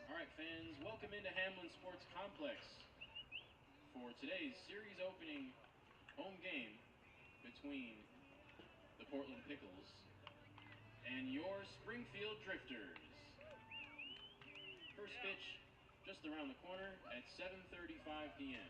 All right, fans, welcome into Hamlin Sports Complex for today's series opening home game between the Portland Pickles and your Springfield Drifters. First pitch just around the corner at 7:35 p.m.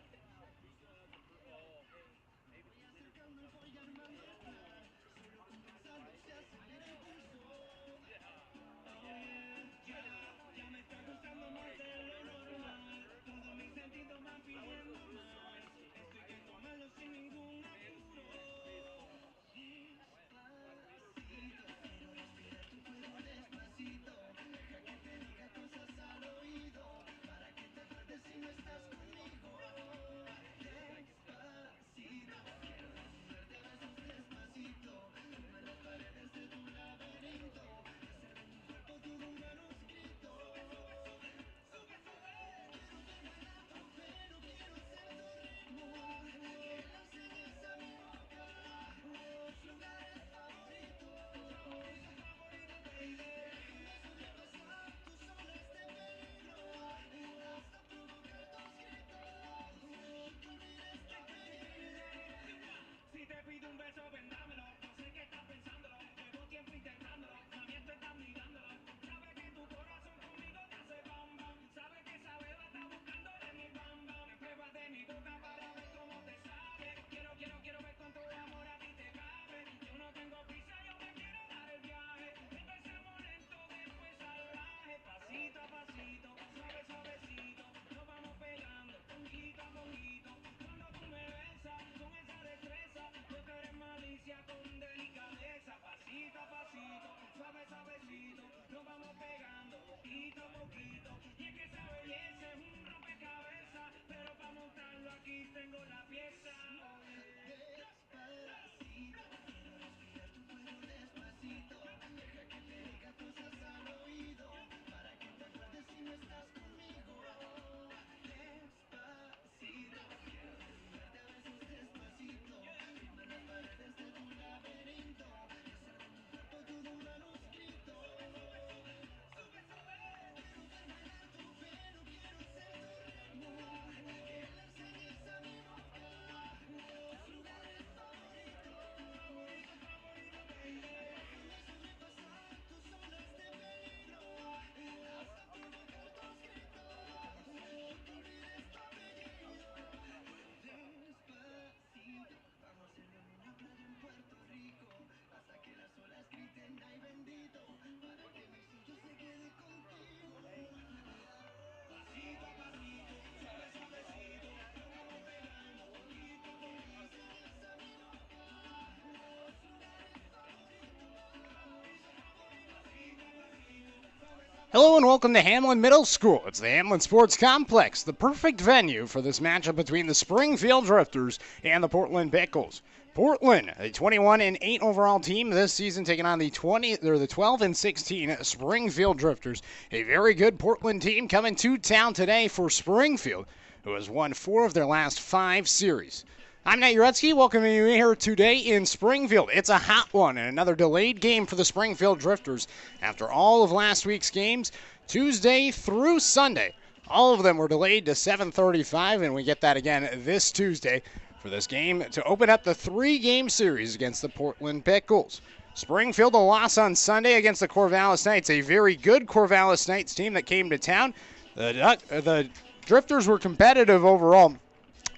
Hello and welcome to Hamlin Middle School. It's the Hamlin Sports Complex, the perfect venue for this matchup between the Springfield Drifters and the Portland Pickles. Portland, a 21-8 overall team this season, taking on the 12-16 Springfield Drifters. A very good Portland team coming to town today for Springfield, who has won 4 of their last 5 series. I'm Nate Jarecki, welcoming you here today in Springfield. It's a hot one and another delayed game for the Springfield Drifters. After all of last week's games, Tuesday through Sunday, all of them were delayed to 7:35, and we get that again this Tuesday for this game to open up the 3-game series against the Portland Pickles. Springfield a loss on Sunday against the Corvallis Knights, a very good Corvallis Knights team that came to town. The Drifters were competitive overall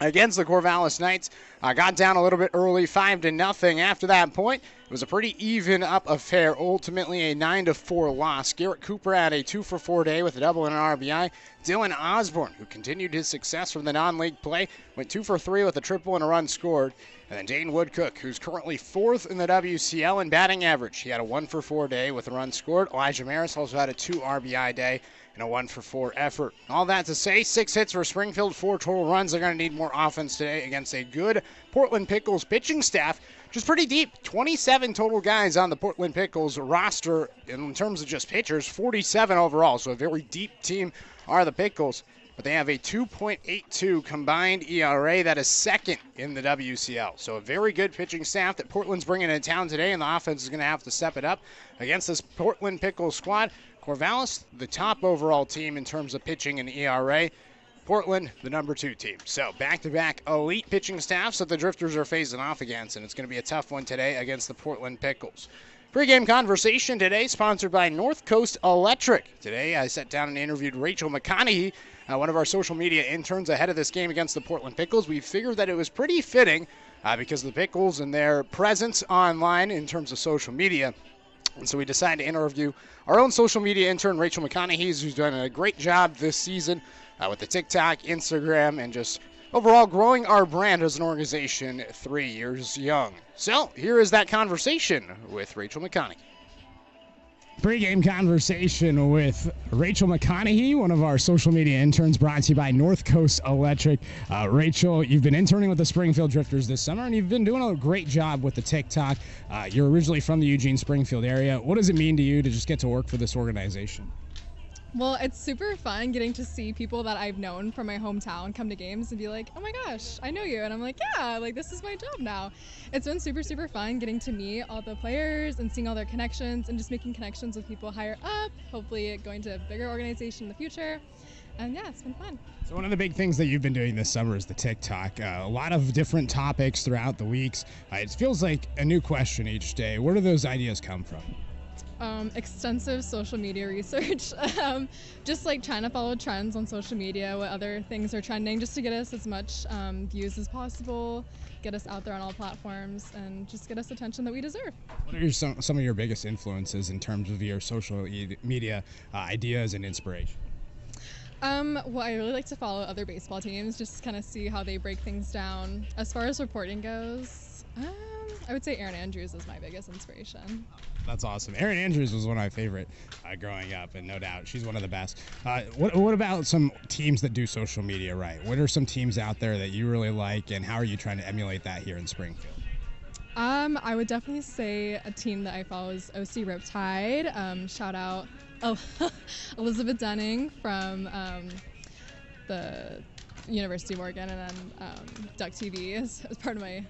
against the Corvallis Knights. Got down a little bit early, 5-0. After that point, it was a pretty even up affair. Ultimately, a 9-4 loss. Garrett Cooper had a 2-for-4 day with a double and an RBI. Dylan Osborne, who continued his success from the non-league play, went 2-for-3 with a triple and a run scored. And then Dane Woodcook, who's currently 4th in the WCL in batting average. He had a 1-for-4 day with a run scored. Elijah Maris also had a 2 RBI day and a 1-for-4 effort. All that to say, 6 hits for Springfield, 4 total runs. They're going to need more offense today against a good Portland Pickles pitching staff, which is pretty deep. 27 total guys on the Portland Pickles roster in terms of just pitchers, 47 overall. So a very deep team are the Pickles. but they have a 2.82 combined ERA. That is second in the WCL. So a very good pitching staff that Portland's bringing into town today, and the offense is going to have to step it up against this Portland Pickles squad. Corvallis, the top overall team in terms of pitching and ERA. Portland, the number 2 team. So back-to-back elite pitching staffs that the Drifters are facing off against, and it's going to be a tough one today against the Portland Pickles. Pre-game conversation today sponsored by North Coast Electric. Today I sat down and interviewed Rachel McConaughey, one of our social media interns, ahead of this game against the Portland Pickles. We figured that it was pretty fitting because of the Pickles and their presence online in terms of social media. And so we decided to interview our own social media intern, Rachel McConaughey, who's done a great job this season with the TikTok, Instagram, and just overall growing our brand as an organization 3 years young. So here is that conversation with Rachel McConaughey. Pre-game conversation with Rachel McConaughey, one of our social media interns, brought to you by North Coast Electric. Rachel, you've been interning with the Springfield Drifters this summer, and you've been doing a great job with the TikTok. You're originally from the Eugene-Springfield area. What does it mean to you to just get to work for this organization? Well, it's super fun getting to see people that I've known from my hometown come to games and be like, oh my gosh, I know you. And I'm like, yeah, like this is my job now. It's been super, super fun getting to meet all the players and seeing all their connections and just making connections with people higher up, hopefully going to a bigger organization in the future. And yeah, it's been fun. So one of the big things that you've been doing this summer is the TikTok. A lot of different topics throughout the weeks. It feels like a new question each day. Where do those ideas come from? Extensive social media research, just like trying to follow trends on social media, what other things are trending, just to get us as much views as possible, get us out there on all platforms, and just get us attention that we deserve. What are some of your biggest influences in terms of your social media ideas and inspiration? Well, I really like to follow other baseball teams, just kind of see how they break things down. As far as reporting goes, I would say Erin Andrews is my biggest inspiration. That's awesome. Erin Andrews was one of my favorite growing up, and no doubt she's one of the best. What about some teams that do social media right? What are some teams out there that you really like, and how are you trying to emulate that here in Springfield? I would definitely say a team that I follow is OC Riptide. Shout out Elizabeth Dunning from the University of Oregon, and then Duck TV is part of my.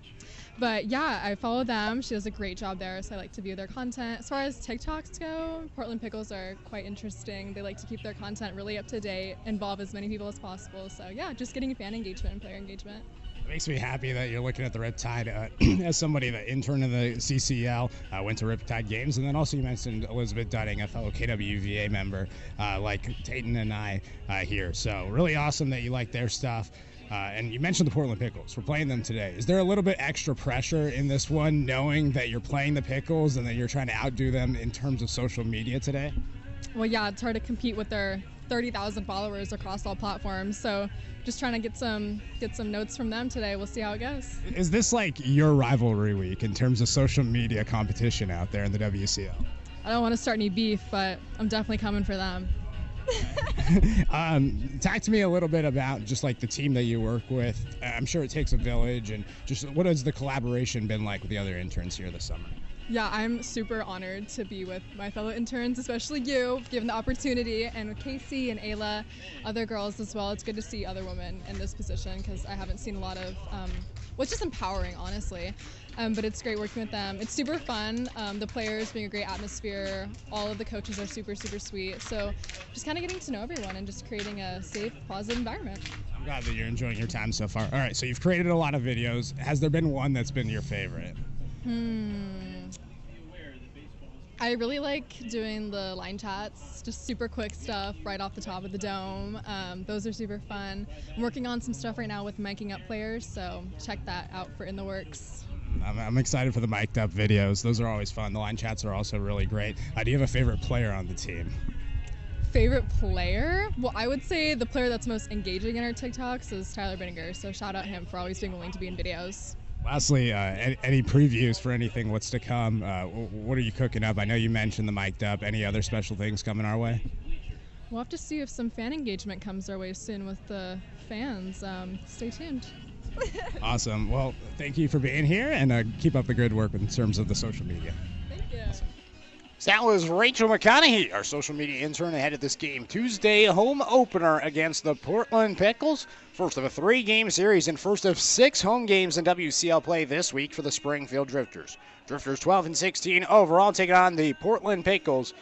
But yeah, I follow them. She does a great job there, so I like to view their content. As far as TikToks go, Portland Pickles are quite interesting. They like to keep their content really up to date, involve as many people as possible. So yeah, just getting fan engagement and player engagement. It makes me happy that you're looking at the Riptide as somebody that interned in the CCL, went to Riptide games, and then also you mentioned Elizabeth Dunning, a fellow KWVA member like Tayton and I here. So really awesome that you like their stuff. And you mentioned the Portland Pickles. We're playing them today. Is there a little bit extra pressure in this one, knowing that you're playing the Pickles and that you're trying to outdo them in terms of social media today? Well, yeah, it's hard to compete with their 30,000 followers across all platforms. So just trying to get some notes from them today. We'll see how it goes. Is this like your rivalry week in terms of social media competition out there in the WCL? I don't want to start any beef, but I'm definitely coming for them. Talk to me a little bit about just like the team that you work with. I'm sure it takes a village, and just what has the collaboration been like with the other interns here this summer? Yeah, I'm super honored to be with my fellow interns, especially you, given the opportunity, and with Casey and Ayla, other girls as well. It's good to see other women in this position because I haven't seen a lot of, well, it's just empowering, honestly. But it's great working with them. It's super fun. The players being a great atmosphere. All of the coaches are super, super sweet. So just kind of getting to know everyone and just creating a safe, positive environment. I'm glad that you're enjoying your time so far. All right, so you've created a lot of videos. Has there been one that's been your favorite? I really like doing the line chats, just super quick stuff right off the top of the dome. Those are super fun. I'm working on some stuff right now with miking up players, so check that out for in the works. I'm excited for the mic'd up videos. Those are always fun. The line chats are also really great. Do you have a favorite player on the team? Favorite player? Well, I would say the player that's most engaging in our TikToks is Tyler Binninger, so shout out him for always being willing to be in videos. Lastly, any previews for anything, what's to come? What are you cooking up? I know you mentioned the mic'd up. Any other special things coming our way? We'll have to see if some fan engagement comes our way soon with the fans. Stay tuned. Awesome. Well, thank you for being here, and keep up the good work in terms of the social media. Thank you. Awesome. So that was Rachel McConaughey, our social media intern, ahead of this game. Tuesday home opener against the Portland Pickles. First of a 3-game series and first of 6 home games in WCL play this week for the Springfield Drifters. Drifters 12-16 overall, taking on the Portland Pickles,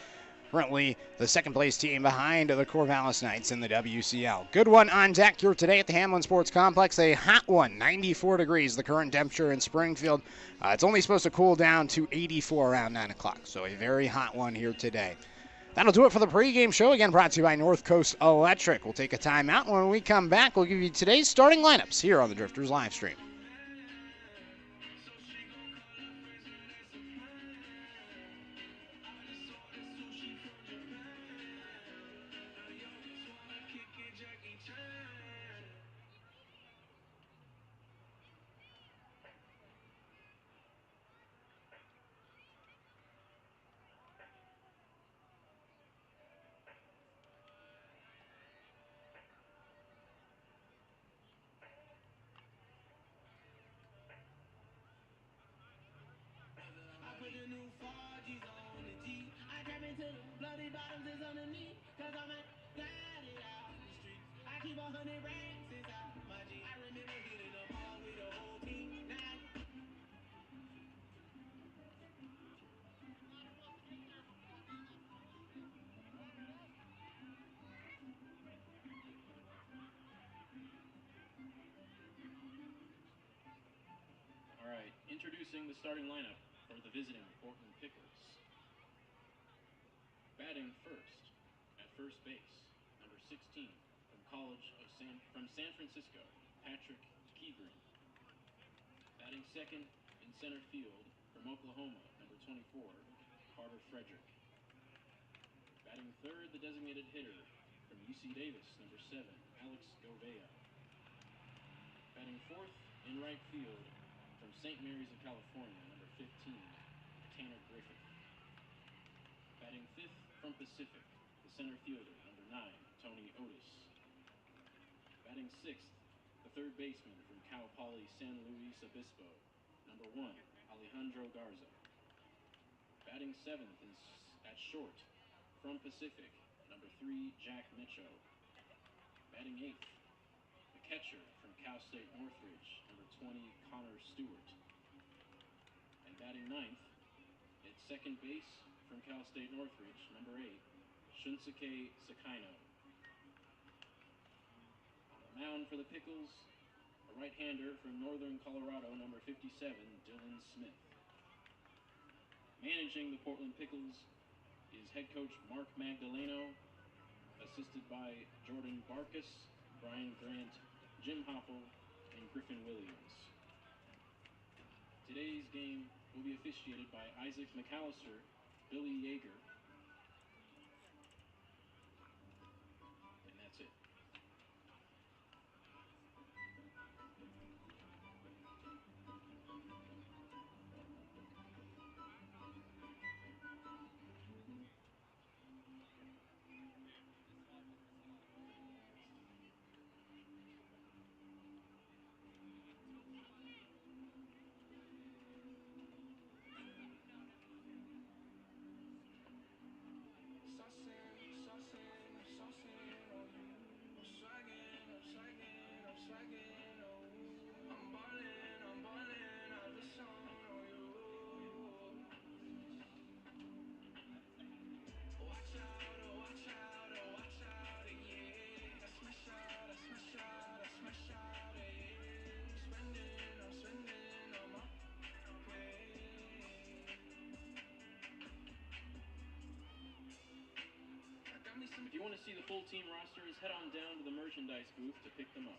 currently the second-place team behind the Corvallis Knights in the WCL. Good one on deck here today at the Hamlin Sports Complex. A hot one, 94 degrees, the current temperature in Springfield. It's only supposed to cool down to 84 around 9 o'clock, so a very hot one here today. That'll do it for the pregame show, again brought to you by North Coast Electric. We'll take a timeout, and when we come back, we'll give you today's starting lineups here on the Drifters live stream. Introducing the starting lineup for the visiting Portland Pickles. Batting first, at first base, number 16 from San Francisco, Patrick Keegren. Batting second in center field from Oklahoma, number 24, Carter Frederick. Batting third, the designated hitter from UC Davis, number 7, Alex Govea. Batting fourth in right field from St. Mary's of California, number 15, Tanner Griffith. Batting fifth from Pacific, the center fielder, number 9, Tony Otis. Batting sixth, the third baseman from Cal Poly San Luis Obispo, number 1, Alejandro Garza. Batting seventh at short from Pacific, number 3, Jack Mitchell. Batting eighth, the catcher from Cal State Northridge, number 20, Connor Stewart. And batting ninth, at second base from Cal State Northridge, number 8, Shunsuke Sakaino. On the mound for the Pickles, a right-hander from Northern Colorado, number 57, Dylan Smith. Managing the Portland Pickles is head coach Mark Magdaleno, assisted by Jordan Barkas, Brian Grant, Jim Hopple, and Griffin Williams. Today's game will be officiated by Isaac McAllister, Billy Yeager, and that's it. If you want to see the full team rosters, head on down to the merchandise booth to pick them up.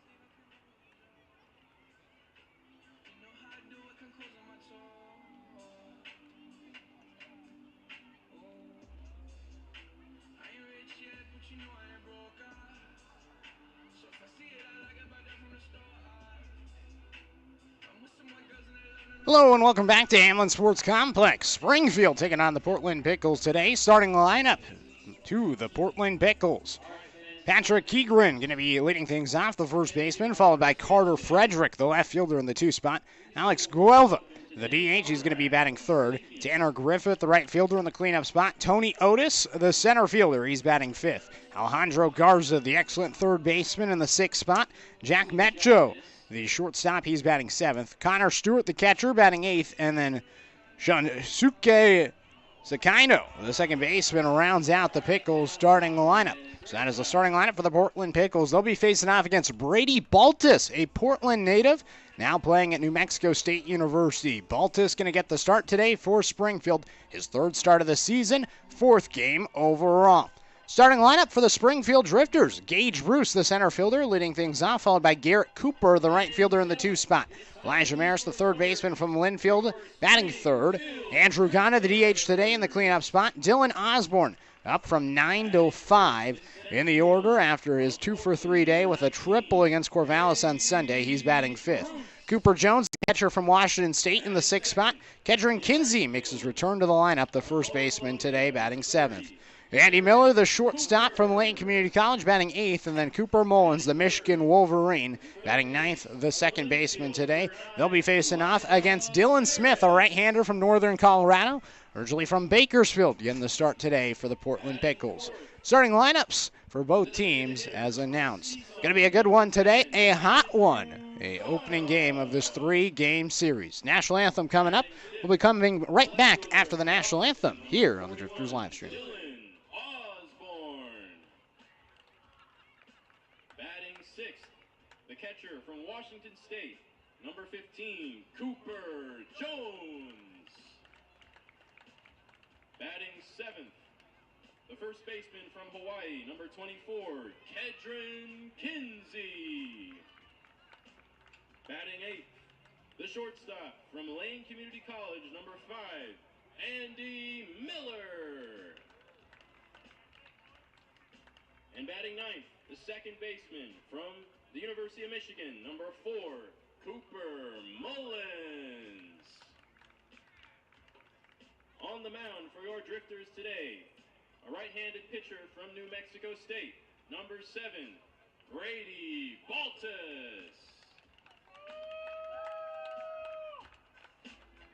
Hello and welcome back to Hamlin Sports Complex. Springfield taking on the Portland Pickles today. Starting lineup to the Portland Pickles. Patrick Keegren going to be leading things off, the first baseman, followed by Carter Frederick, the left fielder in the 2 spot. Alex Guelva The DH, he's going to be batting third. Tanner Griffith, the right fielder in the cleanup spot. Tony Otis, the center fielder, he's batting fifth. Alejandro Garza, the excellent third baseman in the sixth spot. Jack Metcho, the shortstop, he's batting seventh. Connor Stewart, the catcher, batting eighth. And then Shunsuke Sakaino, the second baseman, rounds out the Pickles starting lineup. So that is the starting lineup for the Portland Pickles. They'll be facing off against Brady Baltus, a Portland native, now playing at New Mexico State University. Baltus going to get the start today for Springfield, his third start of the season, fourth game overall. Starting lineup for the Springfield Drifters. Gage Bruce, the center fielder, leading things off, followed by Garrett Cooper, the right fielder in the two spot. Elijah Maris, the third baseman from Linfield, batting third. Andrew Gana, the DH today in the cleanup spot. Dylan Osborne up from 9 to 5 in the order after his 2-for-3 day with a triple against Corvallis on Sunday. He's batting fifth. Cooper Jones, the catcher from Washington State in the sixth spot. Kedron Kinsey makes his return to the lineup, the first baseman today, batting seventh. Andy Miller, the shortstop from Lane Community College, batting eighth, and then Cooper Mullins, the Michigan Wolverine, batting ninth, the second baseman today. They'll be facing off against Dylan Smith, a right-hander from Northern Colorado, originally from Bakersfield, getting the start today for the Portland Pickles. Starting lineups for both teams as announced. Going to be a good one today, a hot one, a opening game of this three-game series. National Anthem coming up. We'll be coming right back after the National Anthem here on the Drifters live stream. Catcher from Washington State, number 15, Cooper Jones. Batting seventh, the first baseman from Hawaii, number 24, Kedron Kinsey. Batting eighth, the shortstop from Lane Community College, number 5, Andy Miller. And batting ninth, the second baseman from the University of Michigan, number 4, Cooper Mullins. On the mound for your Drifters today, a right-handed pitcher from New Mexico State, number 7, Brady Baltus.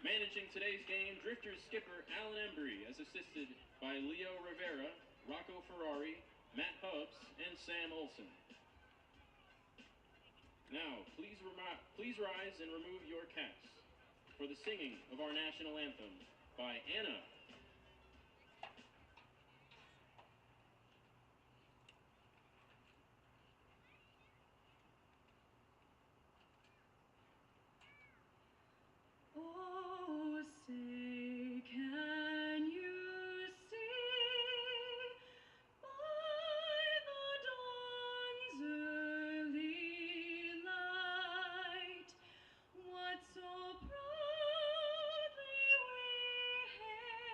Managing today's game, Drifters skipper Alan Embry, as assisted by Leo Rivera, Rocco Ferrari, Matt Hubbs, and Sam Olson. Now, please rise and remove your caps for the singing of our national anthem by Anna. Oh, say, can you see by the dawn's early light what so proudly we hailed?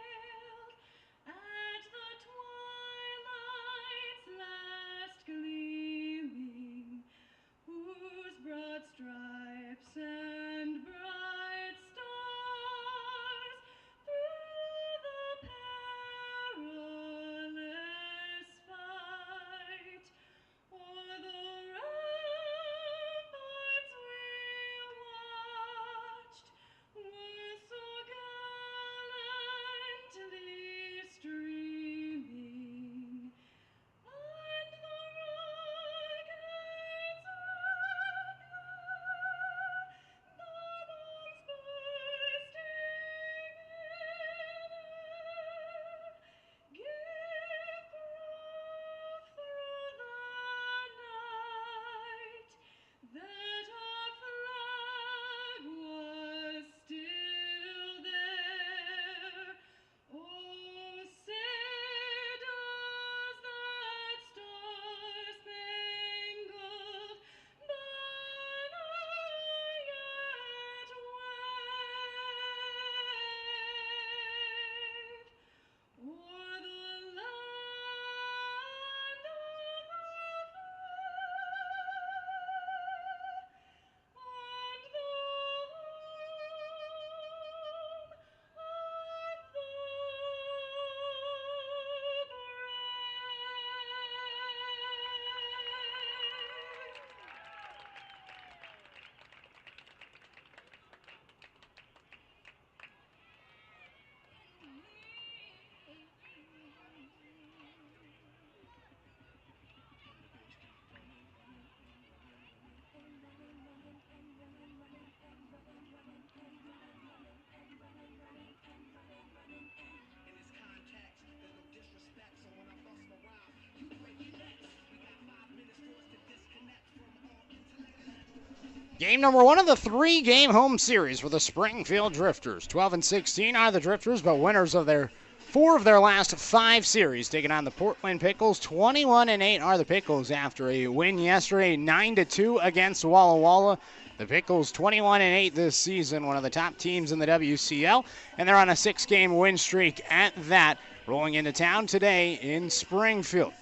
Game number one of the three-game home series for the Springfield Drifters. 12-16 are the Drifters, but winners of their 4 of their last 5 series, taking on the Portland Pickles. 21-8 are the Pickles after a win yesterday, 9-2 against Walla Walla. The Pickles 21-8 this season, one of the top teams in the WCL, and they're on a 6-game win streak at that, rolling into town today in Springfield.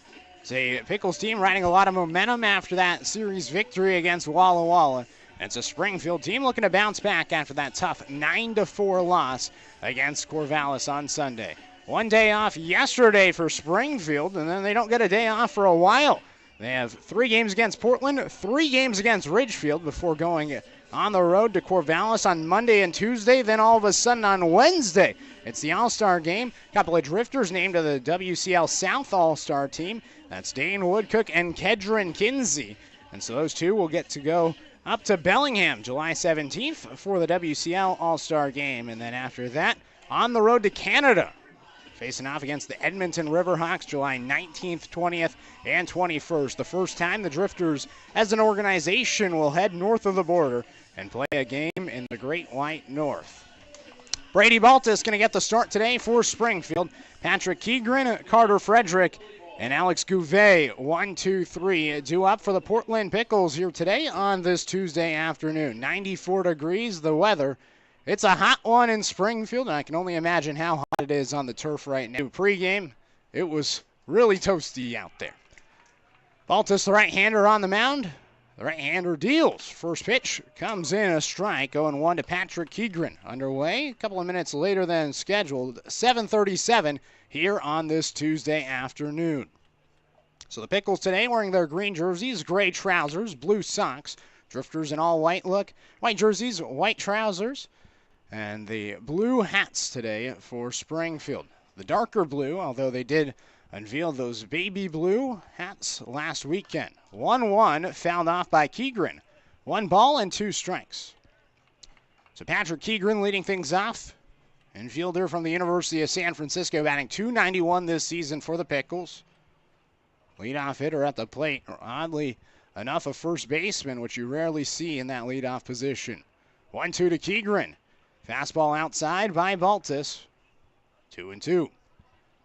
It's a Pickles team riding a lot of momentum after that series victory against Walla Walla. It's a Springfield team looking to bounce back after that tough 9-4 loss against Corvallis on Sunday. One day off yesterday for Springfield, and then they don't get a day off for a while. They have 3 games against Portland, 3 games against Ridgefield before going on the road to Corvallis on Monday and Tuesday. Then all of a sudden on Wednesday, it's the All-Star game. A couple of Drifters named to the WCL South All-Star team. That's Dane Woodcook and Kedron Kinsey. And so those two will get to go up to Bellingham July 17th for the WCL All-Star game. And then after that, on the road to Canada, facing off against the Edmonton Riverhawks July 19th, 20th, and 21st. The first time the Drifters as an organization will head north of the border and play a game in the Great White North. Brady Baltus going to get the start today for Springfield. Patrick Keegren, Carter Frederick, and Alex Gouvet, 1, 2, 3, due up for the Portland Pickles here today on this Tuesday afternoon. 94 degrees, the weather. It's a hot one in Springfield, and I can only imagine how hot it is on the turf right now. Pre-game, it was really toasty out there. Baltus, the right-hander on the mound. The right-hander deals. First pitch comes in a strike, 0-1 to Patrick Keegren. Underway a couple of minutes later than scheduled, 7:37 here on this Tuesday afternoon. So the Pickles today wearing their green jerseys, gray trousers, blue socks. Drifters in all white look. White jerseys, white trousers. And the blue hats today for Springfield. The darker blue, although they did unveil those baby blue hats last weekend. 1-1 fouled off by Keegren. 1 ball and 2 strikes. So Patrick Keegren leading things off. Infielder from the University of San Francisco, batting .291 this season for the Pickles. Leadoff hitter at the plate. Oddly enough, a first baseman, which you rarely see in that leadoff position. 1-2 to Keegren. Fastball outside by Baltus. 2-2.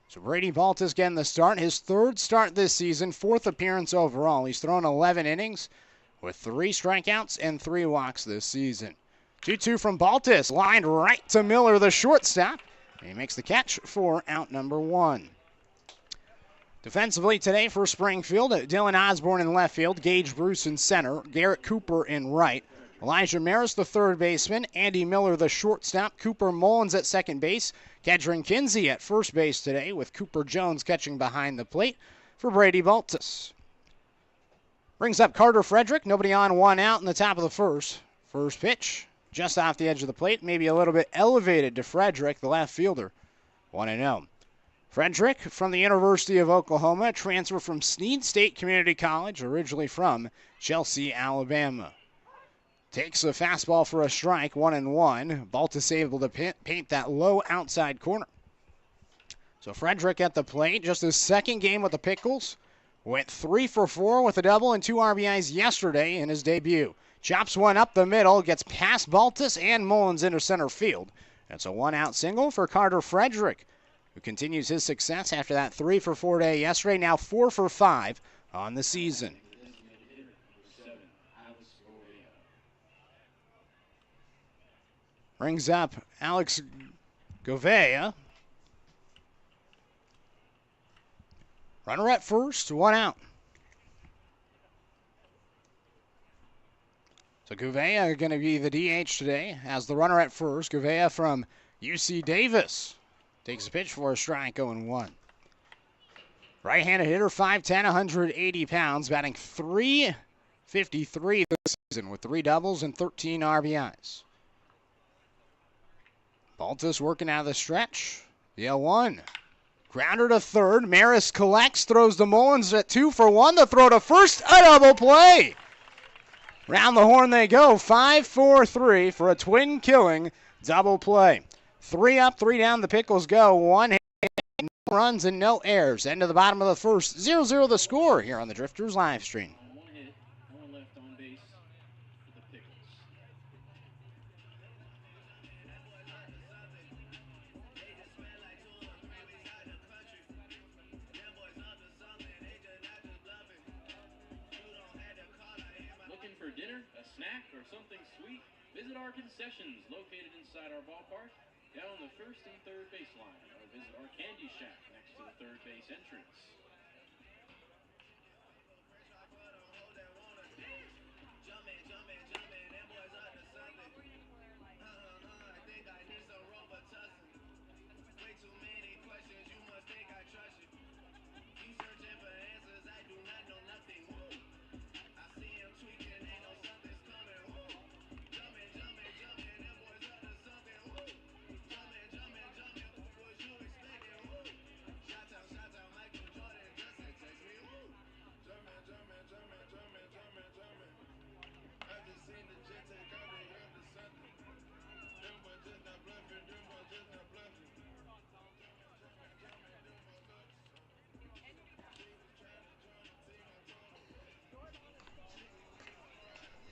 So Brady Baltus getting the start. His 3rd start this season, 4th appearance overall. He's thrown 11 innings with 3 strikeouts and 3 walks this season. 2-2 from Baltus, lined right to Miller, the shortstop. And he makes the catch for out number 1. Defensively today for Springfield, Dylan Osborne in left field, Gage Bruce in center, Garrett Cooper in right, Elijah Maris, the third baseman, Andy Miller, the shortstop, Cooper Mullins at second base, Kedron Kinsey at first base today, with Cooper Jones catching behind the plate for Brady Baltus. Brings up Carter Frederick, nobody on, 1 out in the top of the first. First pitch, just off the edge of the plate, maybe a little bit elevated to Frederick, the left fielder. 1-0. Frederick from the University of Oklahoma, transfer from Snead State Community College, originally from Chelsea, Alabama. Takes a fastball for a strike, 1-1. Baltus able to paint that low outside corner. So Frederick at the plate, just his 2nd game with the Pickles. Went 3 for 4 with a double and 2 RBIs yesterday in his debut. Chops one up the middle, gets past Baltus and Mullins into center field. That's a 1-out single for Carter Frederick, who continues his success after that 3 for 4 day yesterday, now 4 for 5 on the season. Brings up Alex Gouvet. Runner at first, 1 out. So Gouvet going to be the DH today as the runner at first. Gouvet from UC Davis takes a pitch for a strike, 0-1. Right-handed hitter, 5'10", 180 pounds, batting .353 this season with 3 doubles and 13 RBIs. Baltus working out of the stretch. The 0-1. Grounder to third. Maris collects, throws to Mullins at 2 for 1. The throw to first, a double play. Round the horn they go. 5-4-3 for a twin-killing double play. 3 up, 3 down. The Pickles go. 1 hit, no runs and no errors. End of the bottom of the first. 0-0 the score here on the Drifters live stream. 1 hit, 1 left on base for the Pickles. snack or something sweet, visit our concessions located inside our ballpark down the first and third baseline, or visit our candy shack next to the third base entrance.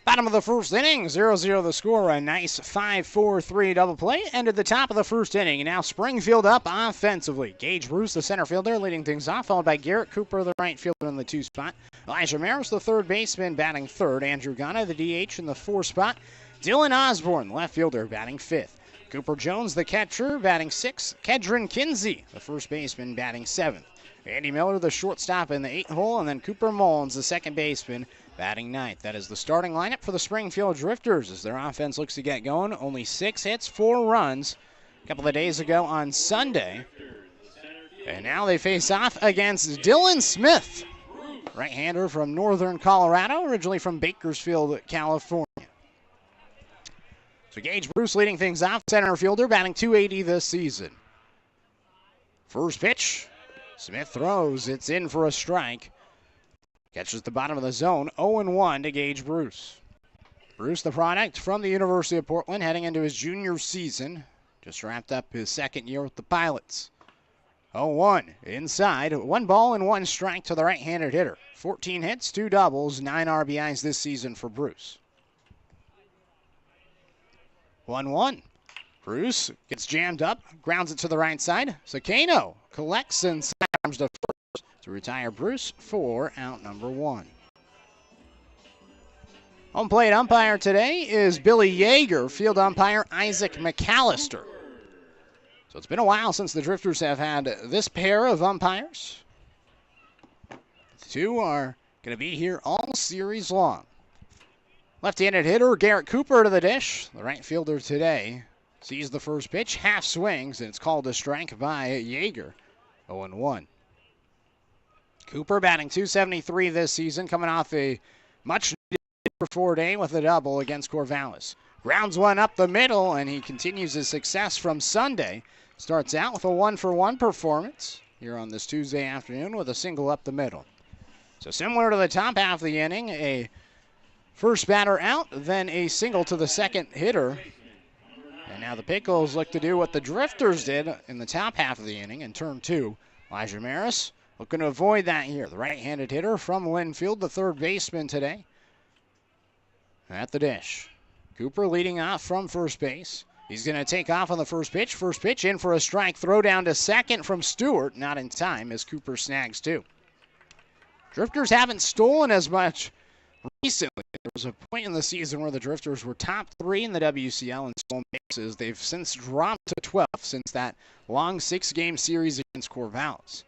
Bottom of the first inning, 0-0 the score. A nice 5-4-3 double play ended the top of the first inning. And now Springfield up offensively. Gage Bruce, the center fielder, leading things off, followed by Garrett Cooper, the right fielder in the 2 spot. Elijah Maris, the third baseman, batting third. Andrew Ghana, the DH, in the 4 spot. Dylan Osborne, the left fielder, batting 5th. Cooper Jones, the catcher, batting 6th. Kedron Kinsey, the first baseman, batting 7th. Andy Miller, the shortstop, in the 8 hole. And then Cooper Mullins, the second baseman, batting 9th. That is the starting lineup for the Springfield Drifters as their offense looks to get going. Only 6 hits, 4 runs a couple of days ago on Sunday. And now they face off against Dylan Smith, right-hander from northern Colorado, originally from Bakersfield, California. So Gage Bruce leading things off, center fielder, batting .280 this season. First pitch, Smith throws, it's in for a strike. Catches the bottom of the zone, 0-1 to Gage Bruce. Bruce, the product from the University of Portland, heading into his junior season. Just wrapped up his second year with the Pilots. 0-1 inside, 1 ball and 1 strike to the right-handed hitter. 14 hits, 2 doubles, 9 RBIs this season for Bruce. 1-1. Bruce gets jammed up, grounds it to the right side. Sakano collects and slams to first to retire Bruce for out number 1. Home plate umpire today is Billy Yeager, field umpire Isaac McAllister. So it's been a while since the Drifters have had this pair of umpires. The 2 are going to be here all series long. Left-handed hitter Garrett Cooper to the dish. The right fielder today sees the first pitch, half swings, and it's called a strike by Yeager. 0-1. Cooper batting .273 this season, coming off a much-needed 4-day with a double against Corvallis. Grounds one up the middle, and he continues his success from Sunday. Starts out with a 1-for-1 performance here on this Tuesday afternoon with a single up the middle. So similar to the top half of the inning, a first batter out, then a single to the second hitter. And now the Pickles look to do what the Drifters did in the top half of the inning in turn 2. Elijah Maris looking to avoid that here. The right-handed hitter from Linfield, the third baseman today. At the dish. Cooper leading off from first base. He's going to take off on the first pitch. First pitch in for a strike. Throw down to second from Stewart. Not in time as Cooper snags 2. Drifters haven't stolen as much recently. There was a point in the season where the Drifters were top 3 in the WCL in stolen bases. They've since dropped to 12th since that long 6-game series against Corvallis.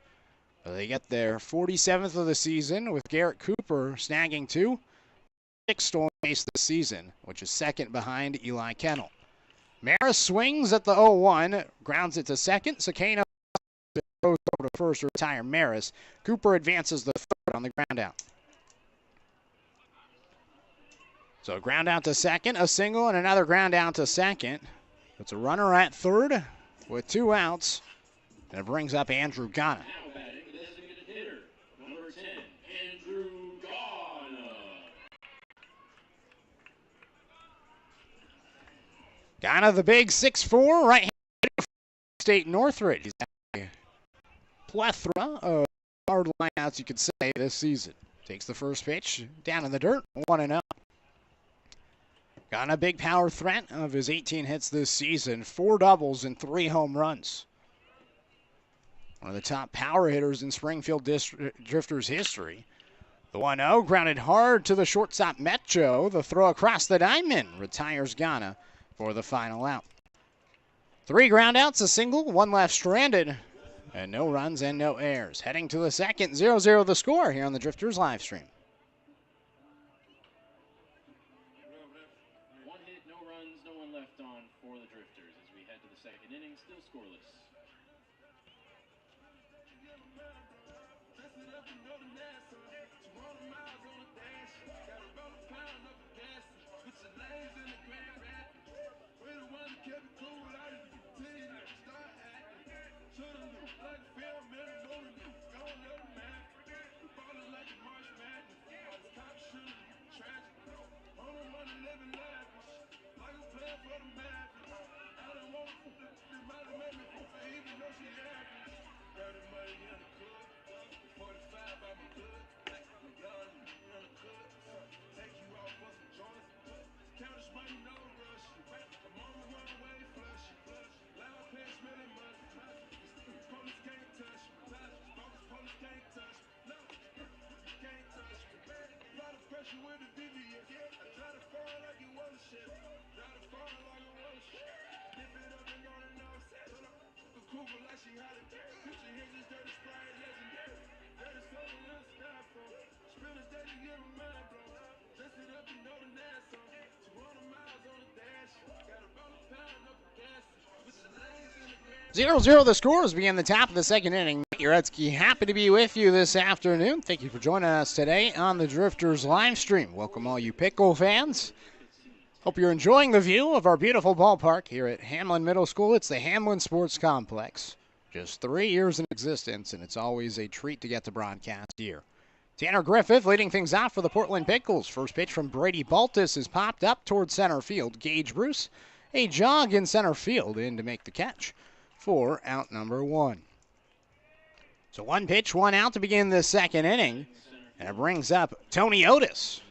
They get their 47th of the season with Garrett Cooper snagging 2. 6 stolen base this season, which is second behind Eli Kennel. Maris swings at the 0-1, grounds it to second. Sakano goes over to first to retire Maris. Cooper advances the third on the ground out. So ground out to second, a single, and another ground out to second. It's a runner at third with 2 outs, and it brings up Andrew Ghana. Now batting the designated hitter, number 10, Andrew Ghana. Ghana, the big 6'4", right-handed State Northridge. He's had a plethora of hard lineouts, you could say, this season. Takes the first pitch, down in the dirt, 1-0. Ghana, big power threat of his 18 hits this season, 4 doubles and 3 home runs. One of the top power hitters in Springfield Drifters history. The 1-0 grounded hard to the shortstop Metro. The throw across the diamond retires Ghana for the final out. 3 groundouts, a single, 1 left stranded, and no runs and no errors. Heading to the second, 0-0 the score here on the Drifters live stream. 1 hit, no runs, no one left on for the Drifters as we head to the second inning, still scoreless. Zero zero the score as we begin the top of the second inning. Jarecki, happy to be with you this afternoon. Thank you for joining us today on the Drifters live stream. Welcome all you Pickle fans. Hope you're enjoying the view of our beautiful ballpark here at Hamlin Middle School. It's the Hamlin Sports Complex. Just 3 years in existence, and it's always a treat to get to broadcast here. Tanner Griffith leading things out for the Portland Pickles. First pitch from Brady Baltus is popped up towards center field. Gage Bruce, a jog in center field in to make the catch for out number 1. So 1 pitch, 1 out to begin the second inning, and it brings up Tony Otis.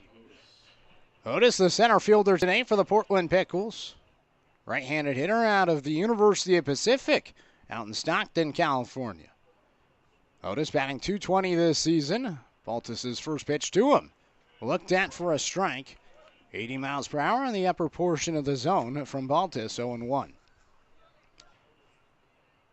Otis, the center fielder today for the Portland Pickles. Right-handed hitter out of the University of Pacific out in Stockton, California. Otis batting .220 this season. Baltus' first pitch to him. Looked at for a strike. 80 miles per hour in the upper portion of the zone from Baltus, 0-1.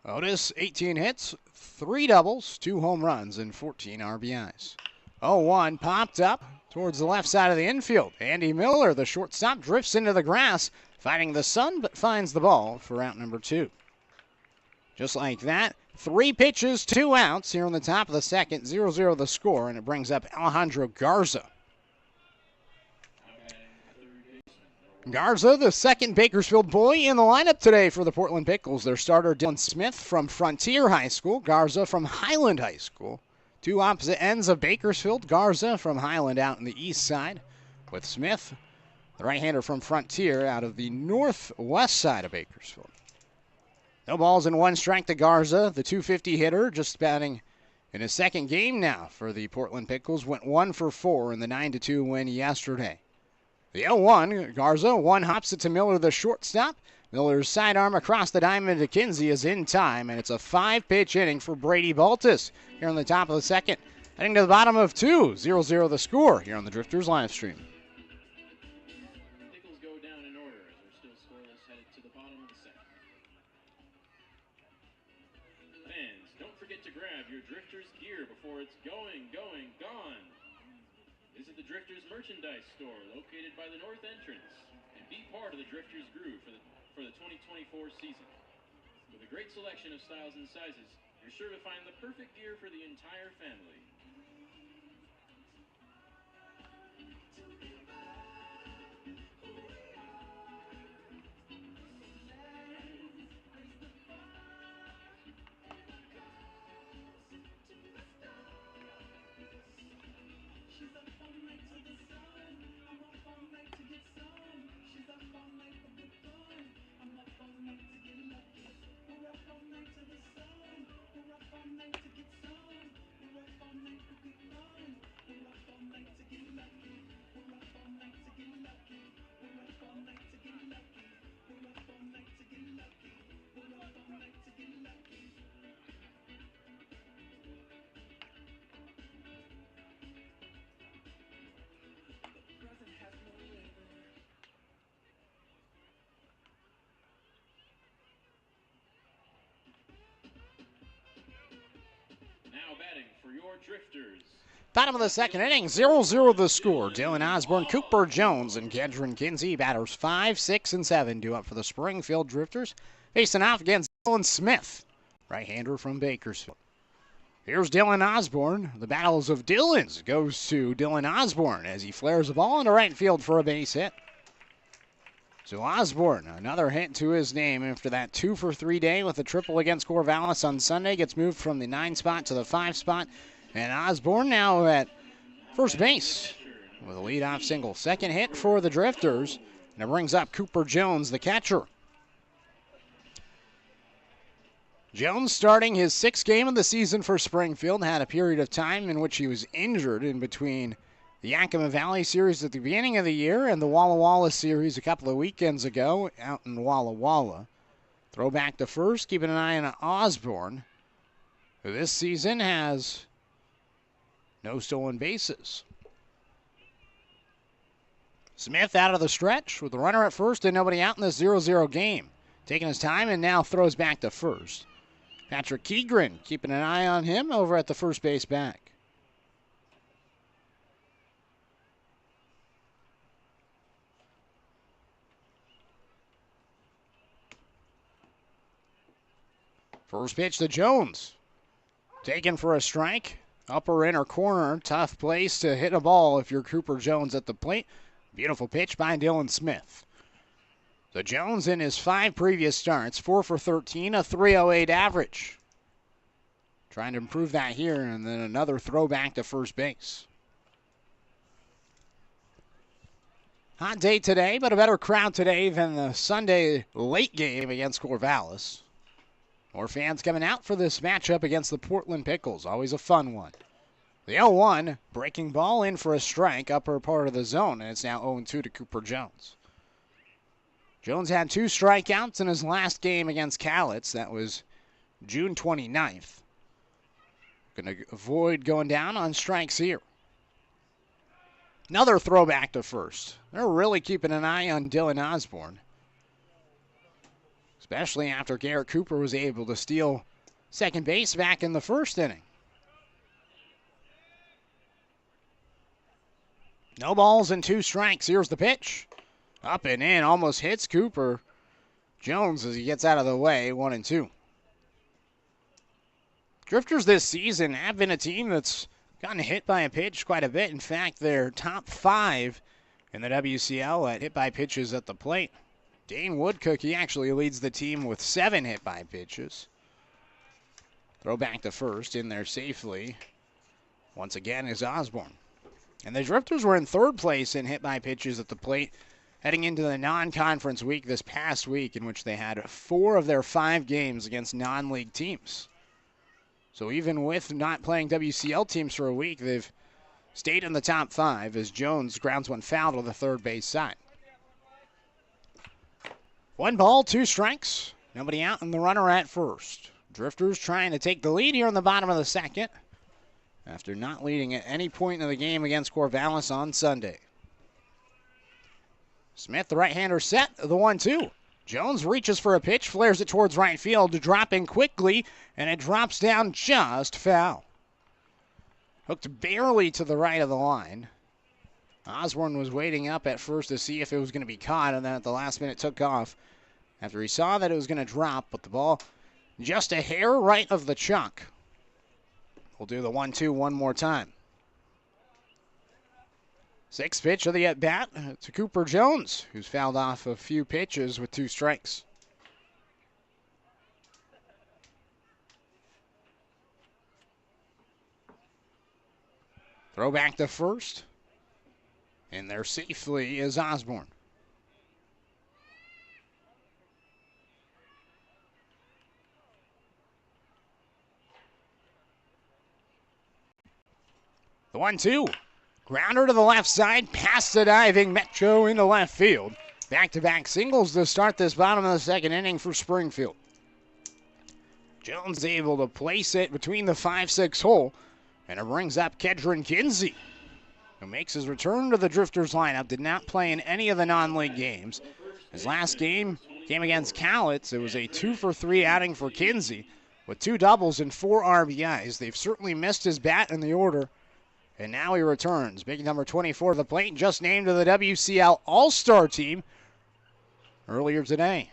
Otis, 18 hits, 3 doubles, 2 home runs, and 14 RBIs. 0-1 popped up towards the left side of the infield. Andy Miller, the shortstop, drifts into the grass, fighting the sun, but finds the ball for out number 2. Just like that, 3 pitches, 2 outs here on the top of the second, 0-0 the score, and it brings up Alejandro Garza. Garza, the second Bakersfield boy in the lineup today for the Portland Pickles. Their starter, Dylan Smith from Frontier High School, Garza from Highland High School. 2 opposite ends of Bakersfield. Garza from Highland out in the east side, with Smith, the right-hander from Frontier, out of the northwest side of Bakersfield. No balls and 1 strike to Garza, the .250 hitter, just batting in his second game now for the Portland Pickles. Went 1 for 4 in the 9-2 win yesterday. The 0-1, Garza, 1 hops it to Miller, the shortstop. Miller's sidearm across the diamond to Kinsey is in time, and it's a 5-pitch inning for Brady Baltus here on the top of the second. Heading to the bottom of 2, 0-0 the score here on the Drifters live stream. Pickles go down in order as we're still scoreless, headed to the bottom of the second. Fans, don't forget to grab your Drifters gear before it's gone. Visit the Drifters merchandise store located by the north entrance and be part of the Drifters Groove for the 2024 season. With a great selection of styles and sizes, you're sure to find the perfect gear for the entire family. batting for your Drifters. Bottom of the second inning, 0-0 the score. Dylan Osborne, Cooper Jones, and Kedron Kinsey. Batters 5, 6, and 7 due up for the Springfield Drifters. Facing off against Dylan Smith, right-hander from Bakersfield. Here's Dylan Osborne. The battles of Dylans goes to Dylan Osborne as he flares the ball into right field for a base hit. So Osborne, another hit to his name after that 2-for-3 day with a triple against Corvallis on Sunday. Gets moved from the 9 spot to the 5 spot. And Osborne now at first base with a leadoff single. Second hit for the Drifters. And it brings up Cooper Jones, the catcher. Jones starting his 6th game of the season for Springfield. Had a period of time in which he was injured in between the Yakima Valley series at the beginning of the year and the Walla Walla series a couple of weekends ago out in Walla Walla. Throw back to first, keeping an eye on Osborne, who this season has no stolen bases. Smith out of the stretch with the runner at first and nobody out in this 0-0 game. Taking his time and now throws back to first. Patrick Keegren keeping an eye on him over at the first base back. First pitch to Jones. Taken for a strike. Upper inner corner. Tough place to hit a ball if you're Cooper Jones at the plate. Beautiful pitch by Dylan Smith. So Jones in his 5 previous starts, 4 for 13, a 3.08 average. Trying to improve that here, and then another throw back to first base. Hot day today, but a better crowd today than the Sunday late game against Corvallis. More fans coming out for this matchup against the Portland Pickles. Always a fun one. The 0-1, breaking ball in for a strike, upper part of the zone, and it's now 0-2 to Cooper Jones. Jones had 2 strikeouts in his last game against Cowlitz. That was June 29th. Going to avoid going down on strikes here. Another throwback to first. They're really keeping an eye on Dylan Osborne, especially after Garrett Cooper was able to steal second base back in the first inning. No balls and 2 strikes. Here's the pitch. Up and in, almost hits Cooper Jones as he gets out of the way, 1-2. Drifters this season have been a team that's gotten hit by a pitch quite a bit. In fact, they're top 5 in the WCL at hit by pitches at the plate. Dane Woodcook, he actually leads the team with 7 hit by pitches. Throw back to first, in there safely. Once again is Osborne. And the Drifters were in 3rd place in hit by pitches at the plate heading into the non-conference week this past week, in which they had 4 of their 5 games against non-league teams. So even with not playing WCL teams for a week, they've stayed in the top 5 as Jones grounds one foul to the third base side. 1 ball, 2 strikes. Nobody out and the runner at first. Drifters trying to take the lead here in the bottom of the second after not leading at any point in the game against Corvallis on Sunday. Smith, the right-hander, set, the 1-2. Jones reaches for a pitch, flares it towards right field, dropping quickly, and it drops down just foul. Hooked barely to the right of the line. Osborne was waiting up at first to see if it was going to be caught, and then at the last minute took off after he saw that it was going to drop, but the ball just a hair right of the chuck. We'll do the 1-2 one more time. 6th pitch of the at-bat to Cooper Jones, who's fouled off a few pitches with 2 strikes. Throw back to first. And there safely is Osborne. The 1-2. Grounder to the left side, past the diving Metro into left field. Back-to-back singles to start this bottom of the second inning for Springfield. Jones able to place it between the 5-6 hole, and it brings up Kedron Kinsey, who makes his return to the Drifters lineup. Did not play in any of the non-league games. His last game against Cowlitz, it was a 2-for-3 outing for Kinsey. with 2 doubles and 4 RBIs. They've certainly missed his bat in the order, and now he returns. Big number 24 to the plate, just named to the WCL All-Star team earlier today.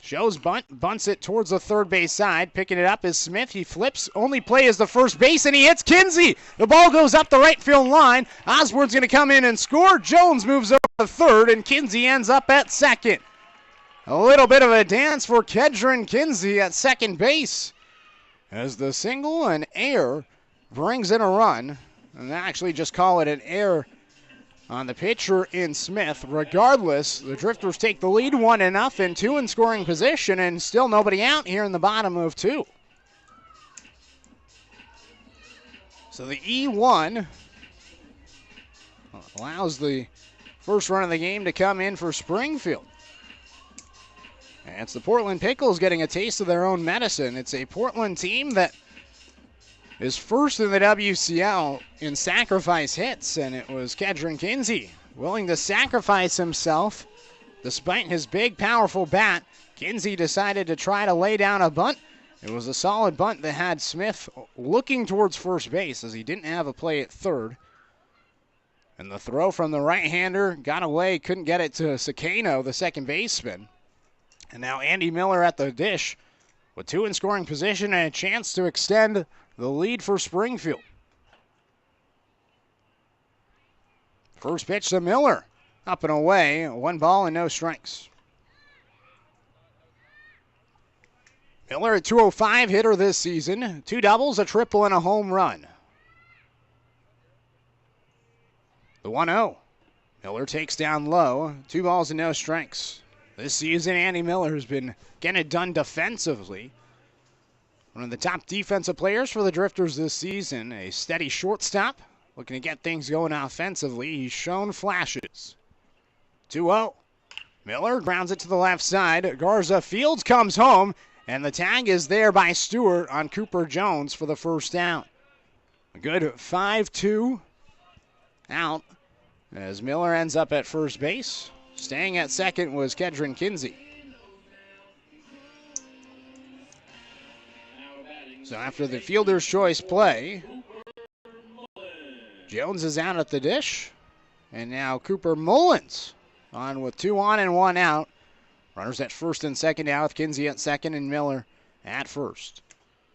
Shows bunt, bunts it towards the third base side. Picking it up is Smith. He flips. Only play is the first base, and he hits Kinsey. The ball goes up the right field line. Osborne's going to come in and score. Jones moves over to third, and Kinsey ends up at second. A little bit of a dance for Kedron Kinsey at second base as the single and air brings in a run. And they actually just call it an error on the pitcher in Smith. Regardless, the Drifters take the lead 1-0, 2 in scoring position, and still nobody out here in the bottom of 2. So the E1 allows the first run of the game to come in for Springfield. And it's the Portland Pickles getting a taste of their own medicine. It's a Portland team that is first in the WCL in sacrifice hits, and it was Kedron Kinsey willing to sacrifice himself despite his big, powerful bat. Kinsey decided to try to lay down a bunt. It was a solid bunt that had Smith looking towards first base as he didn't have a play at third. And the throw from the right-hander got away, couldn't get it to Sakano, the second baseman. And now Andy Miller at the dish with 2 in scoring position and a chance to extend the lead for Springfield. First pitch to Miller. Up and away. 1 ball and no strikes. Miller at 205 hitter this season. 2 doubles, a triple, and a home run. The 1-0. Miller takes down low. 2 balls and no strikes. This season, Andy Miller has been getting it done defensively. One of the top defensive players for the Drifters this season. A steady shortstop, looking to get things going offensively. He's shown flashes. 2-0. Miller grounds it to the left side. Garza Fields comes home, and the tag is there by Stewart on Cooper Jones for the first down. A good 5-2 out as Miller ends up at first base. Staying at second was Kedron Kinsey. So after the fielder's choice play, Jones is out at the dish. And now Cooper Mullins on with 2 on and 1 out. Runners at first and second now with Kinsey at second and Miller at first.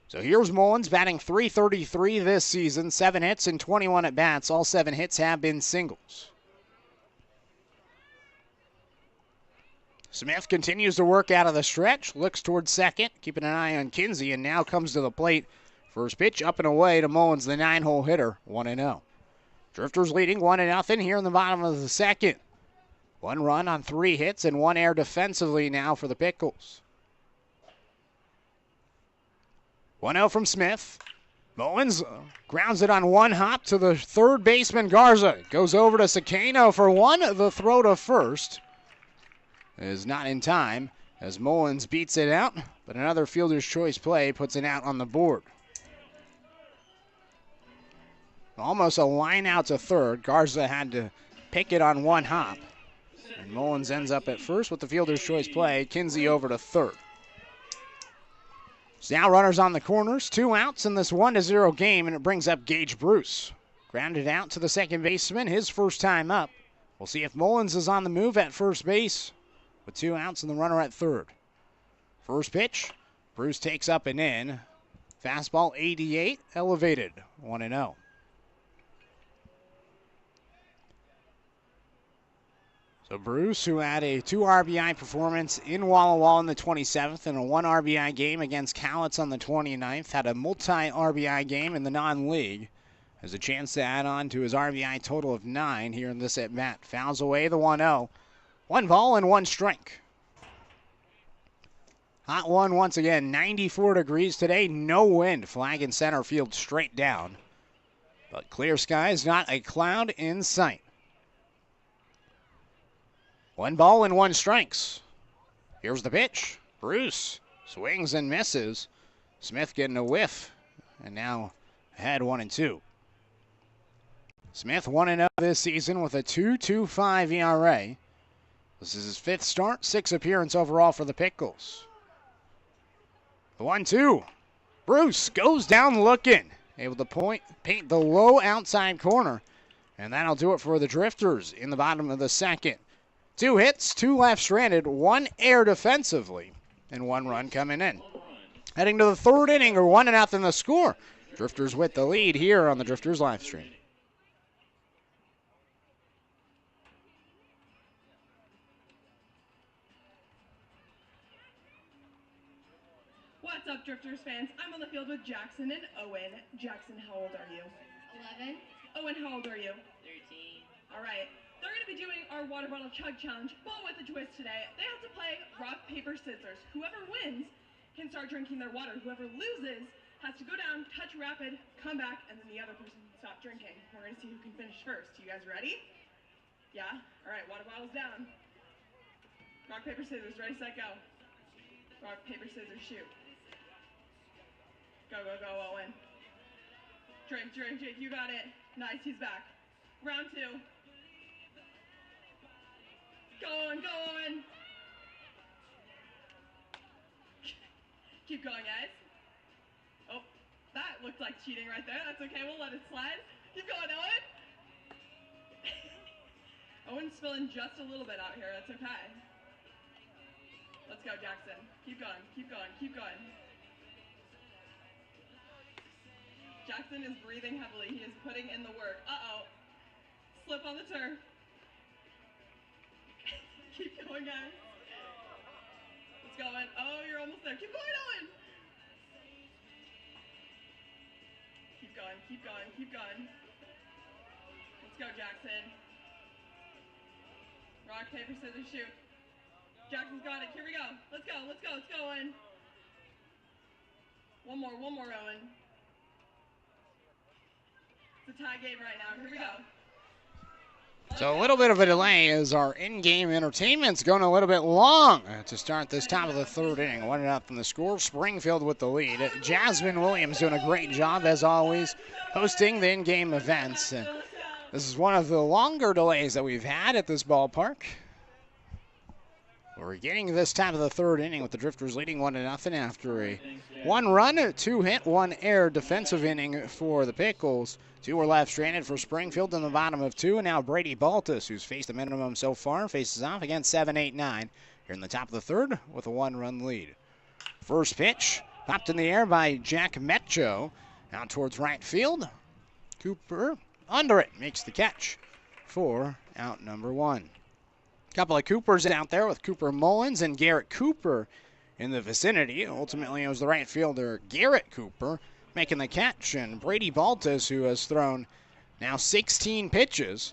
So here's Mullins batting .333 this season. 7 hits and 21 at bats. All 7 hits have been singles. Smith continues to work out of the stretch, looks towards second, keeping an eye on Kinsey, and now comes to the plate. First pitch up and away to Mullins, the 9-hole hitter, 1-0. Drifters leading 1-0 here in the bottom of the second. 1 run on 3 hits and 1 error defensively now for the Pickles. 1-0 from Smith. Mullins grounds it on 1 hop to the third baseman Garza. Goes over to Sakano for 1. The throw to first is not in time as Mullins beats it out, but another fielder's choice play puts it out on the board. Almost a line out to third. Garza had to pick it on 1 hop, and Mullins ends up at first with the fielder's choice play. Kinsey over to third. So now runners on the corners, 2 outs in this 1-0 game, and it brings up Gage Bruce. Grounded out to the second baseman, his first time up. We'll see if Mullins is on the move at first base with 2 outs and the runner at third. First pitch, Bruce takes up and in. Fastball 88, elevated, 1-0. So Bruce, who had a 2 RBI performance in Walla Walla in the 27th and a 1 RBI game against Cowlitz on the 29th, had a multi-RBI game in the non-league, has a chance to add on to his RBI total of 9 here in this at-bat. Fouls away the 1-0. 1 ball and 1 strike. Hot one once again, 94 degrees today, no wind. Flag in center field straight down. But clear skies, not a cloud in sight. 1 ball and 1 strikes. Here's the pitch. Bruce swings and misses. Smith getting a whiff, and now ahead 1-2. Smith 1-0 this season with a 2.25 ERA. This is his 5th start, 6th appearance overall for the Pickles. The 1-2. Bruce goes down looking. Able to paint the low outside corner. And that'll do it for the Drifters in the bottom of the second. 2 hits, 2 left stranded, 1 error defensively, and 1 run coming in. Heading to the third inning, or 1-0 the score. Drifters with the lead here on the Drifters live stream. What's up, Drifters fans? I'm on the field with Jackson and Owen. Jackson, how old are you? 11. Owen, how old are you? 13. All right. They're going to be doing our water bottle chug challenge, but with a twist today. They have to play rock, paper, scissors. Whoever wins can start drinking their water. Whoever loses has to go down, touch rapid, come back, and then the other person can stop drinking. We're going to see who can finish first. You guys ready? Yeah? All right, water bottles down. Rock, paper, scissors. Ready, set, go. Rock, paper, scissors, shoot. Go, go, go, Owen. Drink, drink, drink. You got it. Nice, he's back. Round 2. Go on, go on. Keep going, guys. Oh, that looked like cheating right there. That's okay, we'll let it slide. Keep going, Owen. Owen's spilling just a little bit out here. That's okay. Let's go, Jackson. Keep going, keep going, keep going. Jackson is breathing heavily. He is putting in the work. Uh-oh. Slip on the turf. Keep going, guys. Let's go, Owen. Oh, you're almost there. Keep going, Owen. Keep going, keep going, keep going. Let's go, Jackson. Rock, paper, scissors, shoot. Jackson's got it. Here we go. Let's go, let's go, let's go, Owen. One more, Owen. It's a tie game right now. Here we go. So a little bit of a delay as our in-game entertainment's going a little bit long to start this top of the third inning. 1-0 the score. Springfield with the lead. Jasmine Williams doing a great job, as always, hosting the in-game events. This is one of the longer delays that we've had at this ballpark. We're getting this top of the third inning with the Drifters leading 1-0 after a 1-run, 2-hit, 1 error defensive inning for the Pickles. 2 were left stranded for Springfield in the bottom of 2. And now Brady Baltus, who's faced the minimum so far, faces off against 7-8-9 here in the top of the third with a 1-run lead. First pitch popped in the air by Jack Metcho out towards right field. Cooper under it makes the catch for out number 1. Couple of Coopers out there with Cooper Mullins and Garrett Cooper in the vicinity. Ultimately, it was the right fielder Garrett Cooper making the catch, and Brady Baltus, who has thrown now 16 pitches,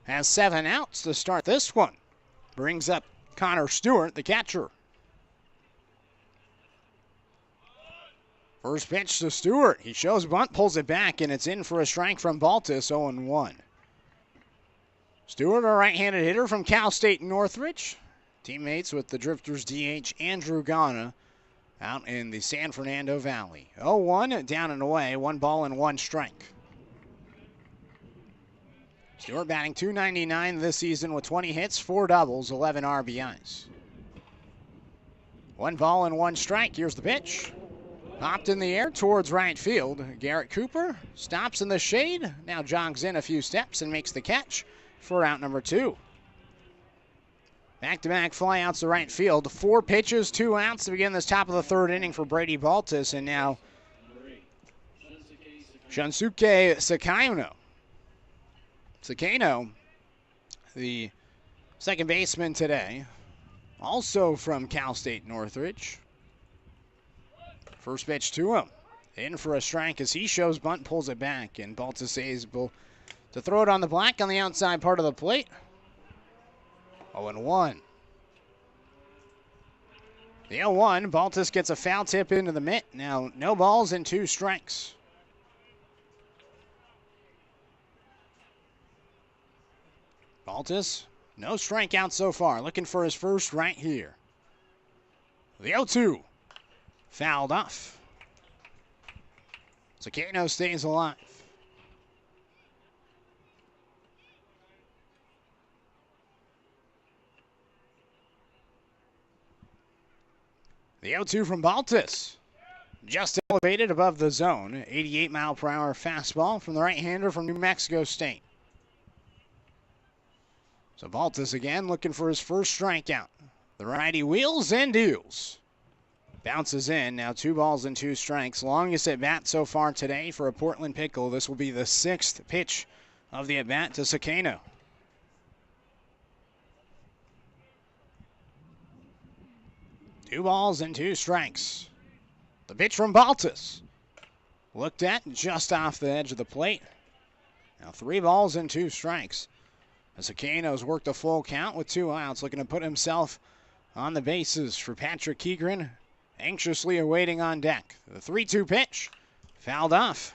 has 7 outs to start this one. Brings up Connor Stewart, the catcher. First pitch to Stewart. He shows bunt, pulls it back, and it's in for a strike from Baltus, 0-1. Stewart, a right-handed hitter from Cal State Northridge. Teammates with the Drifters DH Andrew Ghana out in the San Fernando Valley. 0-1, down and away, 1 ball and 1 strike. Stewart batting .299 this season with 20 hits, 4 doubles, 11 RBIs. 1 ball and 1 strike. Here's the pitch. Popped in the air towards right field. Garrett Cooper stops in the shade, now jogs in a few steps and makes the catch for out number 2. Back-to-back flyouts to right field. 4 pitches, 2 outs to begin this top of the third inning for Brady Baltus, and now Shunsuke Sakano, the second baseman today, also from Cal State Northridge. First pitch to him. In for a strike as he shows bunt, pulls it back, and Baltus is able to throw it on the black on the outside part of the plate. 0-1. The 0-1, Baltus gets a foul tip into the mitt. Now no balls and 2 strikes. Baltus, no strikeouts so far. Looking for his first right here. The 0-2, fouled off. Sakano stays alive. The 0-2 from Baltus. just elevated above the zone. 88-mile-per-hour fastball from the right-hander from New Mexico State. So Baltus again looking for his first strikeout. The righty wheels and deals. Bounces in, now 2 balls and 2 strikes. Longest at bat so far today for a Portland Pickle. This will be the 6th pitch of the at bat to Sakano. Two balls and 2 strikes. The pitch from Baltus. Looked at just off the edge of the plate. Now 3 balls and 2 strikes. As Sakano's worked a full count with 2 outs, looking to put himself on the bases for Patrick Keegren, anxiously awaiting on deck. The 3-2 pitch, fouled off.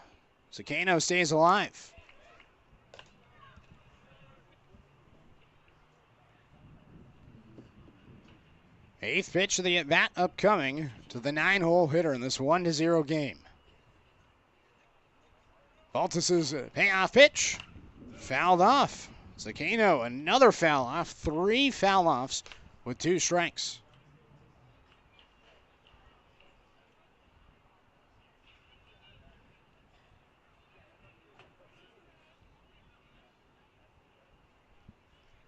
Sakano stays alive. Eighth pitch of the at-bat upcoming to the 9-hole hitter in this 1-0 game. Baltus's payoff pitch, fouled off. Sakano, another foul off. 3 foul offs with 2 strikes.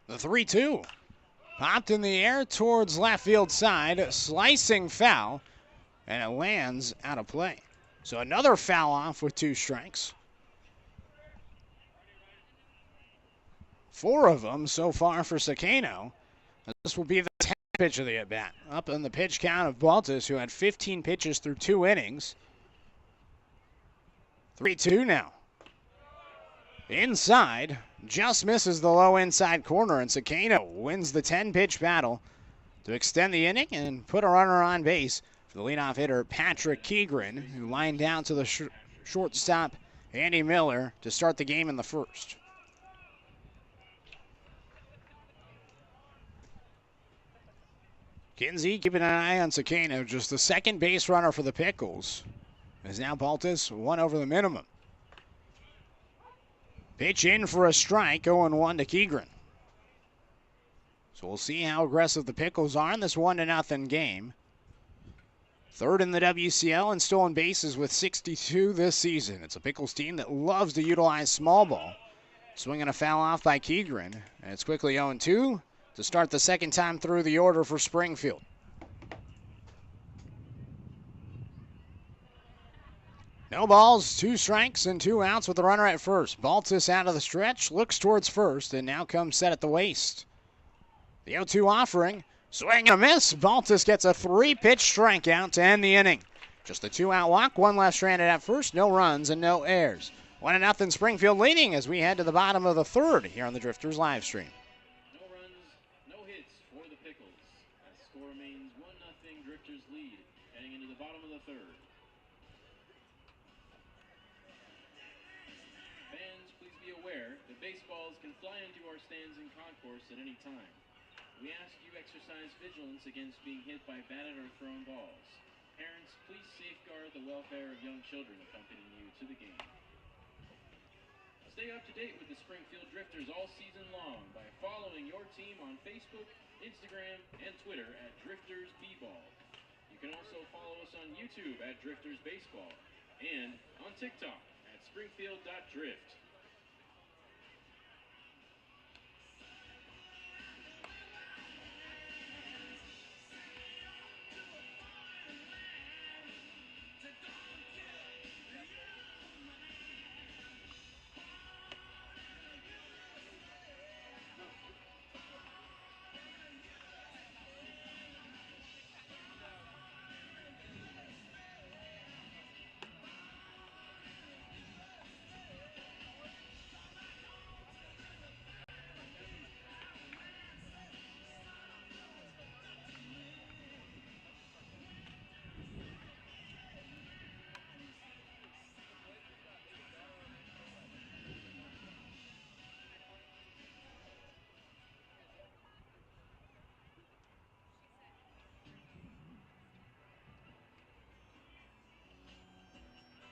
The 3-2 popped in the air towards left field side, slicing foul, and it lands out of play. So another foul off with 2 strikes. 4 of them so far for Sakano. This will be the 10th pitch of the at-bat. Up in the pitch count of Baltus, who had 15 pitches through 2 innings. 3-2 now. Inside, just misses the low inside corner, and Sakano wins the 10-pitch battle to extend the inning and put a runner on base for the leadoff hitter, Patrick Keegren, who lined down to the shortstop, Andy Miller, to start the game in the first. Kinsey keeping an eye on Sakano, just the second base runner for the Pickles. As now Baltus 1 over the minimum. Pitch in for a strike, 0-1 to Keegren. So we'll see how aggressive the Pickles are in this 1-0 game. 3rd in the WCL and stolen bases with 62 this season. It's a Pickles team that loves to utilize small ball. Swinging a foul off by Keegren, and it's quickly 0-2 to start the second time through the order for Springfield. No balls, 2 strikes, and 2 outs with the runner at first. Baltus out of the stretch, looks towards first, and now comes set at the waist. The 0-2 offering, swing and a miss. Baltus gets a 3-pitch strikeout to end the inning. Just a 2-out walk, 1 left stranded at first, no runs and no errors. 1-0 Springfield leading as we head to the bottom of the 3rd here on the Drifters live stream. No runs, no hits for the Pickles. As the score remains 1-0 Drifters lead heading into the bottom of the 3rd. Fans, please be aware that baseballs can fly into our stands and concourse at any time. We ask you exercise vigilance against being hit by batted or thrown balls. Parents, please safeguard the welfare of young children accompanying you to the game. Stay up to date with the Springfield Drifters all season long by following your team on Facebook, Instagram, and Twitter at Drifters B-Ball. You can also follow us on YouTube at Drifters Baseball and on TikTok at Springfield.drift.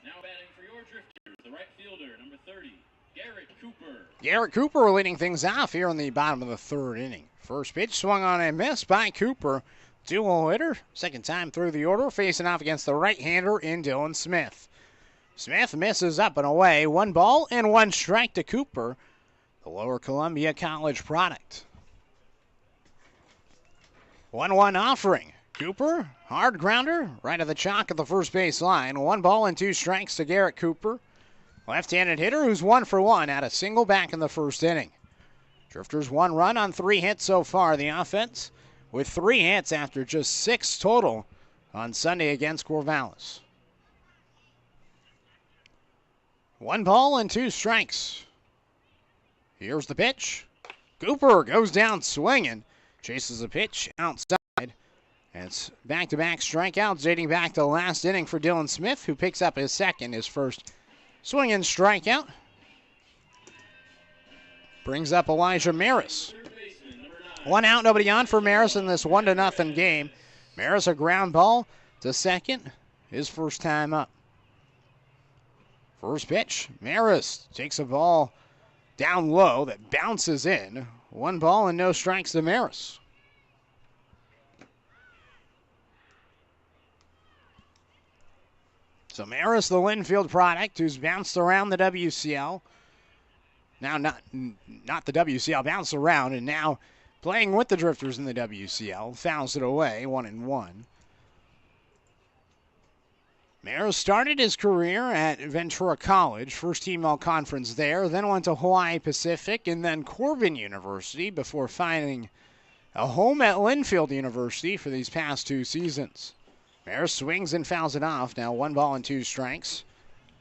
Now batting for your Drifters, the right fielder, number 30, Garrett Cooper. Garrett Cooper leading things off here in the bottom of the 3rd inning. First pitch swung on and missed by Cooper. Two-hole hitter, second time through the order, facing off against the right-hander in Dylan Smith. Smith misses up and away. 1 ball and 1 strike to Cooper, the Lower Columbia College product. 1-1 offering. Cooper, hard grounder, right of the chalk at the first base line. 1 ball and 2 strikes to Garrett Cooper. Left-handed hitter who's 1 for 1, had a single back in the first inning. Drifters 1 run on 3 hits so far. The offense with 3 hits after just 6 total on Sunday against Corvallis. 1 ball and 2 strikes. Here's the pitch. Cooper goes down swinging, chases a pitch outside. And it's back-to-back strikeouts dating back to last inning for Dylan Smith, who picks up his second, his first swinging strikeout. Brings up Elijah Maris. 1 out, nobody on for Maris in this 1-0 game. Maris a ground ball to second, his first time up. First pitch, Maris takes a ball down low that bounces in. 1 ball and no strikes to Maris. So Maris, the Linfield product, who's bounced around the WCL. Now not the WCL, bounced around, and now playing with the Drifters in the WCL. Fouls it away, 1-1. Maris started his career at Ventura College, first team all-conference there, then went to Hawaii Pacific and then Corban University before finding a home at Linfield University for these past 2 seasons. Maris swings and fouls it off, now 1 ball and 2 strikes.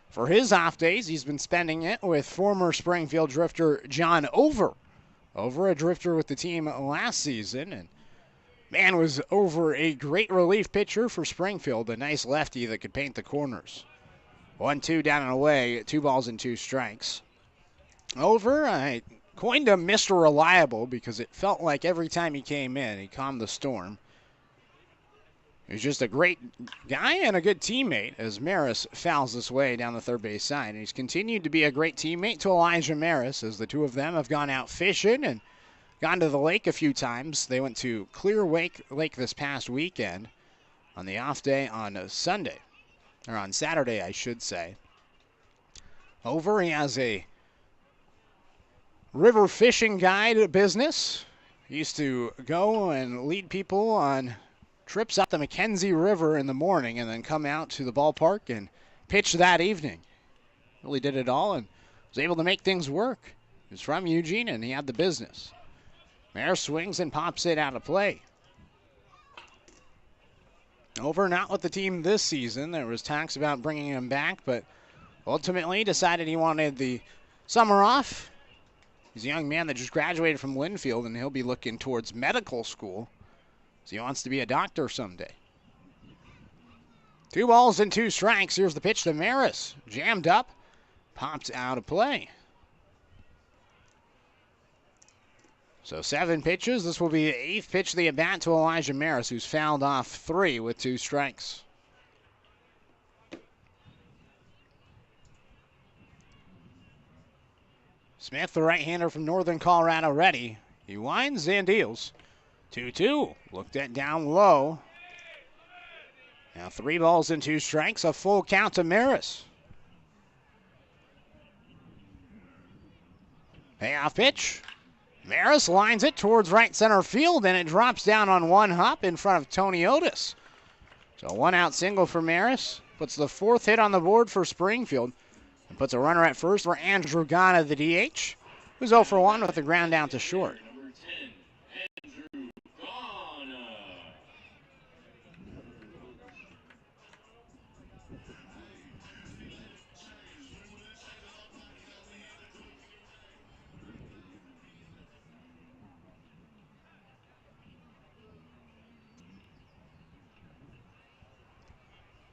For his off days, he's been spending it with former Springfield Drifter John Over. Over, a Drifter with the team last season, and man, was Over a great relief pitcher for Springfield, a nice lefty that could paint the corners. 1-2 down and away, 2 balls and 2 strikes. Over, I coined him Mr. Reliable because it felt like every time he came in, he calmed the storm. He's just a great guy and a good teammate as Maris fouls this way down the third base side. And he's continued to be a great teammate to Elijah Maris as the two of them have gone out fishing and gone to the lake a few times. They went to Clear Lake this past weekend on the off day on Sunday, or on Saturday, I should say. Over, he has a river fishing guide business. He used to go and lead people on trips up the Mackenzie River in the morning and then come out to the ballpark and pitch that evening. Really did it all and was able to make things work. He's from Eugene and he had the business. Maris swings and pops it out of play. Over, not with the team this season. There was talks about bringing him back, but ultimately decided he wanted the summer off. He's a young man that just graduated from Linfield and he'll be looking towards medical school. So he wants to be a doctor someday. 2 balls and 2 strikes. Here's the pitch to Maris. Jammed up. Popped out of play. So 7 pitches. This will be the 8th pitch of the at-bat to Elijah Maris, who's fouled off 3 with 2 strikes. Smith, the right-hander from Northern Colorado, ready. He winds and deals. 2-2, looked at down low. Now 3 balls and 2 strikes, a full count to Maris. Payoff pitch. Maris lines it towards right center field, and it drops down on 1 hop in front of Tony Otis. So 1 out single for Maris. Puts the 4th hit on the board for Springfield. And puts a runner at first for Andrew Gana, the DH, who's 0 for 1 with a ground down to short.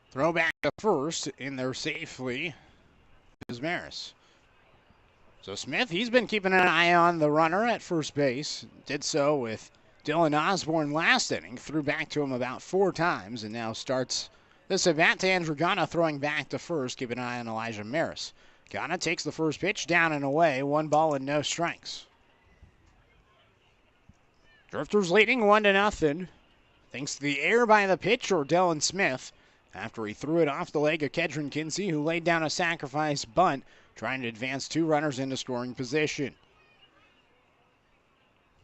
Throw back to first in there safely is Maris. So Smith, he's been keeping an eye on the runner at first base. Did so with Dylan Osborne last inning. Threw back to him about 4 times and now starts this at-bat to Andrew Gana throwing back to first. Keeping an eye on Elijah Maris. Gana takes the first pitch down and away. 1 ball and no strikes. Drifters leading 1-0. Thanks to the error by the pitcher, Dylan Smith, after he threw it off the leg of Kedron Kinsey, who laid down a sacrifice bunt, trying to advance 2 runners into scoring position.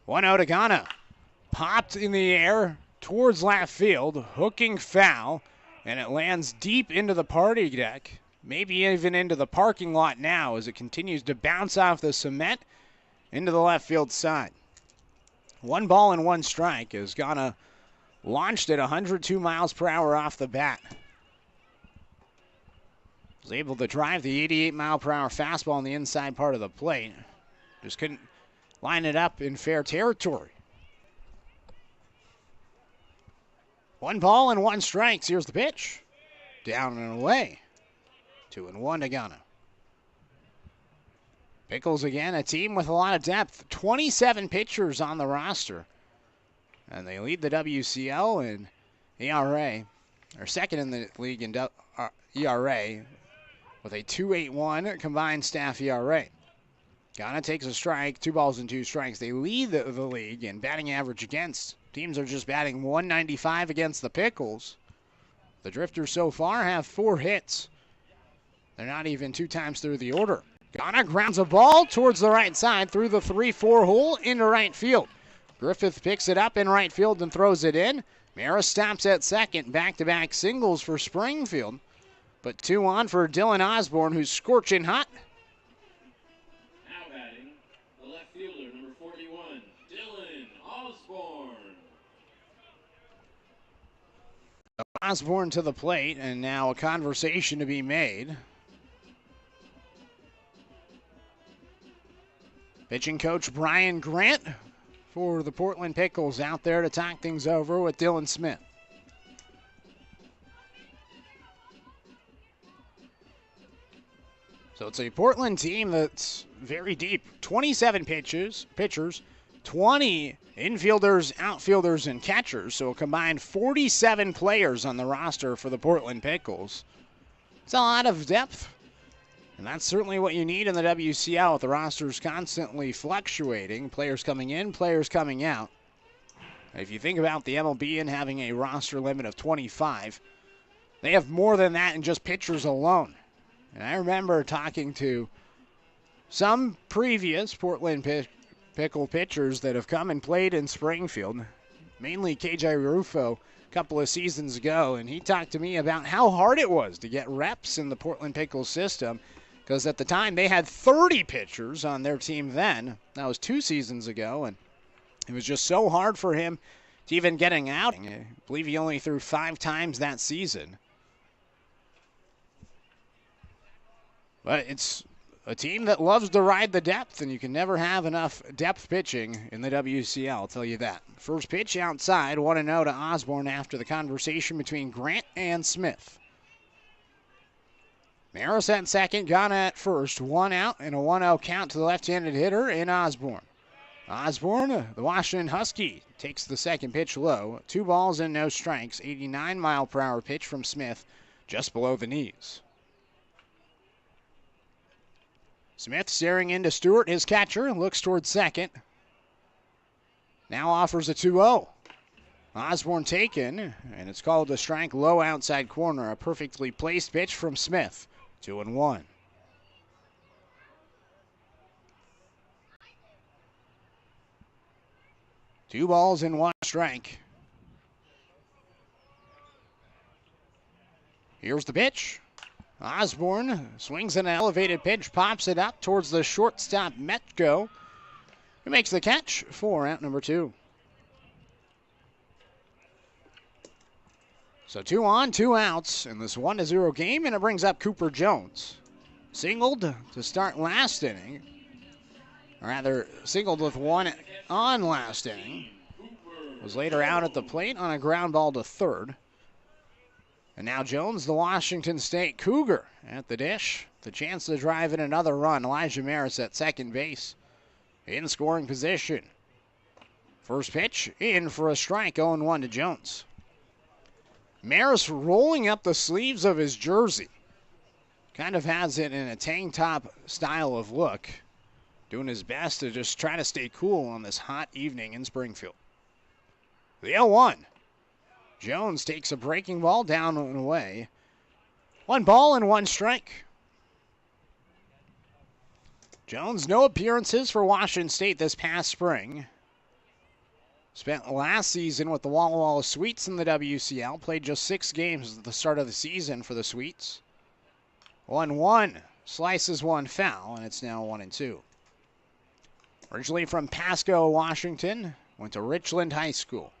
1-0 to Ghana. Popped in the air towards left field, hooking foul, and it lands deep into the party deck, maybe even into the parking lot now as it continues to bounce off the cement into the left field side. 1 ball and 1 strike as Ghana launched at 102 miles per hour off the bat. Was able to drive the 88 mile per hour fastball on the inside part of the plate. Just couldn't line it up in fair territory. 1 ball and 1 strike. Here's the pitch. Down and away. 2-1 to Ghana. Pickles again, a team with a lot of depth. 27 pitchers on the roster. And they lead the WCL in ERA. They're second in the league in ERA with a 2.81 combined staff ERA. Ghana takes a strike, 2 balls and 2 strikes. They lead the league in batting average against. Teams are just batting 195 against the Pickles. The Drifters so far have 4 hits. They're not even 2 times through the order. Ghana grounds a ball towards the right side through the 3-4 hole into right field. Griffith picks it up in right field and throws it in. Maris stops at second. Back-to-back singles for Springfield. But 2 on for Dylan Osborne, who's scorching hot. Now batting, the left fielder, number 41, Dylan Osborne. Osborne to the plate, and now a conversation to be made. Pitching coach Brian Grant for the Portland Pickles out there to talk things over with Dylan Smith. So it's a Portland team that's very deep. 27 pitchers, 20 infielders, outfielders, and catchers. So a combined 47 players on the roster for the Portland Pickles. It's a lot of depth. And that's certainly what you need in the WCL with the rosters constantly fluctuating. Players coming in, players coming out. If you think about the MLB and having a roster limit of 25, they have more than that in just pitchers alone. And I remember talking to some previous Portland Pickle pitchers that have come and played in Springfield, mainly KJ Rufo a couple of seasons ago, and he talked to me about how hard it was to get reps in the Portland Pickles system, because at the time they had 30 pitchers on their team then. That was 2 seasons ago, and it was just so hard for him to even getting out. I believe he only threw 5 times that season. But it's a team that loves to ride the depth, and you can never have enough depth pitching in the WCL, I'll tell you that. First pitch outside, 1-0 to Osborne after the conversation between Grant and Smith. Maris at second, Ghana at first. 1 out and a 1-0 count to the left-handed hitter in Osborne. Osborne, the Washington Husky, takes the second pitch low. 2 balls and no strikes. 89 mile per hour pitch from Smith, just below the knees. Smith staring into Stewart, his catcher, looks towards second. Now offers a 2-0. Osborne taken, and it's called a strike low outside corner. A perfectly placed pitch from Smith. 2-1. Two balls and 1 strike. Here's the pitch. Osborne swings an elevated pitch, pops it up towards the shortstop Metco, who makes the catch for out number 2. So 2 on, 2 outs in this 1-0 game, and it brings up Cooper Jones. Singled to start last inning. Or rather, singled with 1 on last inning. Was later out at the plate on a ground ball to third. And now Jones, the Washington State Cougar, at the dish. The chance to drive in another run. Elijah Maris at second base in scoring position. First pitch in for a strike, 0-1 to Jones. Maris rolling up the sleeves of his jersey. Kind of has it in a tank top style of look. Doing his best to just try to stay cool on this hot evening in Springfield. The 0-1. Jones takes a breaking ball down and away. 1 ball and 1 strike. Jones, no appearances for Washington State this past spring. Spent last season with the Walla Walla Sweets in the WCL. Played just 6 games at the start of the season for the Sweets. 1-1. Slices 1 foul, and it's now 1-2. Originally from Pasco, Washington. Went to Richland High School.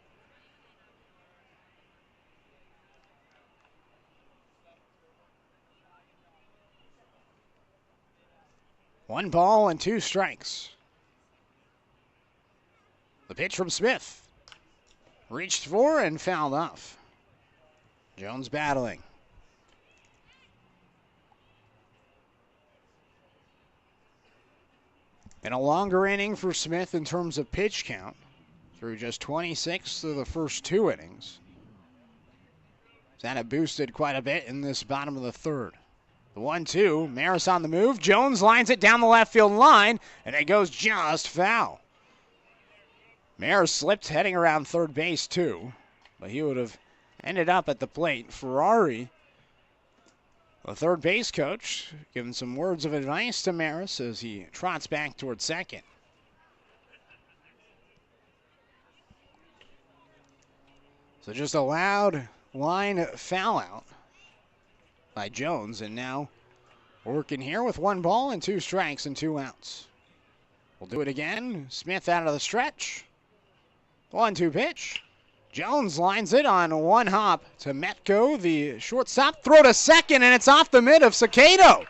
One ball and 2 strikes. The pitch from Smith. Reached for and fouled off. Jones battling. And a longer inning for Smith in terms of pitch count. Through just 26 through the first 2 innings. That had boosted quite a bit in this bottom of the third. The 1-2, Maris on the move. Jones lines it down the left field line, and it goes just foul. Maris slipped heading around third base too, but he would have ended up at the plate. Ferrari, the third base coach, giving some words of advice to Maris as he trots back towards second. So just a loud line foul out by Jones, and now working here with 1 ball and 2 strikes and 2 outs. We'll do it again. Smith out of the stretch. 1-2 pitch. Jones lines it on 1 hop to Metco, the shortstop. Throw to second, and it's off the mid of Cicado.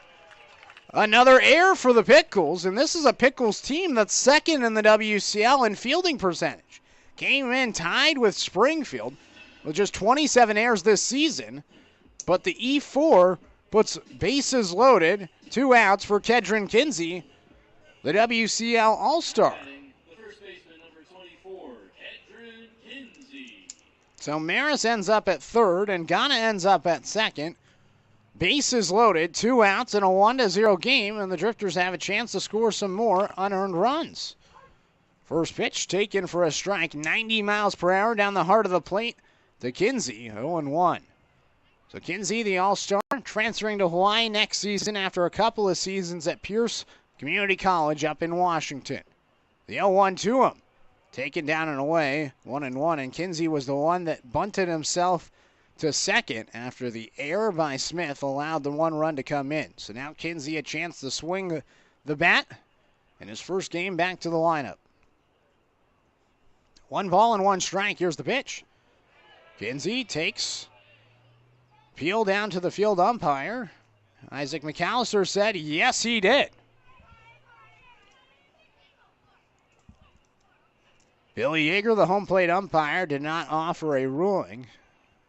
Another error for the Pickles, and this is a Pickles team that's second in the WCL in fielding percentage. Came in tied with Springfield with just 27 errors this season. But the E4 puts bases loaded, 2 outs for Kedron Kinsey, the WCL All-Star. The first baseman, number 24, Kedron Kinsey. So Maris ends up at third, and Ghana ends up at second. Bases loaded, 2 outs, and a 1-0 game, and the Drifters have a chance to score some more unearned runs. First pitch taken for a strike, 90 miles per hour down the heart of the plate to Kinsey, 0-1. So Kinsey, the All-Star, transferring to Hawaii next season after a couple of seasons at Pierce Community College up in Washington. The 0-1 to him. Taken down and away, 1-1, and Kinsey was the one that bunted himself to second after the error by Smith allowed the 1 run to come in. So now Kinsey a chance to swing the bat in his first game back to the lineup. 1 ball and 1 strike. Here's the pitch. Kinsey takes Peel down to the field umpire. Isaac McAllister said yes, he did. Billy Yeager, the home plate umpire, did not offer a ruling.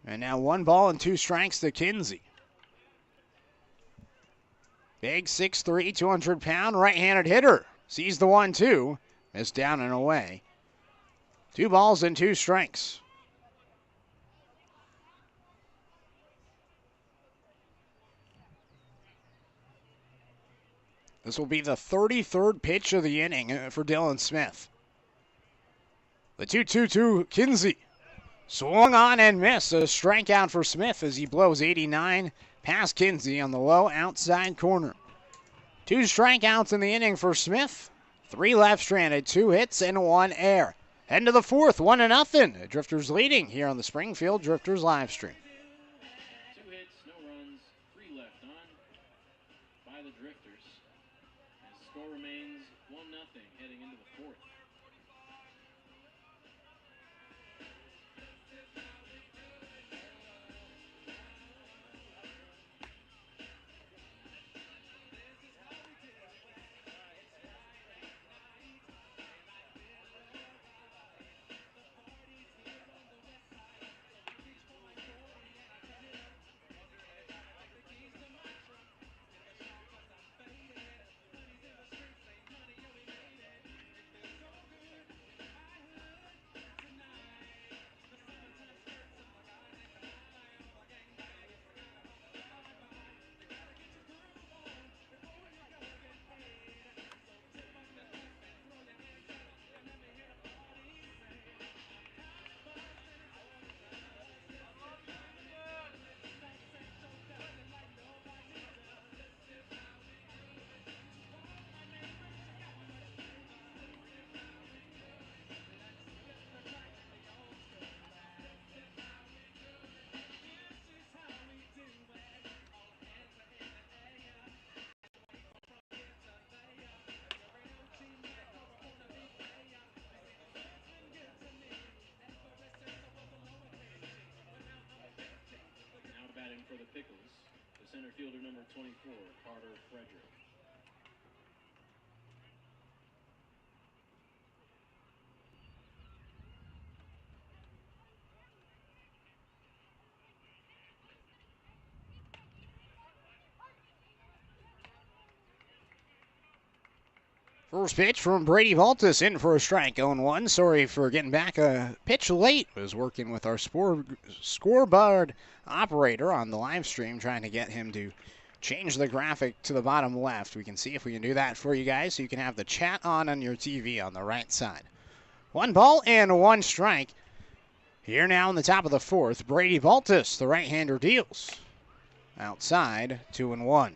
And now 1 ball and 2 strikes to Kinsey. Big 6'3", 200-pound right-handed hitter. Sees the 1-2. Missed down and away. 2 balls and 2 strikes. This will be the 33rd pitch of the inning for Dylan Smith. The 2-2 to Kinsey. Swung on and missed. A strikeout for Smith as he blows 89 past Kinsey on the low outside corner. 2 strikeouts in the inning for Smith. 3 left stranded, 2 hits, and 1 error. End of the 4th, 1-0. Drifters leading here on the Springfield Drifters live stream. 2 hits, no runs, 3 left on by the Drifters. As the score remains 1-0 heading into the 4th. the Pickles, the center fielder number 24, Carter Frederick. First pitch from Brady Baltus, in for a strike, 0-1. Sorry for getting back a pitch late. Was working with our scoreboard operator on the live stream, trying to get him to change the graphic to the bottom left. We can see if we can do that for you guys, so you can have the chat on your TV on the right side. 1 ball and 1 strike. Here now in the top of the 4th, Brady Baltus, the right-hander, deals. Outside, 2-1.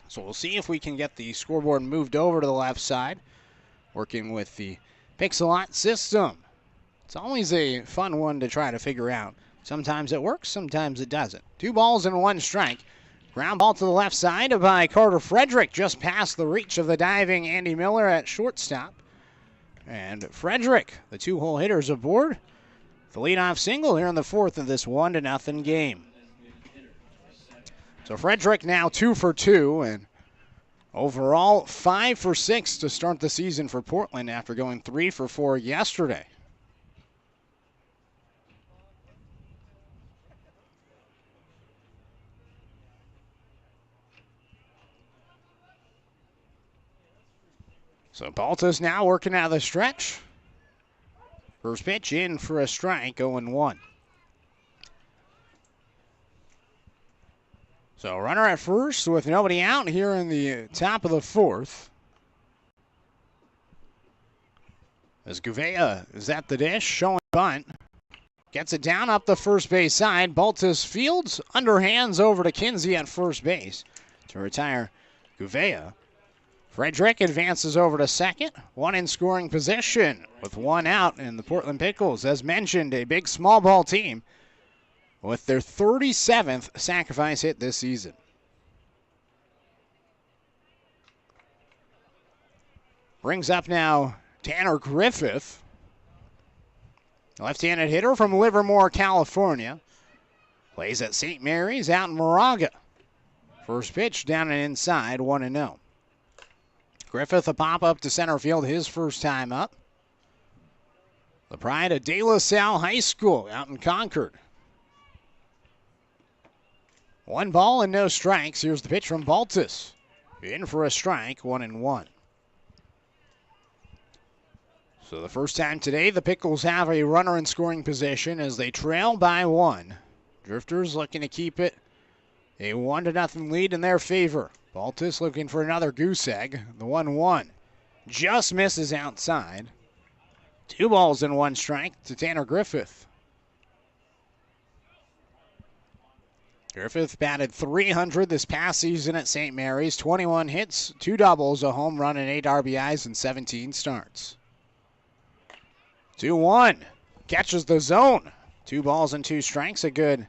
So we'll see if we can get the scoreboard moved over to the left side, working with the Pixelot system. It's always a fun one to try to figure out. Sometimes it works, sometimes it doesn't. 2 balls and 1 strike. Ground ball to the left side by Carter Frederick, just past the reach of the diving Andy Miller at shortstop. And Frederick, the 2-hole hitters aboard. The leadoff single here in the 4th of this 1-0 game. So Frederick now 2 for 2, and overall 5 for 6 to start the season for Portland after going 3 for 4 yesterday. So Baltus now working out of the stretch. First pitch in for a strike, 0-1. So runner at first with nobody out here in the top of the 4th. As Gouveia is at the dish, showing bunt. Gets it down up the first base side. Baltus fields, underhands over to Kinsey at first base to retire Gouveia. Frederick advances over to second. 1 in scoring position with 1 out, and the Portland Pickles, as mentioned, a big small ball team, with their 37th sacrifice hit this season. Brings up now Tanner Griffith, left-handed hitter from Livermore, California. Plays at St. Mary's out in Moraga. First pitch down and inside, 1-0. Griffith a pop-up to center field, his first time up. The pride of De La Salle High School out in Concord. 1 ball and no strikes. Here's the pitch from Baltus. In for a strike, 1-1. So the first time today, the Pickles have a runner in scoring position as they trail by 1. Drifters looking to keep it a 1-0 lead in their favor. Baltus looking for another goose egg. The 1-1 just misses outside. 2 balls and 1 strike to Tanner Griffith. Griffith batted .300 this past season at St. Mary's. 21 hits, 2 doubles, a home run, and 8 RBIs in 17 starts. 2-1. Catches the zone. 2 balls and 2 strikes. A good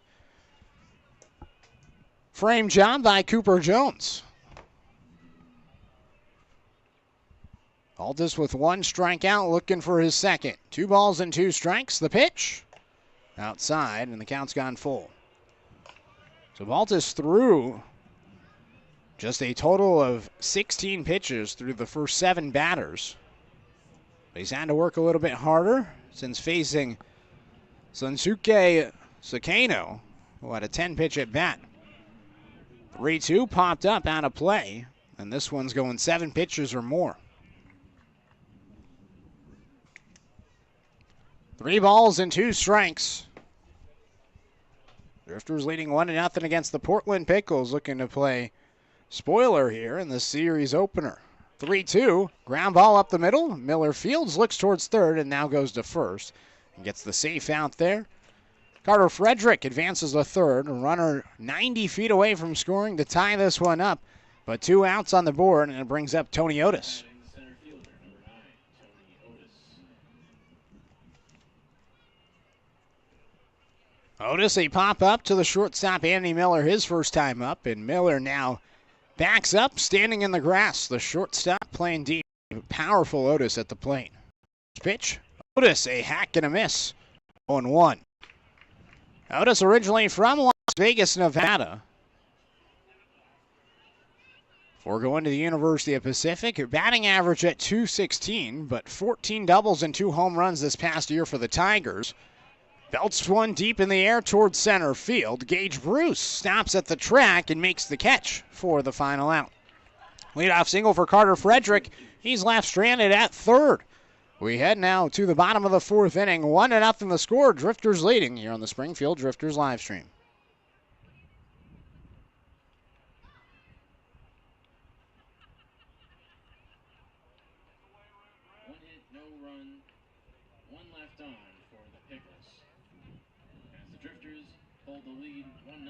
frame job by Cooper Jones. Baltus with 1 strikeout, looking for his second. 2 balls and 2 strikes. The pitch outside, and the count's gone full. So Baltus threw just a total of 16 pitches through the first 7 batters. But he's had to work a little bit harder since facing Sunsuke Sakano, who had a 10-pitch at bat. 3-2 popped up out of play, and this one's going 7 pitches or more. 3 balls and 2 strikes. Drifters leading 1-0 against the Portland Pickles, looking to play spoiler here in the series opener. 3-2, ground ball up the middle. Miller fields, looks towards third, and now goes to first and gets the safe out there. Carter Frederick advances to third. Runner 90 feet away from scoring to tie this one up, but 2 outs on the board, and it brings up Tony Otis. Otis a pop-up to the shortstop, Andy Miller, his first time up, and Miller now backs up, standing in the grass. The shortstop playing deep. Powerful Otis at the plate. Pitch, Otis, a hack and a miss. 0-1. Otis originally from Los Vegas, Nevada. Before going to the University of Pacific, her batting average at .216, but 14 doubles and 2 home runs this past year for the Tigers. Belts one deep in the air towards center field. Gage Bruce stops at the track and makes the catch for the final out. Leadoff single for Carter Frederick. He's left stranded at third. We head now to the bottom of the 4th inning. 1-0 the score. Drifters leading here on the Springfield Drifters live stream. One hit, no run, one left on for the Pickles. As the Drifters hold the lead 1-0.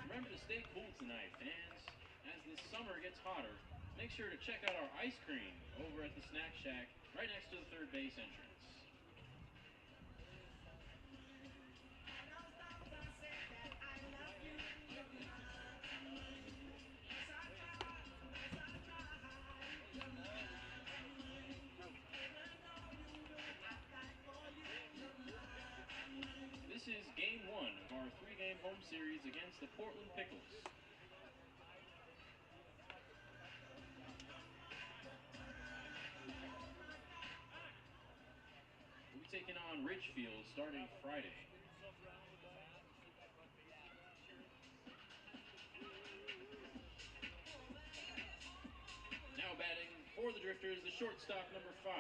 Remember to stay cool tonight, fans. As this summer gets hotter, make sure to check out our ice cream over at the Snack Shack right next to the third base entrance. This is game 1 of our 3-game home series against the Portland Pickles. We'll be taking on Ridgefield starting Friday. Now batting for the Drifters, the shortstop number 5,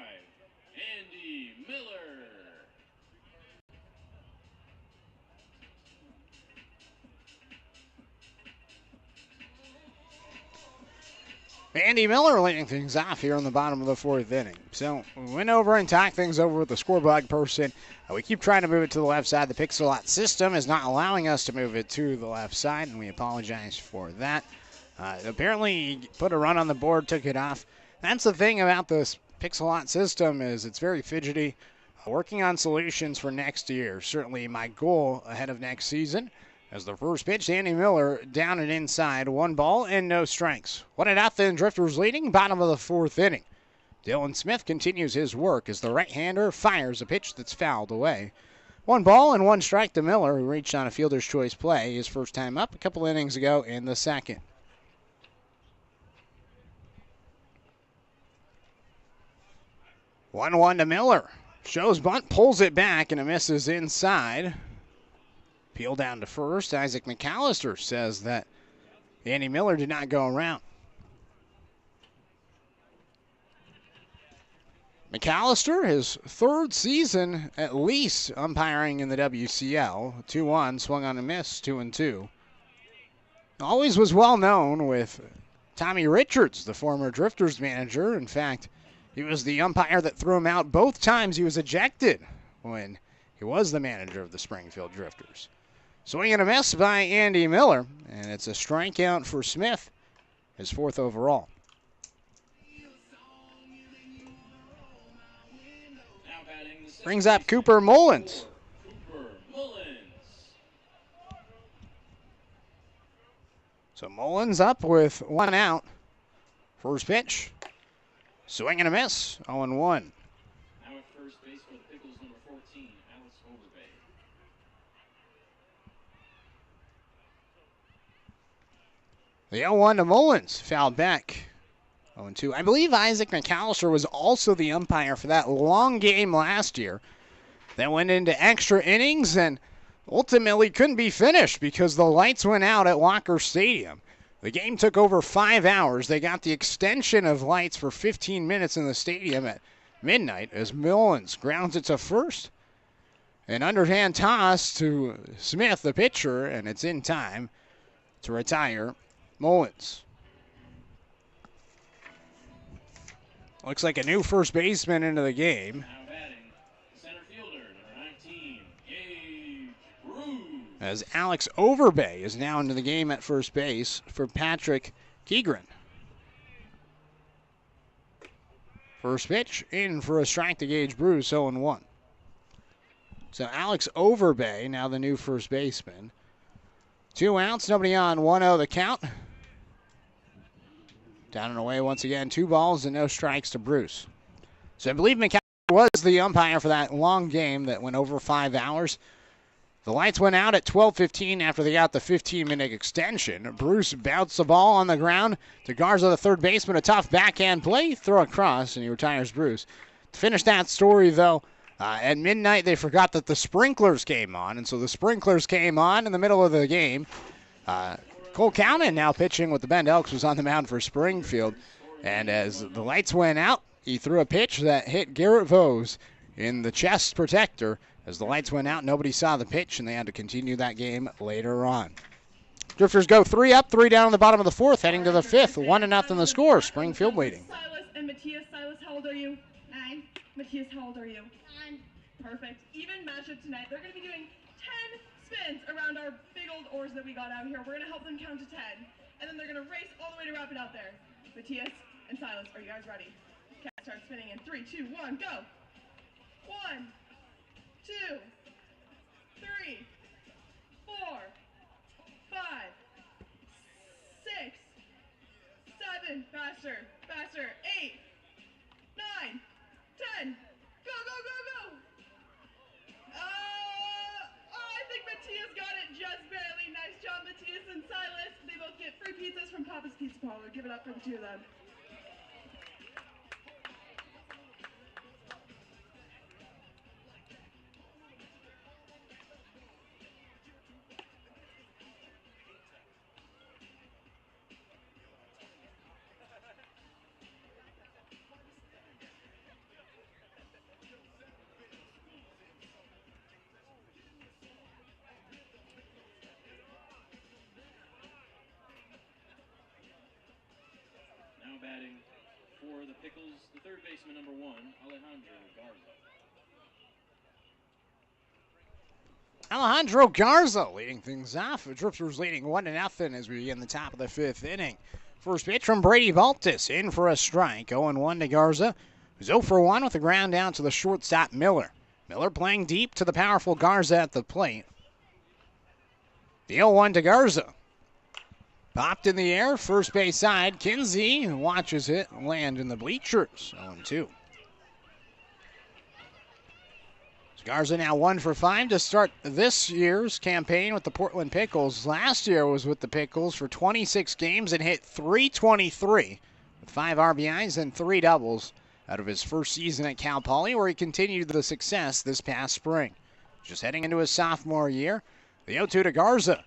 Andy Miller. Andy Miller leading things off here on the bottom of the 4th inning. So we went over and talked things over with the scoreboard person. We keep trying to move it to the left side. The Pixel-Lot system is not allowing us to move it to the left side, and we apologize for that. Apparently, he put a run on the board, took it off. That's the thing about this Pixel-Lot system is it's very fidgety. Working on solutions for next year. Certainly my goal ahead of next season. As the first pitch, Andy Miller down and inside. 1 ball and no strikes. 1-0 Drifters leading, bottom of the 4th inning. Dylan Smith continues his work as the right-hander fires a pitch that's fouled away. 1 ball and 1 strike to Miller, who reached on a fielder's choice play his first time up a couple innings ago in the 2nd. 1-1 to Miller. Shows bunt, pulls it back, and it misses inside. Peel down to first. Isaac McAllister says that Andy Miller did not go around. McAllister, his 3rd season at least umpiring in the WCL. 2-1, swung on a miss, 2-2. Always was well known with Tommy Richards, the former Drifters manager. In fact, he was the umpire that threw him out both times he was ejected when he was the manager of the Springfield Drifters. Swing and a miss by Andy Miller, and it's a strikeout for Smith, his 4th overall. Brings up Cooper Mullins. So Mullins up with 1 out. First pitch. Swing and a miss, 0-1. Now at first base for the Pickles, number 14, Alex Overbay. The 0-1 to Mullins, fouled back. 0-2. I believe Isaac McAllister was also the umpire for that long game last year that went into extra innings and ultimately couldn't be finished because the lights went out at Walker Stadium. The game took over 5 hours. They got the extension of lights for 15 minutes in the stadium at midnight as Mullins grounds it to first. An underhand toss to Smith, the pitcher, and it's in time to retire Mullins. Looks like a new first baseman into the game. Now batting, center fielder, number 19, Gage Bruce. As Alex Overbay is now into the game at first base for Patrick Keegren. First pitch in for a strike to Gage Bruce, 0-1. So Alex Overbay, now the new first baseman. 2 outs, nobody on, 1-0 the count. Down and away once again, 2 balls and no strikes to Bruce. So I believe McAllister was the umpire for that long game that went over 5 hours. The lights went out at 12:15 after they got the 15-minute extension. Bruce bounced the ball on the ground to Garza, the third baseman. A tough backhand play, throw across, and he retires Bruce. To finish that story, though, at midnight they forgot that the sprinklers came on, and so the sprinklers came on in the middle of the game. Cole Cownan now pitching with the Bend Elks was on the mound for Springfield, and as the lights went out, he threw a pitch that hit Garrett Vose in the chest protector. As the lights went out, nobody saw the pitch, and they had to continue that game later on. Drifters go 3 up, 3 down in the bottom of the 4th, heading to the 5th. 1-0 the score. Springfield waiting. Silas and Matthias. Silas, how old are you? 9. Matthias, how old are you? 9. Perfect. Even matchup tonight. They're going to be doing 10 spins around our big old oars that we got out here. We're going to help them count to 10, and then they're going to race all the way to wrap it out there. Matthias and Silas, are you guys ready? Okay, start spinning in 3, 2, 1, go. 1, 2, 3, 4, 5, 6, 7, faster, faster, 8, 9, 10, go, go, go, go! I think Matthias got it just barely. Nice job, Matthias and Silas. They both get free pizzas from Papa's Pizza Parlor. Give it up for the 2 of them. Batting for the Pickles, the third baseman, number 1, Alejandro Garza. Alejandro Garza leading things off. The Drifters leading 1-0 as we begin the top of the 5th inning. First pitch from Brady Baltus, in for a strike. 0-1 to Garza, who's 0 for 1 with a ground down to the shortstop Miller. Miller playing deep to the powerful Garza at the plate. The 0-1 to Garza. Popped in the air, first base side. Kinsey watches it land in the bleachers. 0-2. Garza now 1 for 5 to start this year's campaign with the Portland Pickles. Last year was with the Pickles for 26 games and hit .323 with 5 RBIs and 3 doubles out of his first season at Cal Poly, where he continued the success this past spring. Just heading into his sophomore year, the 0-2 to Garza.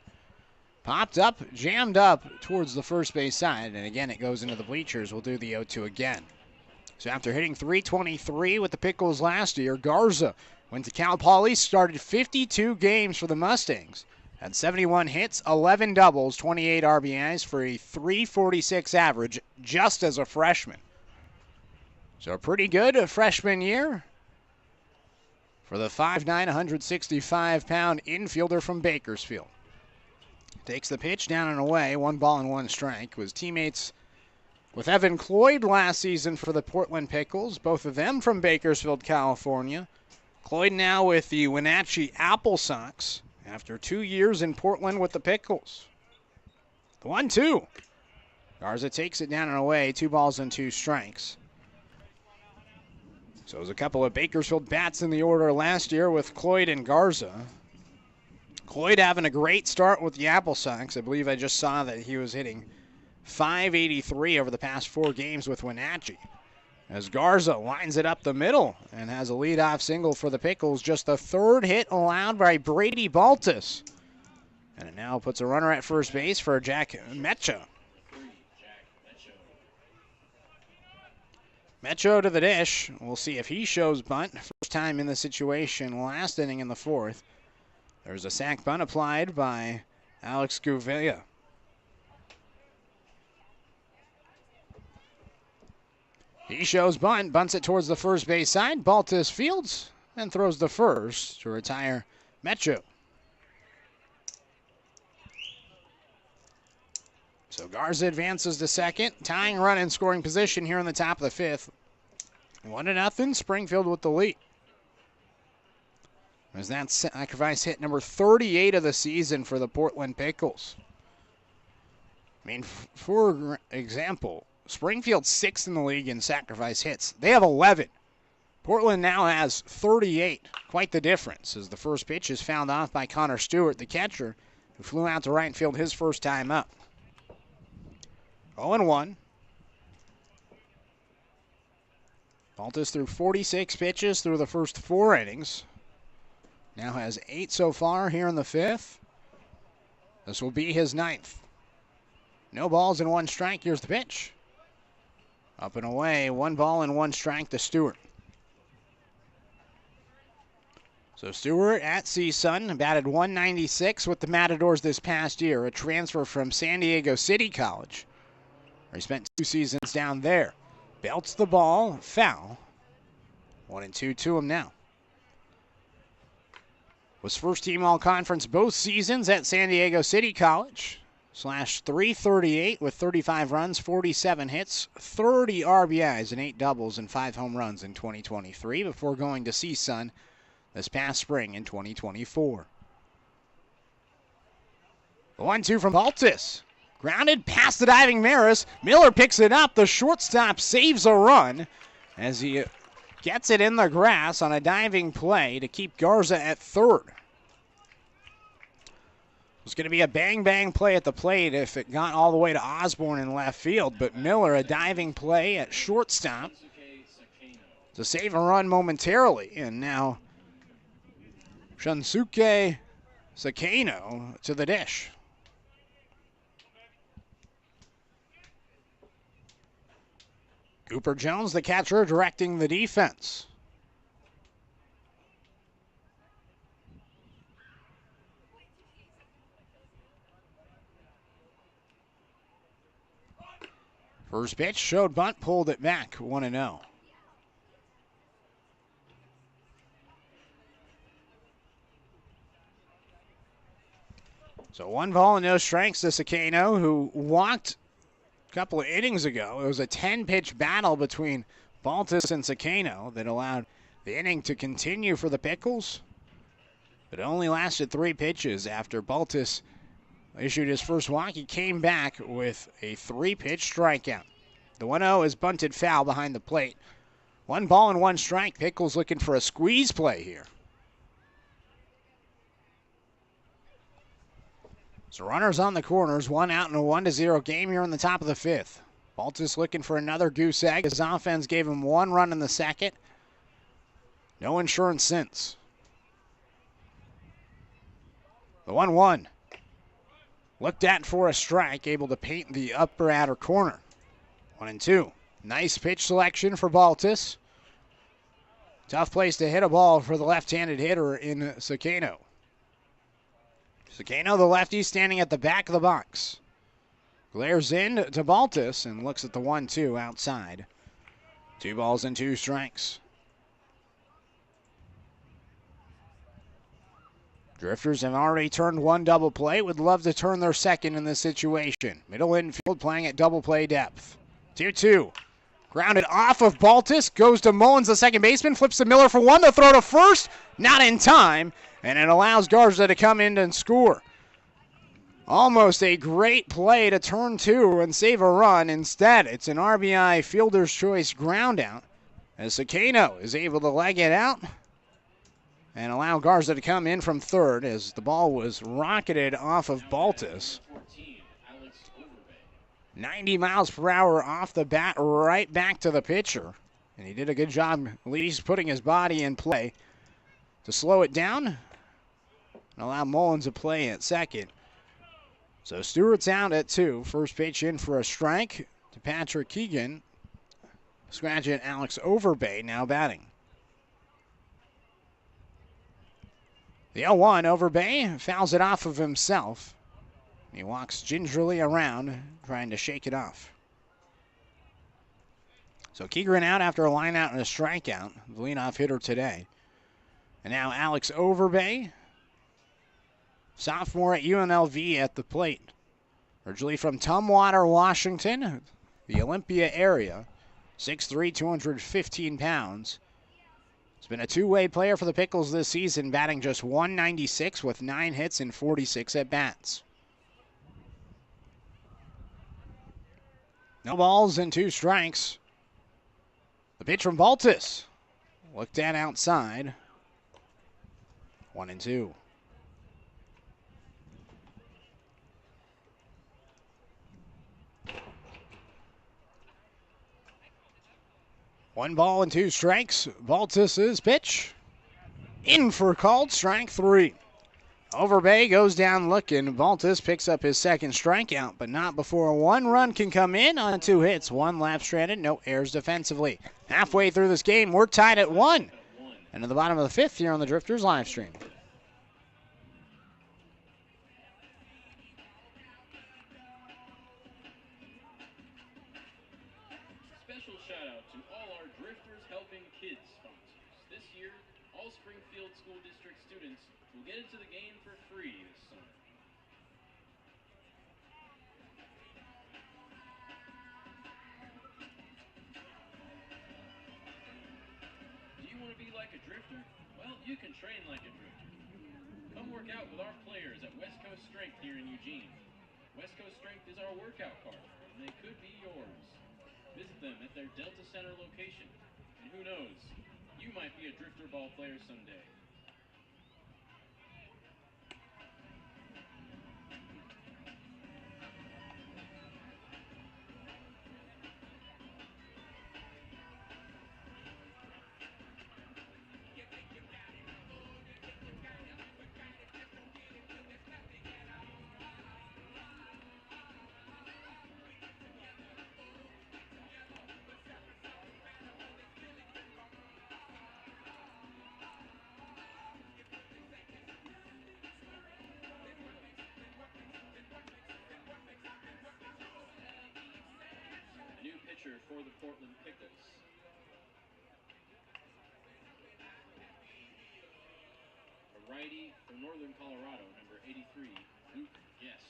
Popped up, jammed up towards the first base side, and again it goes into the bleachers. We'll do the 0-2 again. So after hitting .323 with the Pickles last year, Garza went to Cal Poly, started 52 games for the Mustangs, had 71 hits, 11 doubles, 28 RBIs for a .346 average just as a freshman. So a pretty good freshman year for the 5'9", 165-pound infielder from Bakersfield. Takes the pitch down and away, 1 ball and 1 strike. Was teammates with Evan Cloyd last season for the Portland Pickles, both of them from Bakersfield, California. Cloyd now with the Wenatchee Apple Sox after 2 years in Portland with the Pickles. The 1-2. Garza takes it down and away, 2 balls and 2 strikes. So there's a couple of Bakersfield bats in the order last year with Cloyd and Garza. Cloyd having a great start with the Apple Sox. I believe I just saw that he was hitting .583 over the past 4 games with Wenatchee. As Garza lines it up the middle and has a leadoff single for the Pickles. Just the 3rd hit allowed by Brady Baltus. And it now puts a runner at first base for Jack Mecha. Mecho to the dish. We'll see if he shows bunt. First time in the situation last inning in the 4th. There's a sac bunt applied by Alex Gouveia. He shows bunt, bunts it towards the first base side. Baltus fields and throws the first to retire Mecho. So Garza advances to second, tying run in scoring position here in the top of the 5th. 1-0, Springfield with the lead. As that sacrifice hit number 38 of the season for the Portland Pickles. I mean, for example, Springfield's 6th in the league in sacrifice hits. They have 11. Portland now has 38. Quite the difference, as the first pitch is fouled off by Connor Stewart, the catcher, who flew out to right field his first time up. 0-1. Baltus threw 46 pitches through the first 4 innings. Now has 8 so far here in the 5th. This will be his 9th. No balls and 1 strike. Here's the pitch. Up and away. 1 ball and 1 strike to Stewart. So Stewart at CSUN batted .196 with the Matadors this past year, a transfer from San Diego City College, where he spent 2 seasons down there. Belts the ball, foul. 1-2 to him now. Was first team all-conference both seasons at San Diego City College. Slashed .338 with 35 runs, 47 hits, 30 RBIs and 8 doubles and 5 home runs in 2023 before going to CSUN this past spring in 2024. The 1-2 from Baltus. Grounded past the diving Maris. Miller picks it up. The shortstop saves a run as he gets it in the grass on a diving play to keep Garza at third. It was going to be a bang-bang play at the plate if it got all the way to Osborne in left field, but Miller, a diving play at shortstop to save a run momentarily, and now Shunsuke Sakano to the dish. Cooper Jones, the catcher, directing the defense. First pitch, showed bunt, pulled it back, 1-0. So 1 ball and no strikes to Sakano, who walked a couple of innings ago. It was a 10-pitch battle between Baltus and Sakano that allowed the inning to continue for the Pickles. But it only lasted 3 pitches after Baltus issued his first walk. He came back with a 3-pitch strikeout. The 1-0 is bunted foul behind the plate. 1 ball and 1 strike. Pickles looking for a squeeze play here. So runners on the corners, 1 out in a 1-0 game here in the top of the 5th. Baltus looking for another goose egg. His offense gave him 1 run in the 2nd. No insurance since. The 1-1. Looked at for a strike, able to paint the upper outer corner. 1-2. Nice pitch selection for Baltus. Tough place to hit a ball for the left-handed hitter in Sakano. Sakano, the lefty, standing at the back of the box. Glares in to Baltus and looks at the 1-2 outside. 2 balls and 2 strikes. Drifters have already turned 1 double play. Would love to turn their 2nd in this situation. Middle infield playing at double play depth. 2-2. Grounded off of Baltus. Goes to Mullins, the second baseman. Flips to Miller for 1. The throw to first. Not in time. And it allows Garza to come in and score. Almost a great play to turn 2 and save a run. Instead, it's an RBI fielder's choice ground out as Sakano is able to leg it out and allow Garza to come in from third as the ball was rocketed off of Baltus. 90 miles per hour off the bat, right back to the pitcher. And he did a good job at least putting his body in play to slow it down and allow Mullins to play at second. So Stewart's out at 2. First pitch in for a strike to Patrick Keegan. Scratch it, Alex Overbay now batting. The 0-1, Overbay fouls it off of himself. He walks gingerly around, trying to shake it off. So Keegan out after a line out and a strikeout, the leadoff hitter today. And now Alex Overbay, sophomore at UNLV at the plate. Originally from Tumwater, Washington, the Olympia area. 6'3", 215 pounds. He's been a two-way player for the Pickles this season, batting just .196 with 9 hits and 46 at-bats. No balls and 2 strikes. The pitch from Baltus. Looked at outside. 1-2. One ball and 2 strikes. Baltus's pitch. In for called strike 3. Overbay goes down looking. Baltus picks up his second strikeout, but not before 1 run can come in on 2 hits. 1 left stranded, no errors defensively. Halfway through this game, we're tied at 1. And at the bottom of the 5th here on the Drifters live stream. Special shout out to all our Drifters Helping Kids sponsors. This year, all Springfield School District students will get into the game for free this summer. Do you want to be like a drifter? Well, you can train like a drifter. Come work out with our players at West Coast Strength here in Eugene. West Coast Strength is our workout partner, and they could be yours. Visit them at their Delta Center location. And who knows, you might be a drifter ball player someday. For the Portland Pickles. A righty from Northern Colorado, number 83, Luke Guest.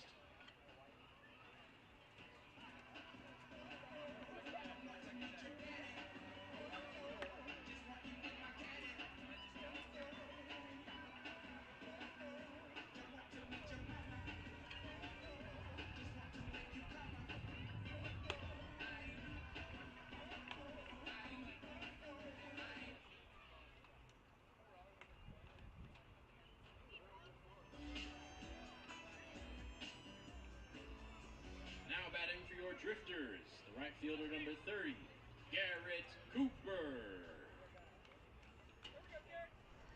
Batting for your Drifters, the right fielder number 30, Garrett Cooper.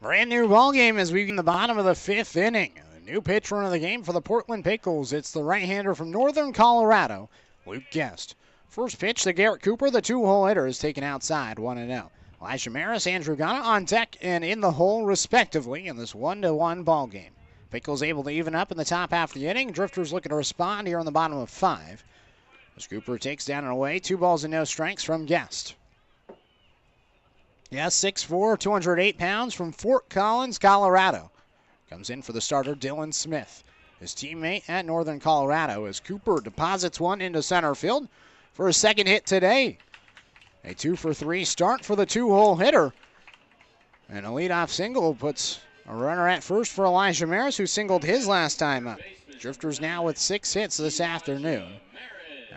Brand new ball game as we begin the bottom of the 5th inning. A new pitcher of the game for the Portland Pickles. It's the right-hander from Northern Colorado, Luke Guest. First pitch to Garrett Cooper, the 2-hole hitter, is taken outside, 1-0. Elijah Maris, Andrew Ghana on deck and in the hole respectively in this 1-1 ball game. Pickles able to even up in the top half of the inning. Drifters looking to respond here on the bottom of 5. As Cooper takes down and away, 2 balls and no strikes from Guest. Yes, 6'4", 208 pounds from Fort Collins, Colorado. Comes in for the starter, Dylan Smith. His teammate at Northern Colorado as Cooper deposits one into center field for his second hit today. A 2-for-3 start for the 2-hole hitter. And a leadoff single puts a runner at first for Elijah Maris, who singled his last time up. Drifters now with 6 hits this afternoon.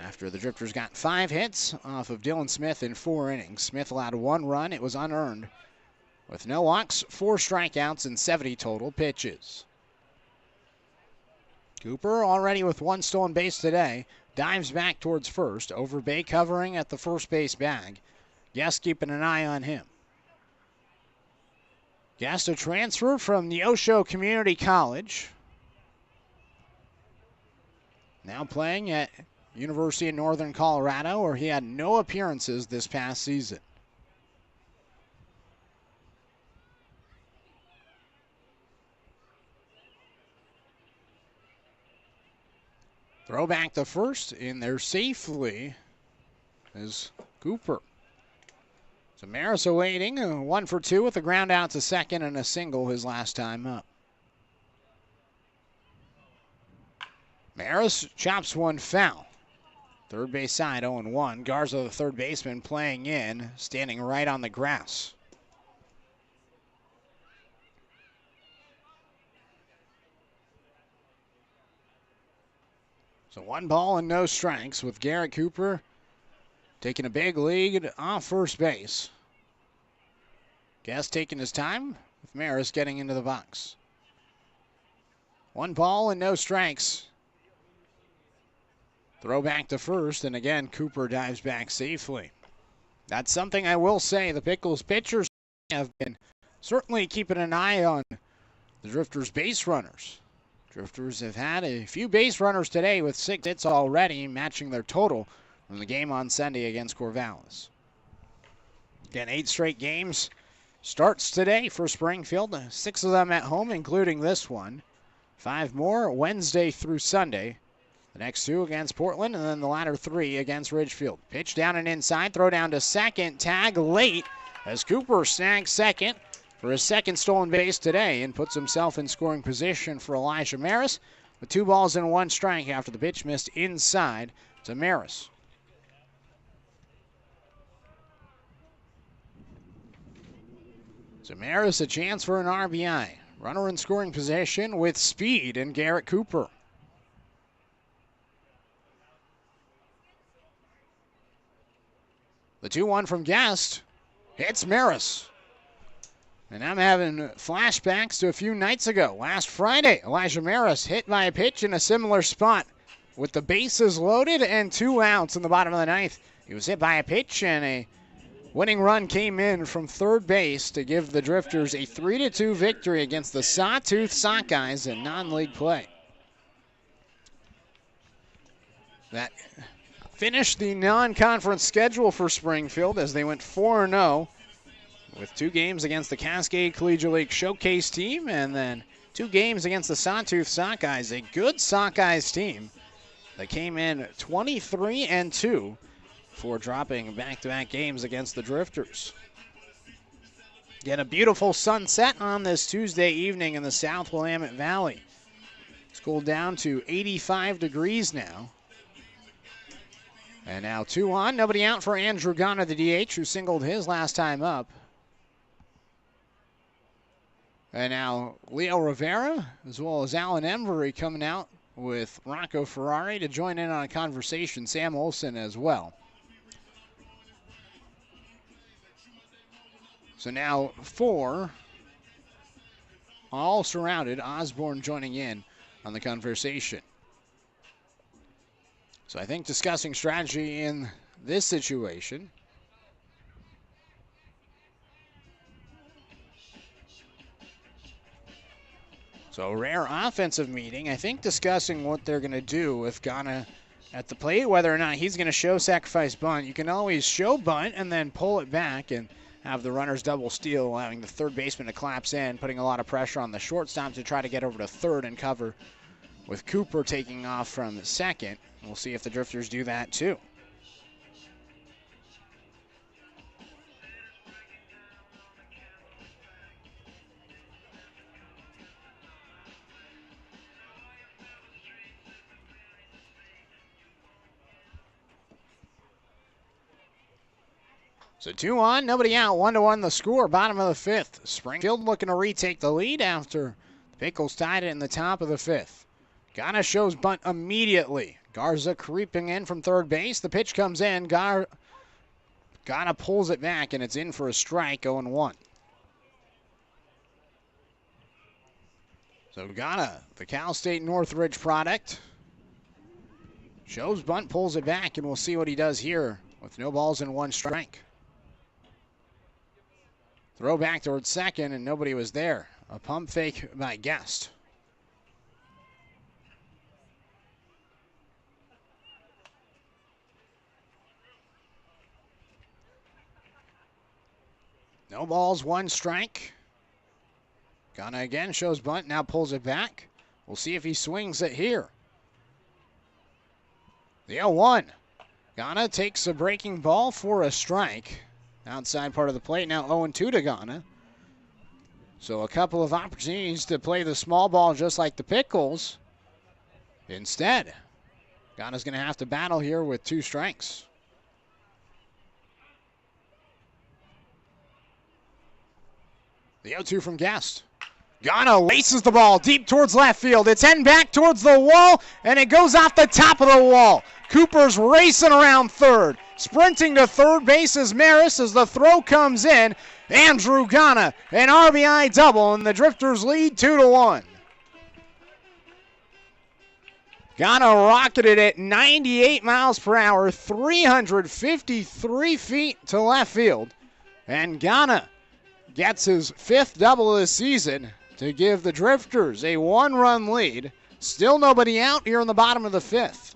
After the Drifters got 5 hits off of Dylan Smith in 4 innings. Smith allowed 1 run. It was unearned. With no walks, 4 strikeouts, and 70 total pitches. Cooper already with 1 stolen base today. Dives back towards first. Overbay covering at the first base bag. Guest keeping an eye on him. Guest a transfer from Neosho Community College. Now playing at University of Northern Colorado, where he had no appearances this past season. Throw back to first, in there safely is Cooper. So Maris awaiting, 1 for 2 with a ground out to second and a single his last time up. Maris chops one foul. Third base side, 0-1. Garza, the third baseman, playing in, standing right on the grass. So 1 ball and no strikes with Garrett Cooper taking a big lead off first base. Guest taking his time with Maris getting into the box. 1 ball and no strikes. Throw back to first, and again, Cooper dives back safely. That's something I will say. The Pickles pitchers have been certainly keeping an eye on the Drifters' base runners. Drifters have had a few base runners today with 6 hits already, matching their total from the game on Sunday against Corvallis. Again, 8 straight games starts today for Springfield. 6 of them at home, including this one. 5 more Wednesday through Sunday. The next 2 against Portland, and then the latter 3 against Ridgefield. Pitch down and inside, throw down to second, tag late as Cooper snags second for his second stolen base today and puts himself in scoring position for Elijah Maris with 2 balls and 1 strike after the pitch missed inside to Maris. So Maris a chance for an RBI. Runner in scoring position with speed in Garrett Cooper. The 2-1 from Guest hits Maris. And I'm having flashbacks to a few nights ago. Last Friday, Elijah Maris hit by a pitch in a similar spot with the bases loaded and 2 outs in the bottom of the 9th. He was hit by a pitch, and a winning run came in from third base to give the Drifters a 3-2 victory against the Sawtooth Sockeyes in non-league play. That finished the non-conference schedule for Springfield as they went 4-0 with 2 games against the Cascade Collegiate League Showcase team and then 2 games against the Sawtooth Sockeyes, a good Sockeyes team that came in 23-2 for dropping back-to-back games against the Drifters. Again, a beautiful sunset on this Tuesday evening in the South Willamette Valley. It's cooled down to 85 degrees now. And now 2 on, nobody out for Andrew Ghana, the DH, who singled his last time up. And now Leo Rivera, as well as Alan Embury coming out with Rocco Ferrari to join in on a conversation. Sam Olson as well. So now 4, all surrounded. Osborne joining in on the conversation. So I think discussing strategy in this situation. So rare offensive meeting. I think discussing what they're going to do with Ghana at the plate, whether or not he's going to show sacrifice bunt. You can always show bunt and then pull it back and have the runners double steal, allowing the third baseman to collapse in, putting a lot of pressure on the shortstop to try to get over to third and cover, with Cooper taking off from second. We'll see if the Drifters do that too. So 2 on, nobody out, 1-1 the score, bottom of the 5th. Springfield looking to retake the lead after the Pickles tied it in the top of the 5th. Ghana shows bunt immediately. Garza creeping in from third base. The pitch comes in. Ghana pulls it back, and it's in for a strike, 0-1. So Ghana, the Cal State Northridge product, shows bunt, pulls it back, and we'll see what he does here with no balls and 1 strike. Throw back towards second, and nobody was there. A pump fake by Guest. No balls, 1 strike. Ghana again shows bunt, now pulls it back. We'll see if he swings it here. The 0-1. Ghana takes a breaking ball for a strike. Outside part of the plate, now 0-2 to Ghana. So a couple of opportunities to play the small ball just like the Pickles. Instead, Ghana's going to have to battle here with 2 strikes. The 0-2 from Guest. Ghana laces the ball deep towards left field. It's heading back towards the wall, and it goes off the top of the wall. Cooper's racing around third. Sprinting to third base is Maris as the throw comes in. Andrew Ghana, an RBI double, and the Drifters lead 2-1. Ghana rocketed at 98 miles per hour, 353 feet to left field. And Ghana gets his 5th double of the season to give the Drifters a 1-run lead. Still nobody out here in the bottom of the 5th.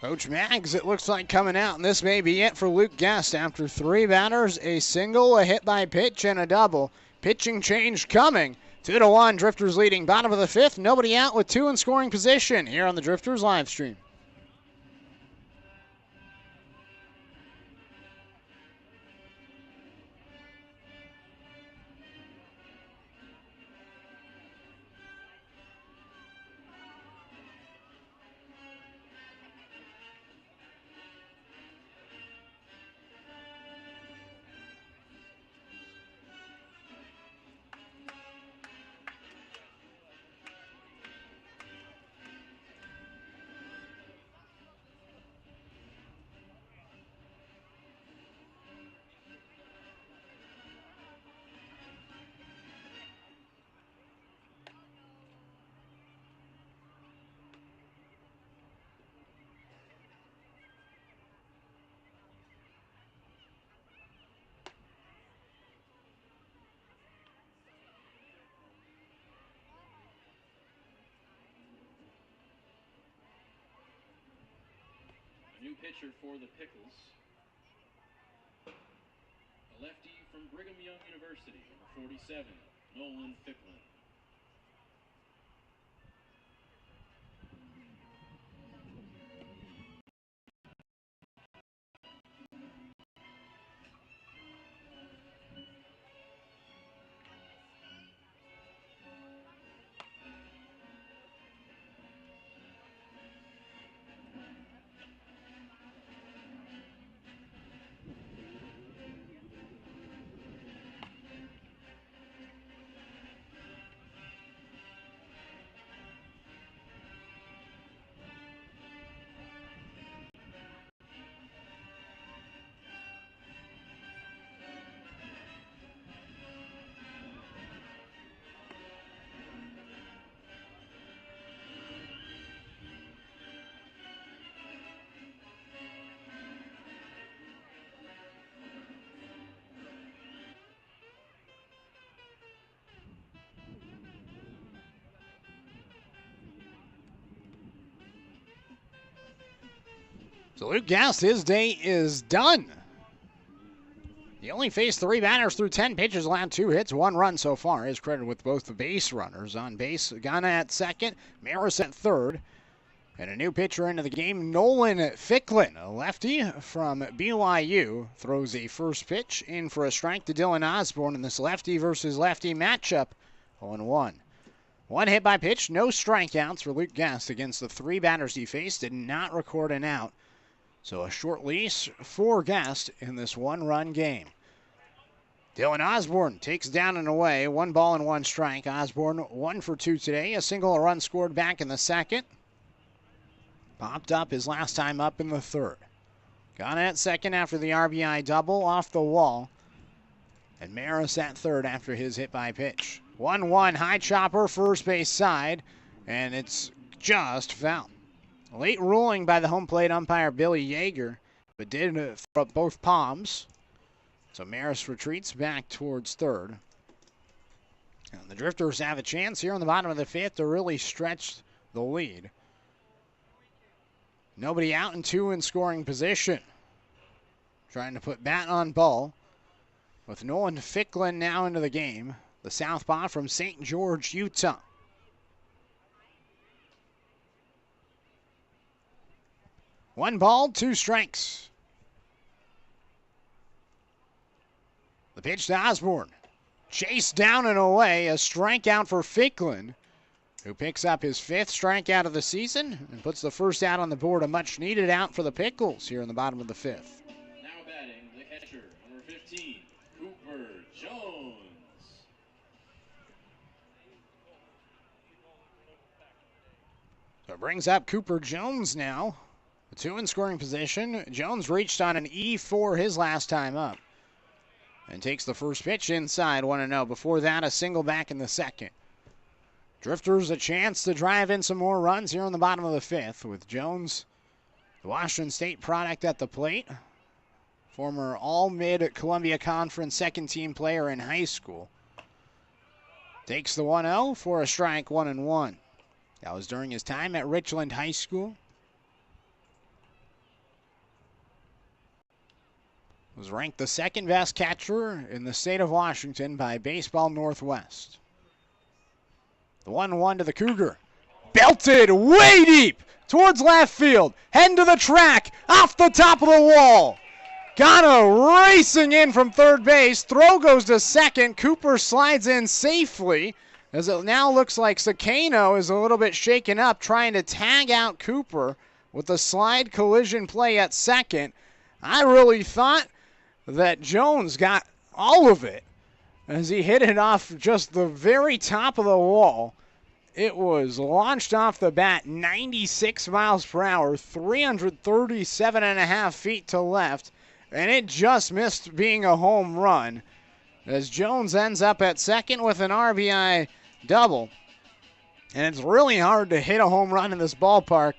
Coach Maggs, it looks like, coming out, and this may be it for Luke Guest. After 3 batters, a single, a hit by pitch, and a double. Pitching change coming. 2-1, Drifters leading bottom of the 5th. Nobody out with 2 in scoring position here on the Drifters live stream. New pitcher for the Pickles. A lefty from Brigham Young University, number 47, Nolan Ficklin. So Luke Guest, his day is done. He only faced 3 batters through 10 pitches, allowed 2 hits, 1 run so far. His credit with both the base runners on base. Ghana at second, Maris at third. And a new pitcher into the game, Nolan Ficklin, a lefty from BYU, throws a first pitch in for a strike to Dylan Osborne in this lefty versus lefty matchup, 0-1. 1 hit by pitch, no strikeouts for Luke Guest against the 3 batters he faced, did not record an out. So a short leash for Guest in this 1-run game. Dylan Osborne takes down and away, 1 ball and 1 strike. Osborne 1 for 2 today, a single, a run scored back in the second. Popped up his last time up in the third. Ghana at second after the RBI double off the wall. And Maris at third after his hit by pitch. 1-1, high chopper, first base side, and it's just foul. Late ruling by the home plate umpire Billy Yeager, but did throw up both palms. So Maris retreats back towards third. And the Drifters have a chance here on the bottom of the 5th to really stretch the lead. Nobody out and 2 in scoring position. Trying to put bat on ball with Nolan Ficklin now into the game. The southpaw from St. George, Utah. One ball, 2 strikes. The pitch to Osborne. Chased down and away. A strikeout for Ficklin, who picks up his 5th strikeout of the season and puts the first out on the board. A much-needed out for the Pickles here in the bottom of the 5th. Now batting, the catcher, number 15, Cooper Jones. So it brings up Cooper Jones now. The 2 in scoring position. Jones reached on an E4 his last time up and takes the first pitch inside, 1-0. Before that, a single back in the second. Drifters a chance to drive in some more runs here in the bottom of the 5th with Jones, the Washington State product, at the plate. Former All-Mid-Columbia Conference second-team player in high school. Takes the 1-0 for a strike, 1-1. That was during his time at Richland High School. Was ranked the 2nd best catcher in the state of Washington by Baseball Northwest. The 1-1 to the Cougar. Belted way deep towards left field. Heading to the track, off the top of the wall. Gano racing in from third base. Throw goes to second. Cooper slides in safely, as it now looks like Sakano is a little bit shaken up, trying to tag out Cooper with the slide collision play at second. I really thought that Jones got all of it as he hit it off just the very top of the wall. It was launched off the bat 96 miles per hour, 337.5 feet to left, and it just missed being a home run as Jones ends up at second with an RBI double. And it's really hard to hit a home run in this ballpark.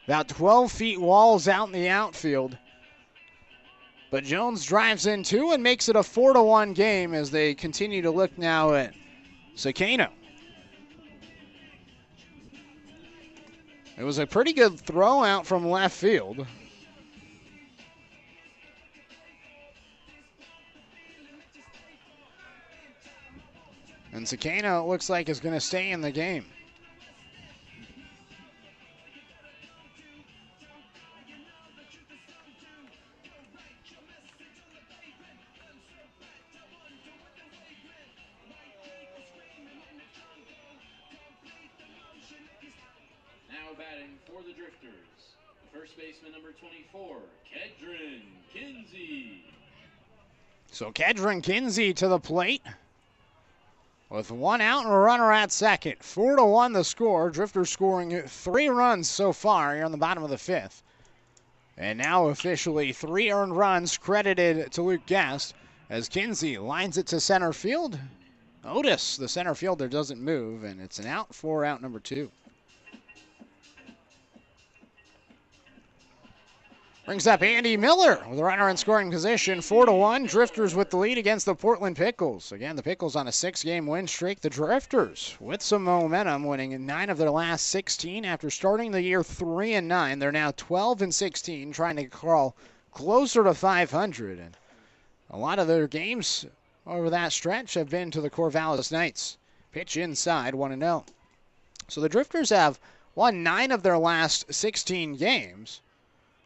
About 12 feet walls out in the outfield. But Jones drives in 2 and makes it a 4-1 game as they continue to look now at Sakano. It was a pretty good throw out from left field. And Sakano, it looks like, is going to stay in the game. Batting for the Drifters, the first baseman, number 24, Kedron Kinsey. So Kedron Kinsey to the plate with 1 out and a runner at second. 4-1 the score. Drifters scoring 3 runs so far here on the bottom of the 5th. And now officially 3 earned runs credited to Luke Guest as Kinsey lines it to center field. Otis, the center fielder, doesn't move, and it's an out for out number 2. Brings up Andy Miller with a runner in scoring position. 4-1. Drifters with the lead against the Portland Pickles. Again, the Pickles on a 6-game win streak. The Drifters with some momentum, winning 9 of their last 16 after starting the year 3-9. They're now 12-16, trying to crawl closer to 500. And a lot of their games over that stretch have been to the Corvallis Knights. Pitch inside, 1-0. So the Drifters have won 9 of their last 16 games.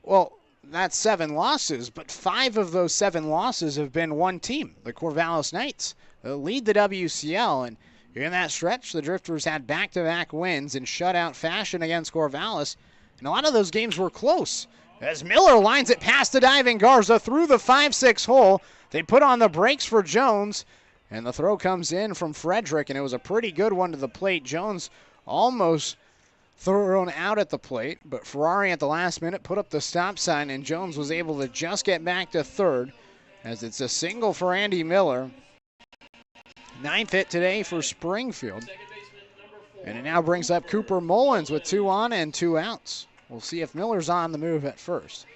Well, that's 7 losses, but 5 of those 7 losses have been one team, the Corvallis Knights. They lead the WCL, and in that stretch, the Drifters had back-to-back wins in shutout fashion against Corvallis, and a lot of those games were close. As Miller lines it past the diving Garza through the 5-6 hole, they put on the brakes for Jones, and the throw comes in from Frederick, and it was a pretty good one to the plate. Jones almost thrown out at the plate, but Ferrari at the last minute put up the stop sign, and Jones was able to just get back to third as it's a single for Andy Miller. 9th hit today for Springfield. And it now brings up Cooper Mullins with 2 on and 2 outs. We'll see if Miller's on the move at first.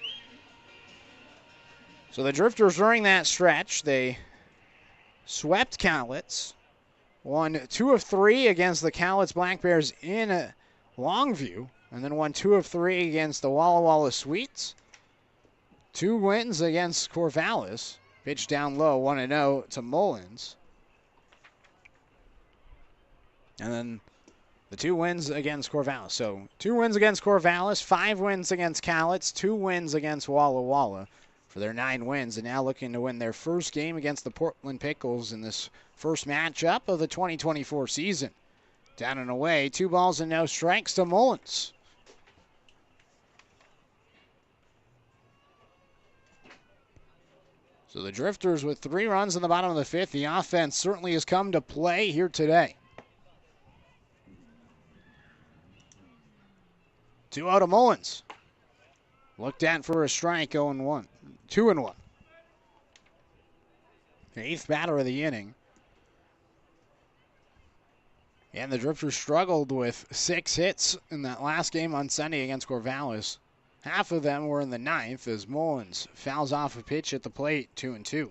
So the Drifters during that stretch, they swept Cowlitz, won 2 of 3 against the Cowlitz Black Bears in Longview, and then won 2 of 3 against the Walla Walla Sweets. 2 wins against Corvallis. Pitch down low, 1-0 to Mullins. And then the 2 wins against Corvallis. So 2 wins against Corvallis, 5 wins against Cowlitz, 2 wins against Walla Walla. for their 9 wins, and now looking to win their first game against the Portland Pickles in this first matchup of the 2024 season. Down and away, 2 balls and no strikes to Mullins. So the Drifters with 3 runs in the bottom of the 5th. The offense certainly has come to play here today. 2-0 to Mullins. Looked at for a strike, 0-1. 2-1. The 8th batter of the inning. And the Drifters struggled with 6 hits in that last game on Sunday against Corvallis. Half of them were in the 9th as Mullins fouls off a pitch at the plate, 2-2.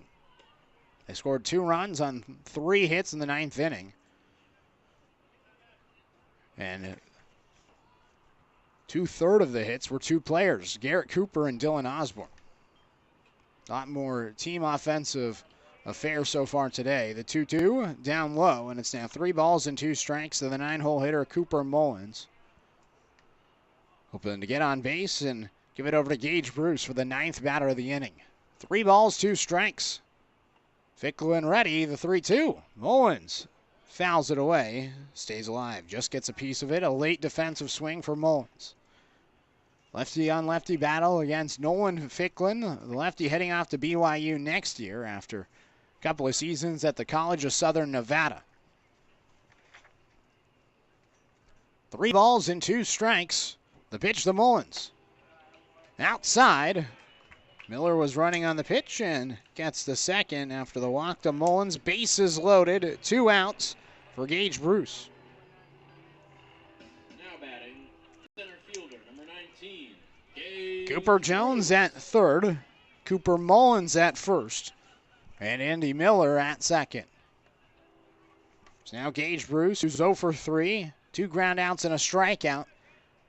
They scored 2 runs on 3 hits in the 9th inning. And 2/3 of the hits were 2 players, Garrett Cooper and Dylan Osborne. A lot more team offensive affair so far today. The 2-2 down low, and it's now 3 balls and 2 strikes to the 9-hole hitter, Cooper Mullins. Hoping to get on base and give it over to Gage Bruce for the 9th batter of the inning. 3 balls, 2 strikes. Fickle and ready, the 3-2. Mullins fouls it away, stays alive, just gets a piece of it. A late defensive swing for Mullins. Lefty on lefty battle against Nolan Ficklin, the lefty heading off to BYU next year after a couple of seasons at the College of Southern Nevada. 3 balls and 2 strikes. The pitch to Mullins. Outside. Miller was running on the pitch and gets the second after the walk to Mullins. Bases loaded. 2 outs for Gage Bruce. Now batting, center fielder, number 19, Gage Cooper Jones at third. Cooper Mullins at first. And Andy Miller at second. So now Gage Bruce, who's 0 for 3. 2 ground outs and a strikeout.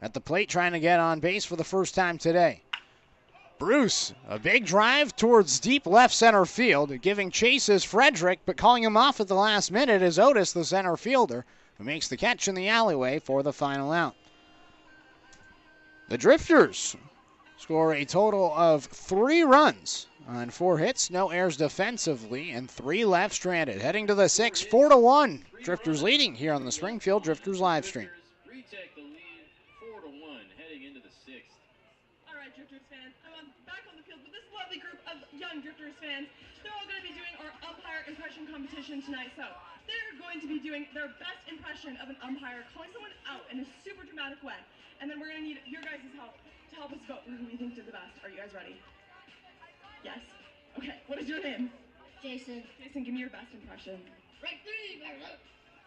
At the plate trying to get on base for the first time today. Bruce, a big drive towards deep left center field. Giving chase is Frederick, but calling him off at the last minute is Otis, the center fielder, who makes the catch in the alleyway for the final out. The Drifters score a total of 3 runs on 4 hits, no errors defensively, and 3 left stranded. Heading to the 6th, 4-1. Drifters leading here on the Springfield Drifters live stream. retake the lead 4-1 heading into the 6th. All right, Drifters fans, I'm back on the field with this lovely group of young Drifters fans. They're all going to be doing our umpire impression competition tonight. So they're going to be doing their best impression of an umpire, calling someone out in a super dramatic way. And then we're going to need your guys' help to help us vote for who we think did the best. Are you guys ready? Yes? Okay, what is your name? Jason. Jason, give me your best impression. Right 3,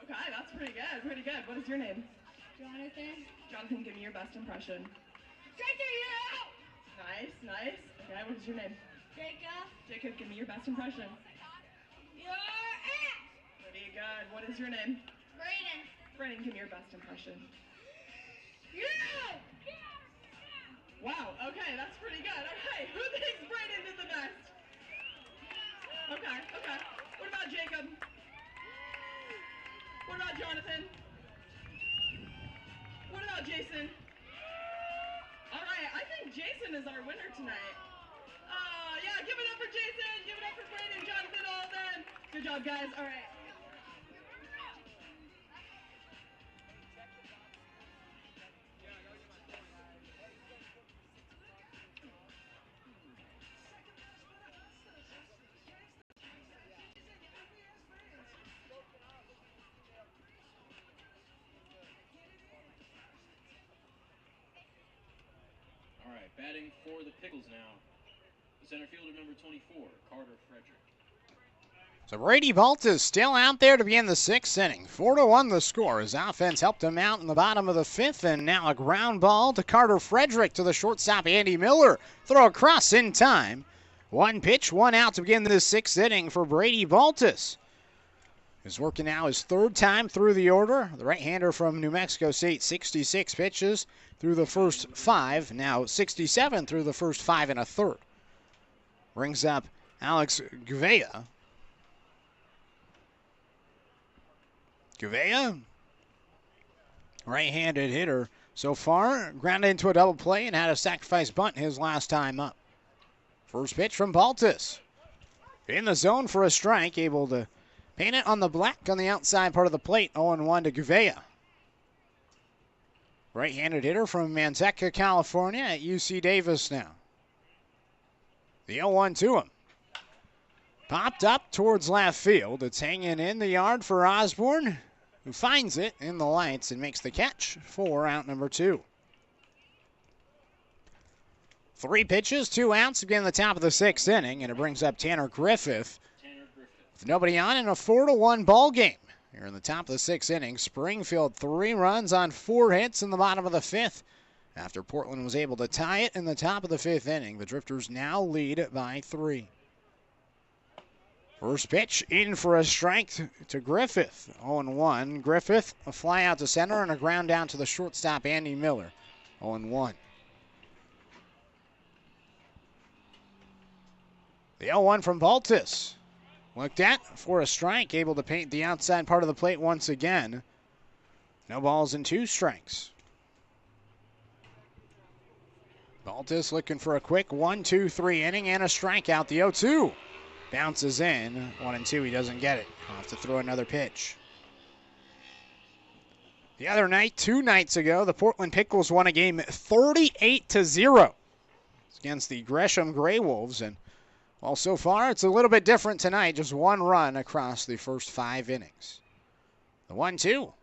Okay, that's pretty good, pretty good. What is your name? Jonathan. Jonathan, give me your best impression. Right 3, you're out. Nice, nice. Okay, what is your name? Jacob. Jacob, give me your best impression. You're out. Pretty good. What is your name? Brayden. Brandon, give me your best impression. You're out. Wow, okay, that's pretty good. Okay, who thinks Brayden did the best? Okay, okay. What about Jacob? What about Jonathan? What about Jason? All right, I think Jason is our winner tonight. Yeah, give it up for Jason. Give it up for Brayden, Jonathan, all of them. Good job, guys. All right. All right, batting for the Pickles now. The center fielder, number 24, Carter Frederick. So Brady Balt is still out there to begin the 6th inning. 4-1 the score. His offense helped him out in the bottom of the 5th, and now a ground ball to Carter Frederick to the shortstop Andy Miller. Throw across in time. 1 pitch, 1 out to begin the 6th inning for Brady Baltus. He's working now his 3rd time through the order. The right-hander from New Mexico State, 66 pitches through the first 5. Now 67 through the first 5 1/3. Brings up Alex Gouveia. Gouveia, right-handed hitter so far, grounded into a double play and had a sacrifice bunt his last time up. First pitch from Baltus. In the zone for a strike, able to paint it on the black on the outside part of the plate. 0-1 to Gouveia. Right-handed hitter from Manteca, California at UC Davis now. The 0-1 to him. Popped up towards left field. It's hanging in the yard for Osborne, who finds it in the lights and makes the catch for out number 2. 3 pitches, 2 outs to begin the top of the 6th inning, and it brings up Tanner Griffith. With nobody on in a 4-1 ball game. Here in the top of the 6th inning, Springfield 3 runs on 4 hits in the bottom of the 5th. After Portland was able to tie it in the top of the 5th inning, the Drifters now lead by 3. First pitch in for a strike to Griffith. 0-1. Griffith, a fly out to center and a ground down to the shortstop, Andy Miller. 0-1. The 0-1 from Baltus. Looked at for a strike, able to paint the outside part of the plate once again. No balls and 2 strikes. Baltus looking for a quick 1-2-3 inning and a strikeout. The 0-2. Bounces in, 1-2, he doesn't get it. I'll have to throw another pitch. The other night, 2 nights ago, the Portland Pickles won a game 38-0 against the Gresham Gray Wolves. And, well, so far it's a little bit different tonight, just 1 run across the first 5 innings. The 1-2.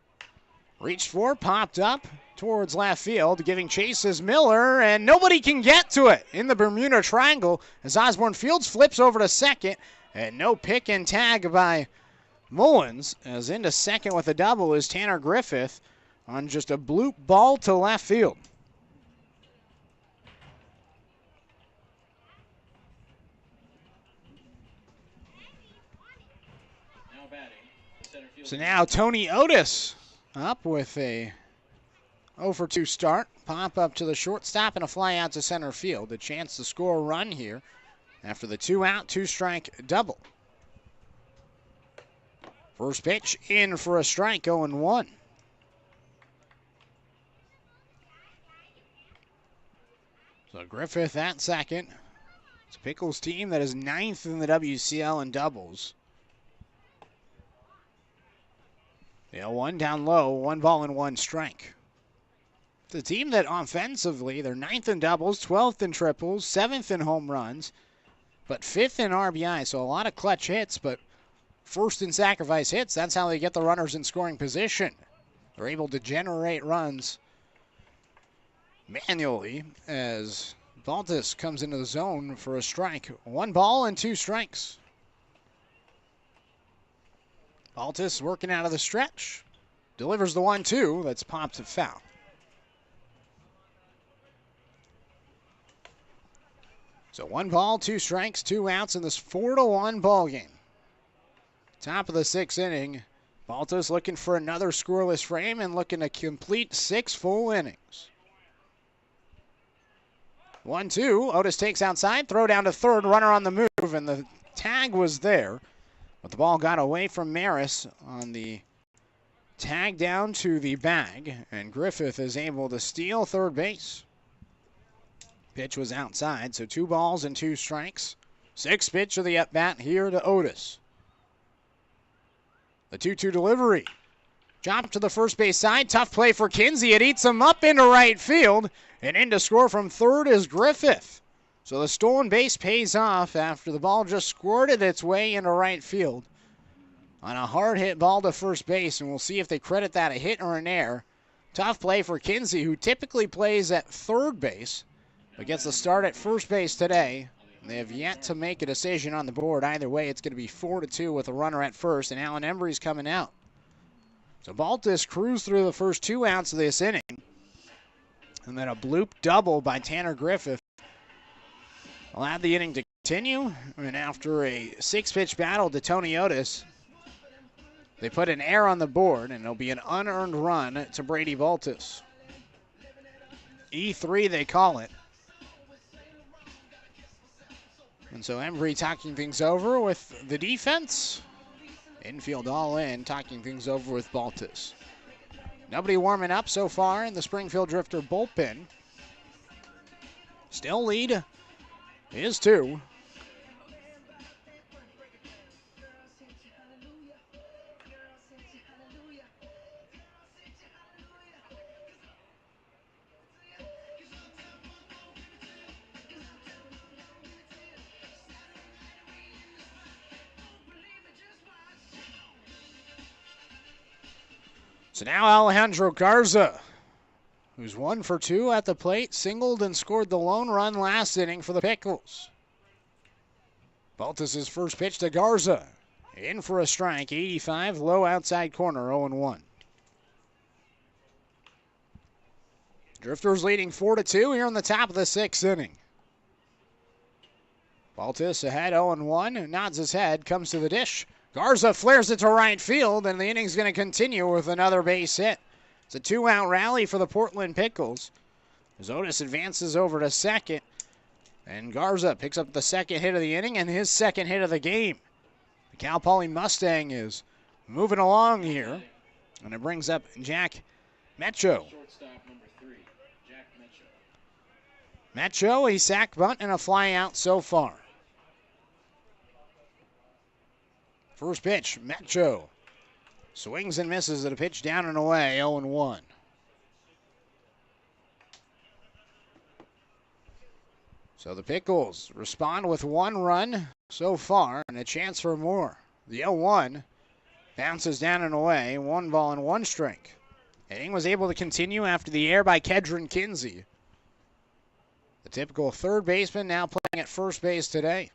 Reached for, popped up towards left field, giving chase is Miller, and nobody can get to it in the Bermuda Triangle as Osborne Fields flips over to second, and no pick and tag by Mullins, as into second with a double is Tanner Griffith on just a bloop ball to left field. Now batting, center field. So now Tony Otis up with a 0-for-2 start. Pop up to the shortstop and a fly out to center field. A chance to score a run here after the 2-out, 2-strike double. First pitch in for a strike, 0-1. So Griffith at second. It's a Pickles team that is 9th in the WCL in doubles. The 0-1 down low, 1 ball and 1 strike. The team that offensively, they're 9th in doubles, 12th in triples, 7th in home runs, but 5th in RBI, so a lot of clutch hits, but first in sacrifice hits, that's how they get the runners in scoring position. They're able to generate runs manually as Baltus comes into the zone for a strike. 1 ball and 2 strikes. Baltus working out of the stretch. Delivers the 1-2. That's popped to foul. So 1 ball, 2 strikes, 2 outs in this 4-1 ball game. Top of the 6th inning. Baltus looking for another scoreless frame and looking to complete 6 full innings. 1-2. Otis takes outside. Throw down to third. Runner on the move, and the tag was there. But the ball got away from Maris on the tag down to the bag, and Griffith is able to steal third base. Pitch was outside, so 2 balls and 2 strikes. 6th pitch of the at-bat here to Otis. The 2-2 delivery. Drop to the first base side. Tough play for Kinsey. It eats him up into right field, and in to score from third is Griffith. So the stolen base pays off after the ball just squirted its way into right field on a hard hit ball to first base, and we'll see if they credit that a hit or an error. Tough play for Kinsey, who typically plays at third base, but gets the start at first base today. They have yet to make a decision on the board. Either way, it's going to be 4-2 with a runner at first, and Alan Embry's coming out. So Baltus cruised through the first 2 outs of this inning, and then a bloop double by Tanner Griffith allowed the inning to continue, and after a 6-pitch battle to Tony Otis, they put an error on the board, and it'll be an unearned run to Brady Baltus. E3 they call it. And so Embry talking things over with the defense. Infield all in, talking things over with Baltus. Nobody warming up so far in the Springfield Drifter bullpen. Still lead is 2. So now Alejandro Garza, who's 1 for 2 at the plate, singled and scored the lone run last inning for the Pickles. Baltus' first pitch to Garza. In for a strike, 85, low outside corner, 0-1. Drifters leading 4-2 here in the top of the 6th inning. Baltus ahead, 0-1, nods his head, comes to the dish. Garza flares it to right field, and the inning's going to continue with another base hit. It's a 2-out rally for the Portland Pickles. As Otis advances over to second, and Garza picks up the second hit of the inning and his second hit of the game. The Cal Poly Mustang is moving along here, and it brings up Jack Mecho. Shortstop number 3, Jack Mecho. Mecho, a sac bunt and a fly out so far. First pitch, Mecho. Swings and misses at a pitch down and away, 0-1. So the Pickles respond with 1 run so far and a chance for more. The 0-1 bounces down and away, 1 ball and 1 strike. Inning was able to continue after the error by Kedron Kinsey. The typical third baseman now playing at first base today.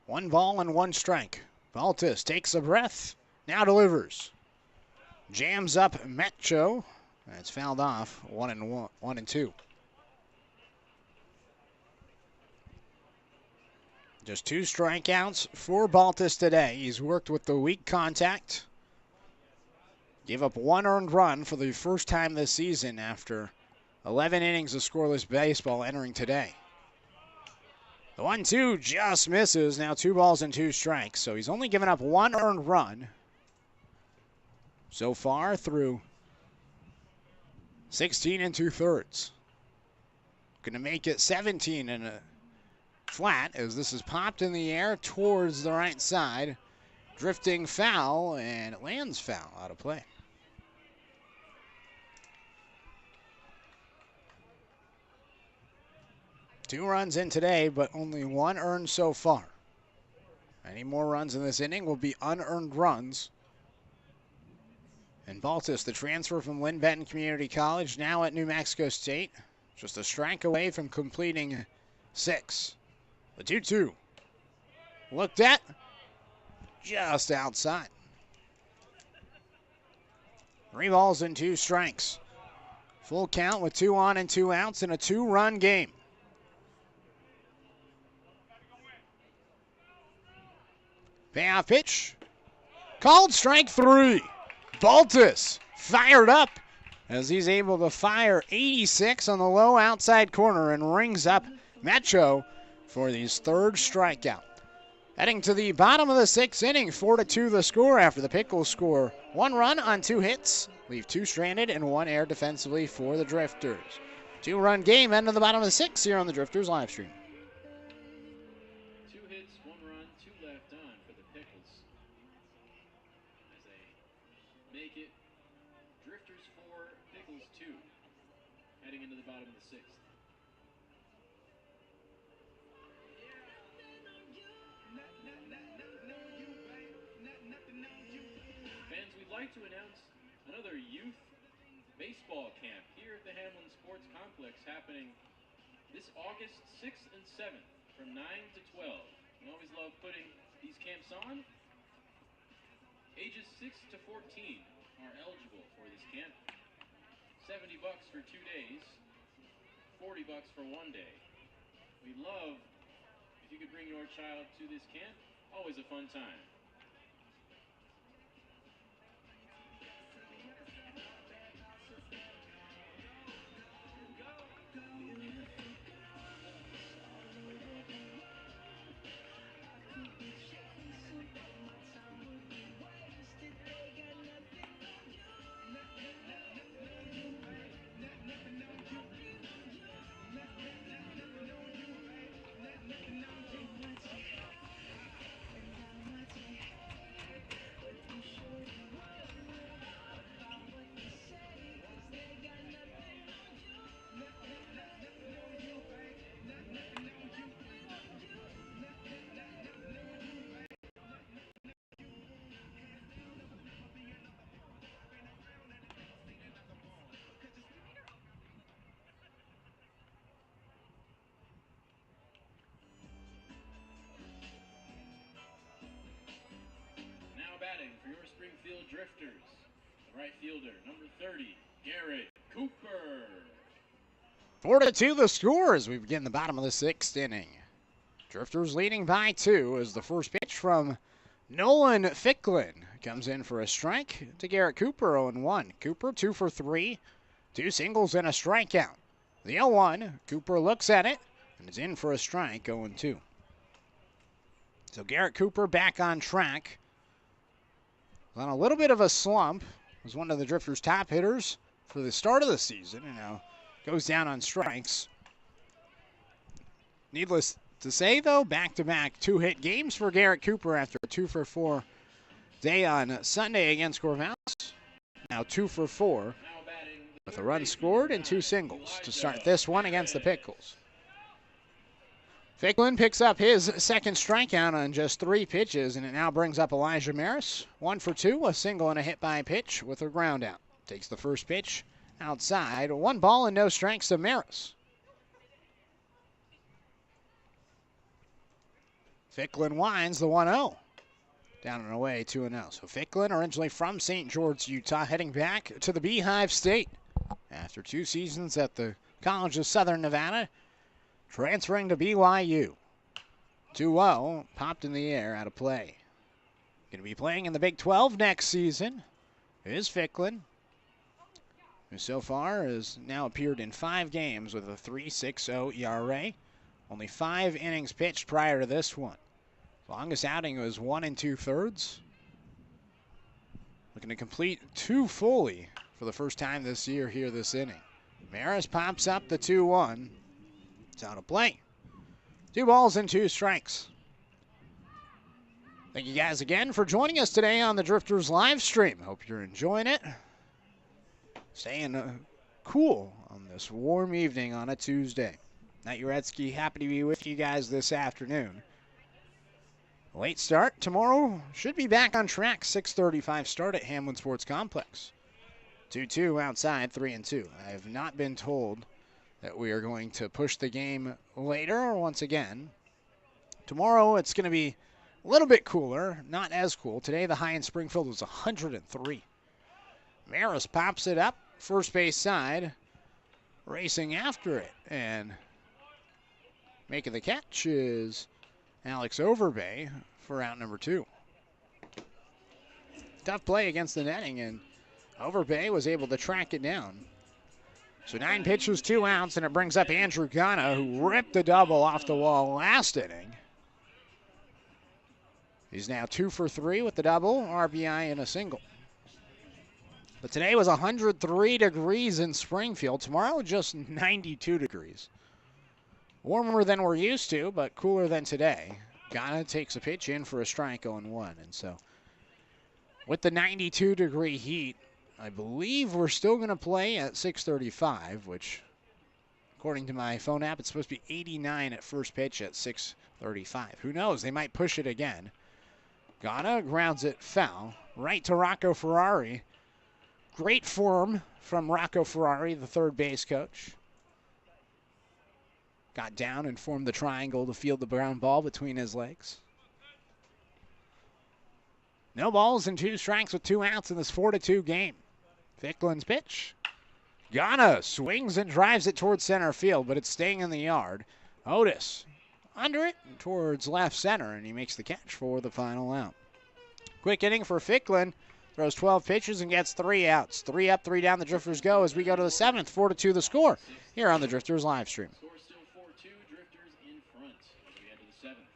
One ball and 1 strike. Baltus takes a breath, now delivers. Jams up Mecho. It's fouled off, 1-2. Just 2 strikeouts for Baltus today. He's worked with the weak contact. Gave up 1 earned run for the first time this season after 11 innings of scoreless baseball entering today. The 1-2 just misses. Now 2 balls and 2 strikes. So he's only given up 1 earned run so far through 16 2/3. Going to make it 17 and a flat as this is popped in the air towards the right side. Drifting foul, and it lands foul out of play. Two runs in today, but only 1 earned so far. Any more runs in this inning will be unearned runs. And Baltus, the transfer from Lynn Benton Community College, now at New Mexico State, just a strike away from completing 6. The 2-2. Looked at, just outside. 3 balls and 2 strikes. Full count with 2 on and 2 outs in a 2-run game. Payoff pitch. Called strike 3. Baltus fired up as he's able to fire 86 on the low outside corner and rings up Mecho for his 3rd strikeout. Heading to the bottom of the 6th inning, 4-2 the score after the Pickles score 1 run on 2 hits, leave 2 stranded and 1 error defensively for the Drifters. 2-run game, end of the bottom of the 6th here on the Drifters live stream. 2 hits, 1 run, 2 left on for the Pickles. As they make it Drifters 4, Pickles 2, heading into the bottom of the 6th. Fans, we'd like to announce another youth baseball camp here at the Hamlin Sports Complex happening this August 6th and 7th from 9 to 12. We always love putting these camps on. Ages 6 to 14 are eligible for this camp. $70 for 2 days, $40 for 1 day. We'd love if you could bring your child to this camp. Always a fun time. Right fielder, number 30, Garrett Cooper. 4-2 the score as we begin the bottom of the 6th inning. Drifters leading by 2 as the first pitch from Nolan Ficklin comes in for a strike to Garrett Cooper, 0-1. Cooper 2 for 3, 2 singles and a strikeout. The 0-1, Cooper looks at it and is in for a strike, 0-2. So Garrett Cooper back on track. On a little bit of a slump, was one of the Drifters' top hitters for the start of the season, and now goes down on strikes. Needless to say, though, back-to-back 2-hit games for Garrett Cooper after a 2 for 4 day on Sunday against Corvallis. Now 2 for 4 with a run scored and 2 singles to start this one against the Pickles. Ficklin picks up his second strikeout on just 3 pitches, and it now brings up Elijah Maris. 1 for 2, a single and a hit by pitch with a ground out. Takes the first pitch outside. 1 ball and no strikes to Maris. Ficklin winds the 1-0. Down and away, 2-0. So Ficklin, originally from St. George, Utah, heading back to the Beehive State after 2 seasons at the College of Southern Nevada, transferring to BYU. 2-0, popped in the air, out of play. Going to be playing in the Big 12 next season is Ficklin, who so far has now appeared in 5 games with a 3.60 ERA. Only 5 innings pitched prior to this one. Longest outing was 1 2/3. Looking to complete 2 fully for the first time this year here this inning. Maris pops up the 2-1. It's out of play. 2 balls and 2 strikes. Thank you guys again for joining us today on the Drifters live stream. Hope you're enjoying it. Staying cool on this warm evening on a Tuesday. Matt Jarecki, happy to be with you guys this afternoon. Late start tomorrow. Should be back on track. 6:35 start at Hamlin Sports Complex. 2-2 outside, 3-2. I have not been told that we are going to push the game later once again. Tomorrow it's going to be a little bit cooler, not as cool. Today the high in Springfield was 103. Maris pops it up, first base side, racing after it, and making the catch is Alex Overbay for out number 2. Tough play against the netting, and Overbay was able to track it down. So 9 pitches, 2 outs, and it brings up Andrew Ghana, who ripped the double off the wall last inning. He's now 2 for 3 with the double, RBI, and a single. But today was 103 degrees in Springfield. Tomorrow, just 92 degrees. Warmer than we're used to, but cooler than today. Ghana takes a pitch in for a strike, 0-1. And so, with the 92-degree heat, I believe we're still going to play at 6:35, which, according to my phone app, it's supposed to be 89 at first pitch at 6:35. Who knows? They might push it again. Ghana grounds it foul, right to Rocco Ferrari. Great form from Rocco Ferrari, the third base coach. Got down and formed the triangle to field the ground ball between his legs. No balls and 2 strikes with 2 outs in this 4-2 game. Ficklin's pitch. Ghana swings and drives it towards center field, but it's staying in the yard. Otis under it towards left center, and he makes the catch for the final out. Quick inning for Ficklin. Throws 12 pitches and gets 3 outs. 3 up, 3 down the Drifters go as we go to the 7th. 4-2 the score here on the Drifters live stream. Score still 4-2, Drifters in front as we head to the 7th.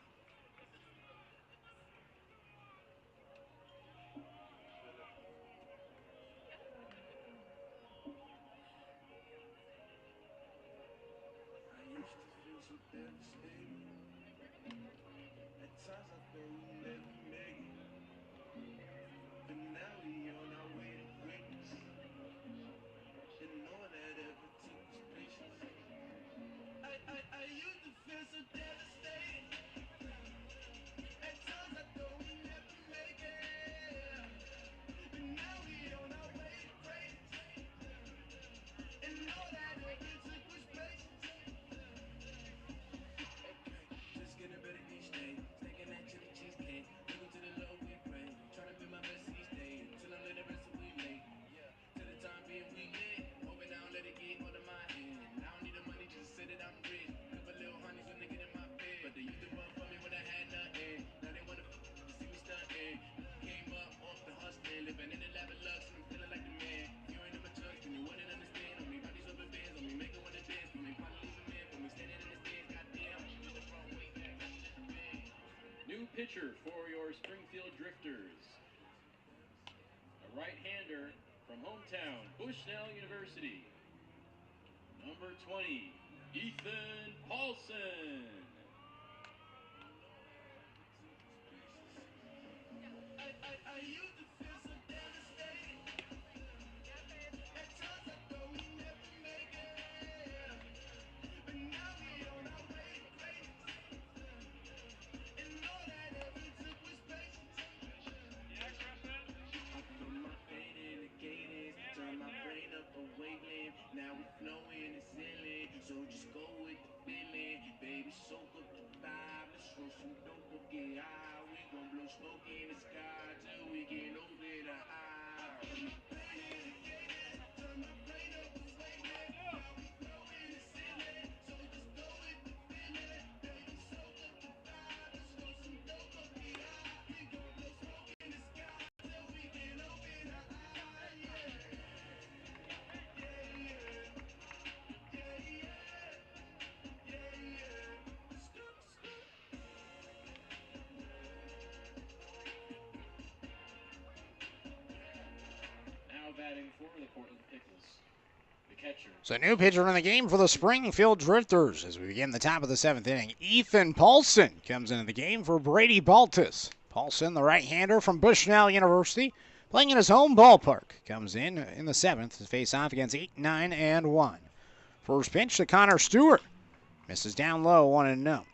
pitcher for your Springfield Drifters. A right-hander from hometown, Bushnell University. Number 20, Ethan Paulson. Now we flowing and sailing, so just go with the feeling. Baby, soak up the vibe. Let's roll some dope or get high. We gon' blow smoke in the sky till we can open our eyes. Batting for the Portland Pickles, the catcher. So new pitcher in the game for the Springfield Drifters as we begin the top of the 7th inning. Ethan Paulson comes into the game for Brady Baltus. Paulson, the right-hander from Bushnell University, playing in his home ballpark, comes in the 7th to face off against 8, 9, and 1. First pitch to Connor Stewart. Misses down low, 1-0.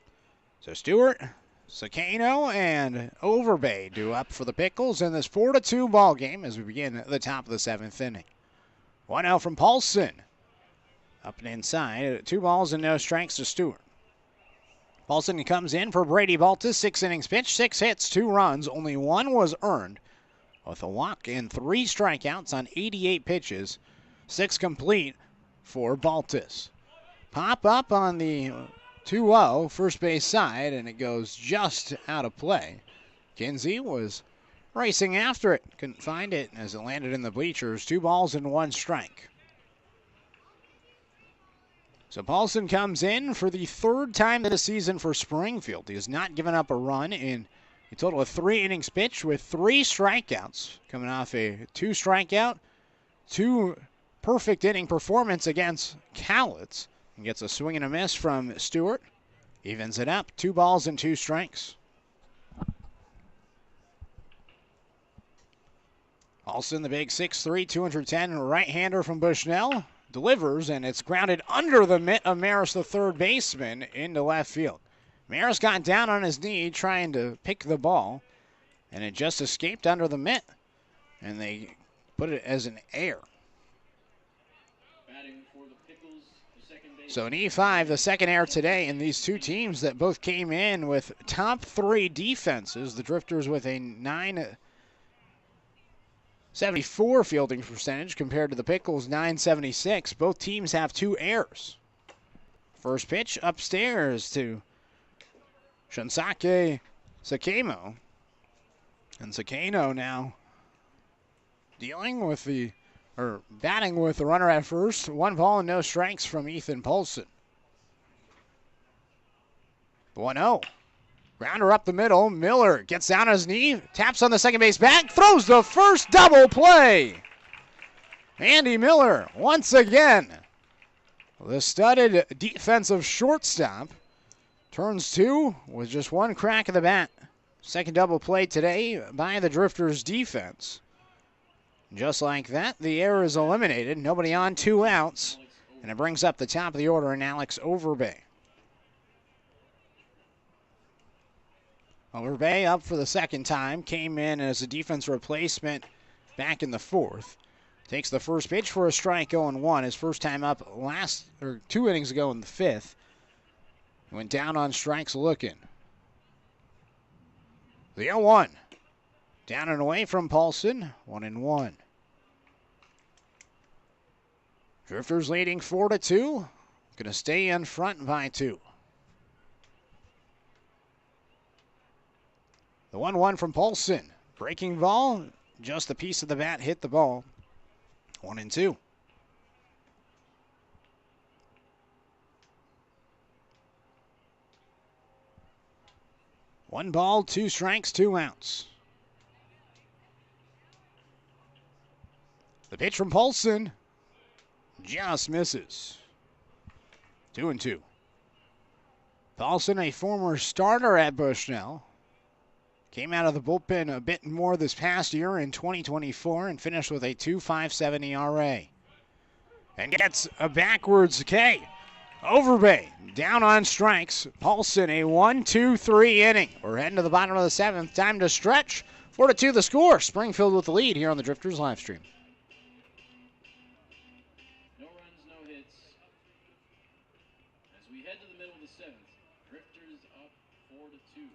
So Stewart, Sakano, and Overbay do up for the Pickles in this 4-2 ball game as we begin the top of the 7th inning. 1-0 from Paulson. Up and inside. 2 balls and no strikes to Stewart. Paulson comes in for Brady Baltus. 6 innings pitched, 6 hits, 2 runs. Only 1 was earned with a walk and 3 strikeouts on 88 pitches. 6 complete for Baltus. Pop up on the 2-0 first base side, and it goes just out of play. Kinsey was racing after it. Couldn't find it as it landed in the bleachers. 2 balls and 1 strike. So Paulson comes in for the 3rd time this season for Springfield. He has not given up a run in a total of 3 innings pitched with 3 strikeouts, coming off a 2 strikeout, 2 perfect inning performance against Cowlitz. And gets a swing and a miss from Stewart. Evens it up. 2 balls and 2 strikes. Paulson, the big 6'3", 210 right-hander from Bushnell, delivers, and it's grounded under the mitt of Maris, the third baseman, into left field. Maris got down on his knee trying to pick the ball, and it just escaped under the mitt, and they put it as an error. So an E5, the second error today, and these two teams that both came in with top 3 defenses. The Drifters with a 974 fielding percentage compared to the Pickles 976. Both teams have 2 errors. First pitch upstairs to Shunsake Sakamo. And Sakano now batting with the runner at first. 1 ball and no strikes from Ethan Paulson. 1-0. Grounder up the middle. Miller gets down on his knee, taps on the second base bag, throws the first double play. Andy Miller once again. The studded defensive shortstop turns 2 with just 1 crack of the bat. Second double play today by the Drifters defense. Just like that, the error is eliminated. Nobody on, 2 outs. And it brings up the top of the order in Alex Overbay. Overbay up for the second time. Came in as a defense replacement back in the 4th. Takes the first pitch for a strike, 0-1. His first time up 2 innings ago in the 5th. Went down on strikes looking. The 0-1. Down and away from Paulson, 1-1. Drifters leading 4-2. Going to stay in front by 2. The 1-1 from Paulson. Breaking ball, just a piece of the bat hit the ball. 1-2. 1 ball, 2 strikes, 2 outs. The pitch from Paulson just misses. 2-2. Paulson, a former starter at Bushnell, came out of the bullpen a bit more this past year in 2024 and finished with a 2.57 ERA. And gets a backwards K. Overbay down on strikes. Paulson, a 1-2-3 inning. We're heading to the bottom of the 7th. Time to stretch. 4-2 the score. Springfield with the lead here on the Drifters live stream. No runs, no hits. As we head to the middle of the 7th, Drifters up 4-2.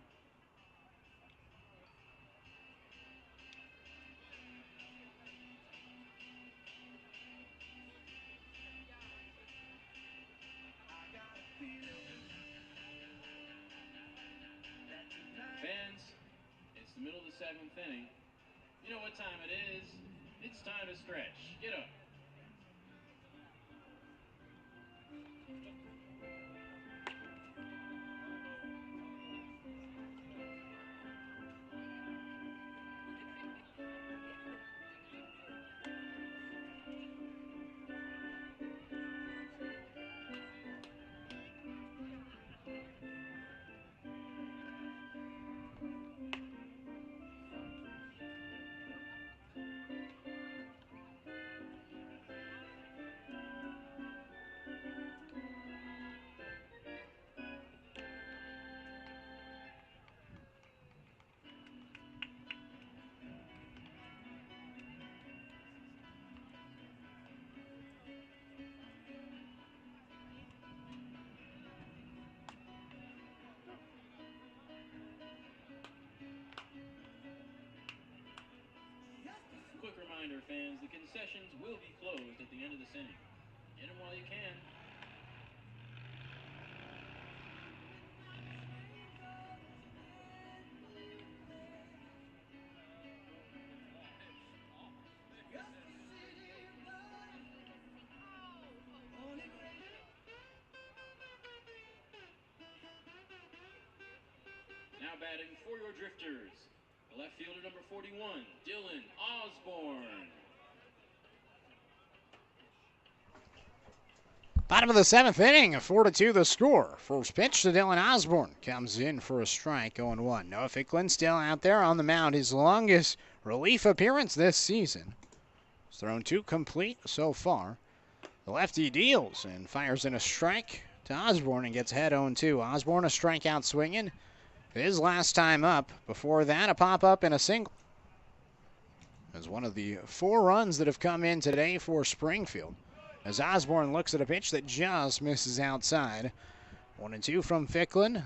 Fans, it's the middle of the 7th inning. You know what time it is. It's time to stretch. Get up. Quick reminder, fans, the concessions will be closed at the end of this inning. Get them while you can. Now batting for your Drifters, the left fielder number 41, Dylan Osborne. Bottom of the 7th inning, 4-2 the score. First pitch to Dylan Osborne. Comes in for a strike, 0-1. Noah Ficklin still out there on the mound. His longest relief appearance this season. He's thrown 2 complete so far. The lefty deals and fires in a strike to Osborne and gets ahead 0-2. Osborne a strikeout swinging. His last time up. Before that, a pop-up and a single. As one of the 4 runs that have come in today for Springfield. As Osborne looks at a pitch that just misses outside. 1-2 from Ficklin.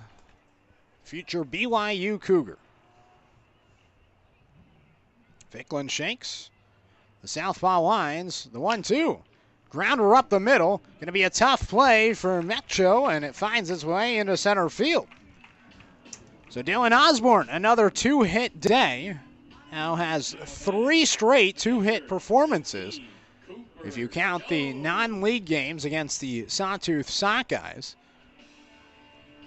Future BYU Cougar. Ficklin shakes. The southpaw winds. The 1-2. Grounder up the middle. Going to be a tough play for Metcho, and it finds its way into center field. So Dylan Osborne, another 2-hit day. Now has 3 straight 2-hit performances. If you count the non-league games against the Sawtooth Sockeyes.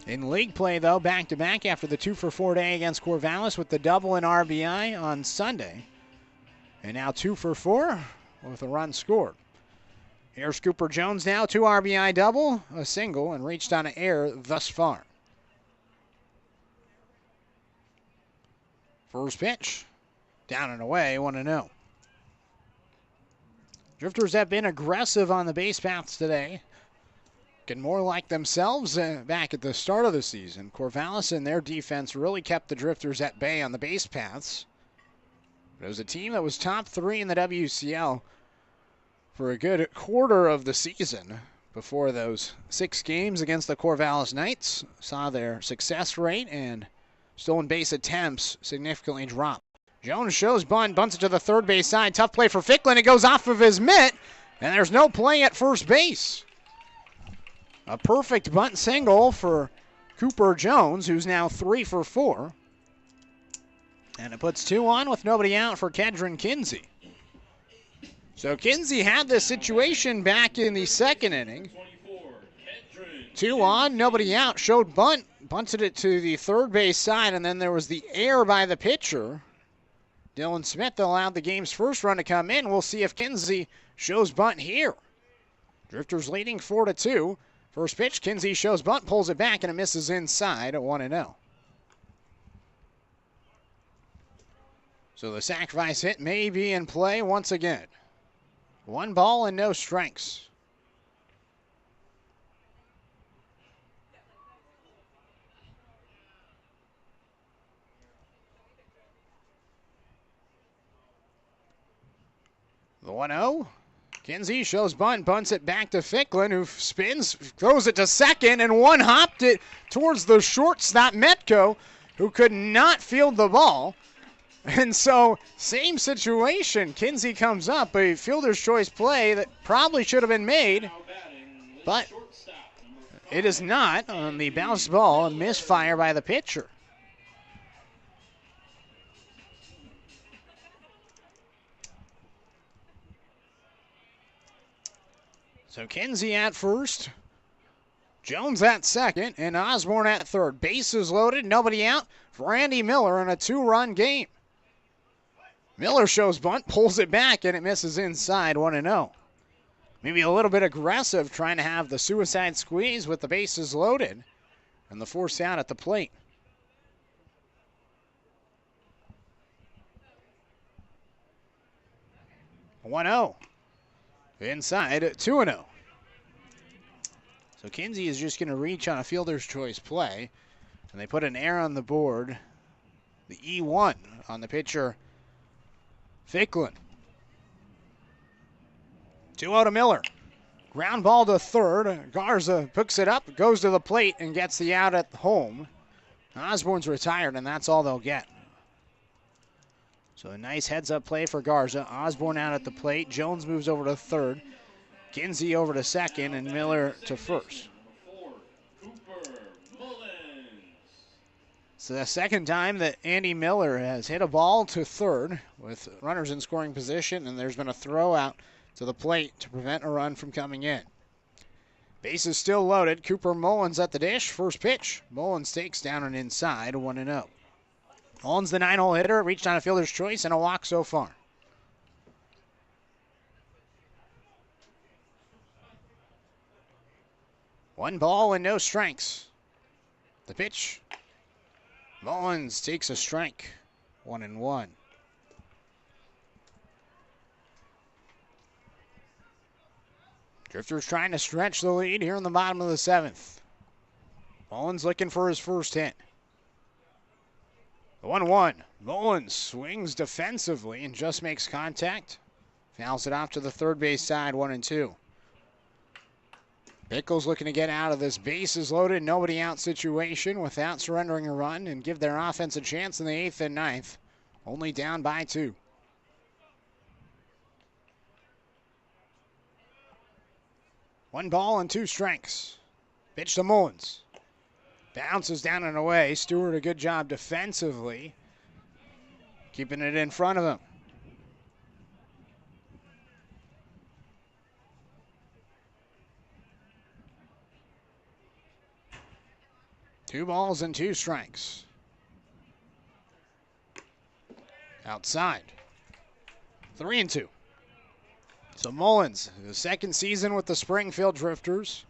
In league play, though, back-to-back after the 2-for-4 day against Corvallis with the double and RBI on Sunday. And now 2-for-4 with a run scored. Here's Cooper Jones now, 2 RBI double, a single, and reached on an error thus far. First pitch, down and away, 1-0. Drifters have been aggressive on the base paths today. Getting more like themselves back at the start of the season. Corvallis and their defense really kept the Drifters at bay on the base paths. But it was a team that was top 3 in the WCL for a good quarter of the season before those 6 games against the Corvallis Knights saw their success rate and stolen base attempts significantly drop. Jones shows bunt, bunts it to the third base side. Tough play for Ficklin. It goes off of his mitt, and there's no play at first base. A perfect bunt single for Cooper Jones, who's now 3-for-4. And it puts 2 on with nobody out for Kedron Kinsey. So Kinsey had this situation back in the 2nd inning. 2 on, nobody out. Showed bunt, bunted it to the third base side, and then there was the error by the pitcher. Dylan Smith allowed the game's first run to come in. We'll see if Kinsey shows bunt here. Drifters leading 4-2. First pitch, Kinsey shows bunt, pulls it back, and it misses inside at 1-0. So the sacrifice hit may be in play once again. 1 ball and no strikes. The 1-0. Kinsey shows bunt, bunts it back to Ficklin, who spins, throws it to second, and one-hopped it towards the shortstop, Metco, who could not field the ball. And so, same situation. Kinsey comes up, a fielder's choice play that probably should have been made, but it is not on the bounced ball, a misfire by the pitcher. So Kinsey at first, Jones at second, and Osborne at third. Bases loaded, nobody out for Andy Miller in a 2-run game. Miller shows bunt, pulls it back, and it misses inside 1-0. Maybe a little bit aggressive, trying to have the suicide squeeze with the bases loaded and the force out at the plate. A 1-0. Inside at 2-0. So Kinsey is just going to reach on a fielder's choice play, and they put an error on the board. The E1 on the pitcher, Ficklin. 2-0 to Miller. Ground ball to third. Garza picks it up, goes to the plate, and gets the out at home. Osborne's retired, and that's all they'll get. So a nice heads-up play for Garza. Osborne out at the plate. Jones moves over to third. Kinsey over to second, and Miller to first. It's the second time that Andy Miller has hit a ball to third with runners in scoring position, and there's been a throw out to the plate to prevent a run from coming in. Bases still loaded. Cooper Mullins at the dish. First pitch. Mullins takes down and inside, 1-0. Mullins, the 9-hole hitter, reached on a fielder's choice and a walk so far. One ball and no strikes. The pitch. Mullins takes a strike. 1-1. Drifters trying to stretch the lead here in the bottom of the 7th. Mullins looking for his first hit. The 1-1. Mullins swings defensively and just makes contact. Fouls it off to the third base side, 1-2. Pickles looking to get out of this bases loaded, nobody out situation without surrendering a run and give their offense a chance in the 8th and 9th. Only down by 2. One ball and 2 strikes. Pitch to Mullins. Bounces down and away. Stewart, a good job defensively, keeping it in front of him. Two balls and 2 strikes. Outside. 3-2. So Mullins, the second season with the Springfield Drifters,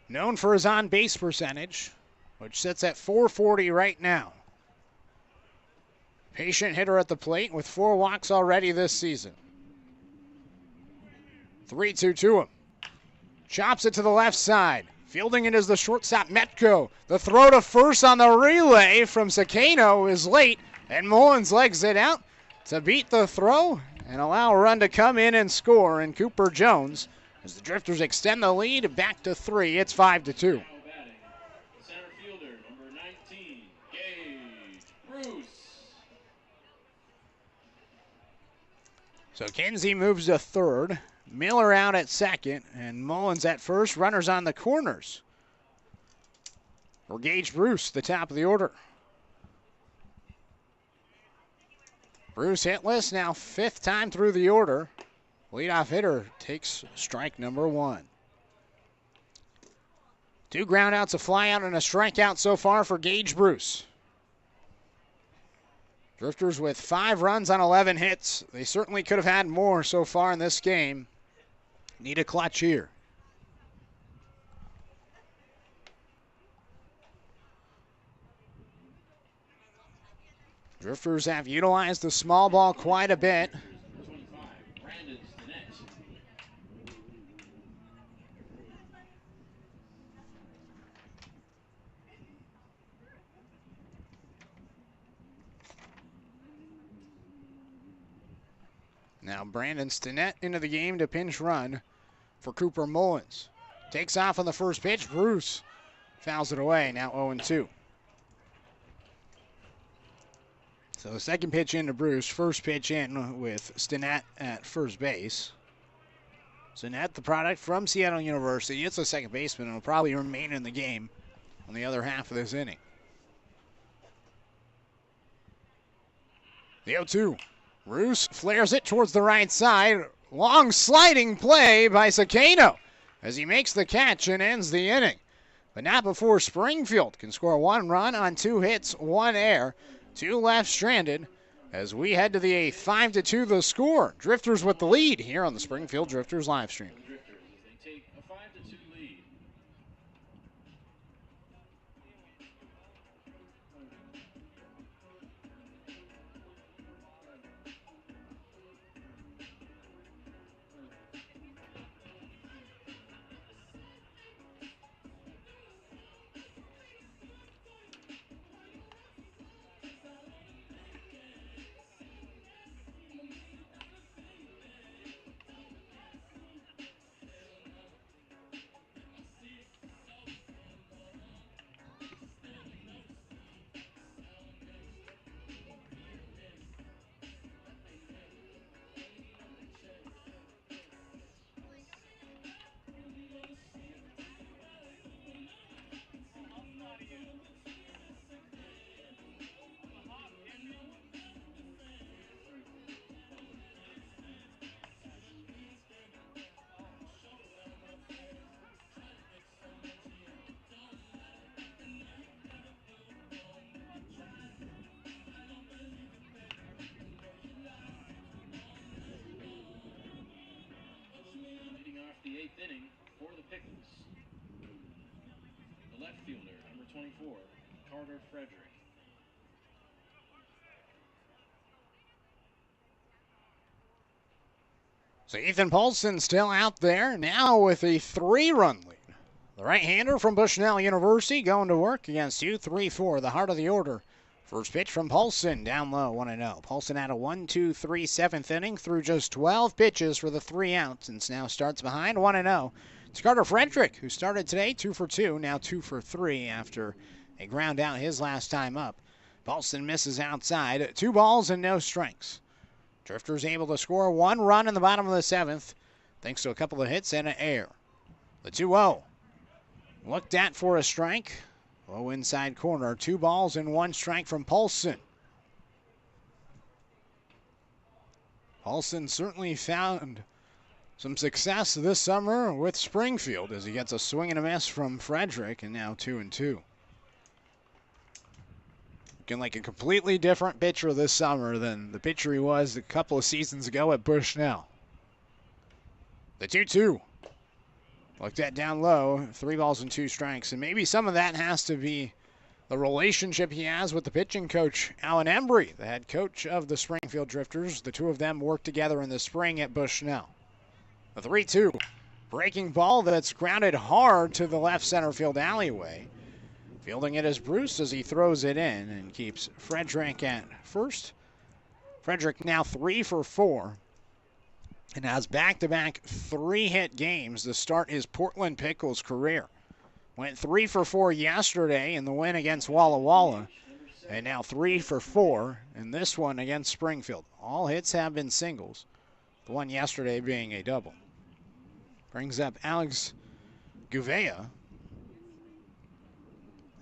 known for his on-base percentage, which sits at .440 right now. Patient hitter at the plate with 4 walks already this season. 3-2 to him. Chops it to the left side. Fielding it is the shortstop, Metco. The throw to first on the relay from Sakano is late, and Mullins legs it out to beat the throw and allow a run to come in and score. And Cooper Jones, as the Drifters extend the lead back to 3, it's 5-2. Center fielder, number 19, Gage Bruce. So Kinsey moves to third. Miller out at second, and Mullins at first. Runners on the corners for Gage Bruce, the top of the order. Bruce hitless, now 5th time through the order. Leadoff hitter takes strike number 1. 2 groundouts, a flyout, and a strikeout so far for Gage Bruce. Drifters with 5 runs on 11 hits. They certainly could have had more so far in this game. Need a clutch here. Drifters have utilized the small ball quite a bit. Now Brandon Stinnett into the game to pinch run for Cooper Mullins. Takes off on the first pitch. Bruce fouls it away. Now 0-2. So the second pitch into Bruce. First pitch in with Stinnett at first base. Stinnett, the product from Seattle University. It's a second baseman and will probably remain in the game on the other half of this inning. The 0-2. Bruce flares it towards the right side. Long sliding play by Sakano as he makes the catch and ends the inning. But not before Springfield can score 1 run on 2 hits, 1 error, 2 left stranded as we head to the 8th. 5-2 the score. Drifters with the lead here on the Springfield Drifters live stream. They take a 5-2 lead. The 8th inning for the Pickles. The left fielder, number 24, Carter Frederick. So Ethan Paulson still out there now with a 3-run lead. The right-hander from Bushnell University going to work against 2-3-4, the heart of the order. First pitch from Paulson, down low, 1-0. Paulson had a 1-2-3 7th inning through just 12 pitches for the 3 outs and now starts behind 1-0. It's Carter Frederick, who started today 2 for 2, now 2 for 3 after a ground out his last time up. Paulson misses outside, 2 balls and no strikes. Drifters able to score 1 run in the bottom of the 7th, thanks to a couple of hits and an error. The 2-0, looked at for a strike. Low inside corner, 2 balls and 1 strike from Paulson. Paulson certainly found some success this summer with Springfield as he gets a swing and a miss from Frederick, and now 2-2. Looking like a completely different pitcher this summer than the pitcher he was a couple of seasons ago at Bushnell. The 2-2. Looked at down low, 3 balls and 2 strikes. And maybe some of that has to be the relationship he has with the pitching coach, Alan Embry, the head coach of the Springfield Drifters. The two of them worked together in the spring at Bushnell. The 3-2. Breaking ball that's grounded hard to the left center field alleyway. Fielding it is Bruce as he throws it in and keeps Frederick at first. Frederick now 3 for 4. And has back-to-back 3-hit games to start his Portland Pickles career. Went 3 for 4 yesterday in the win against Walla Walla. And now 3 for 4 in this one against Springfield. All hits have been singles. The one yesterday being a double. Brings up Alex Gouveia.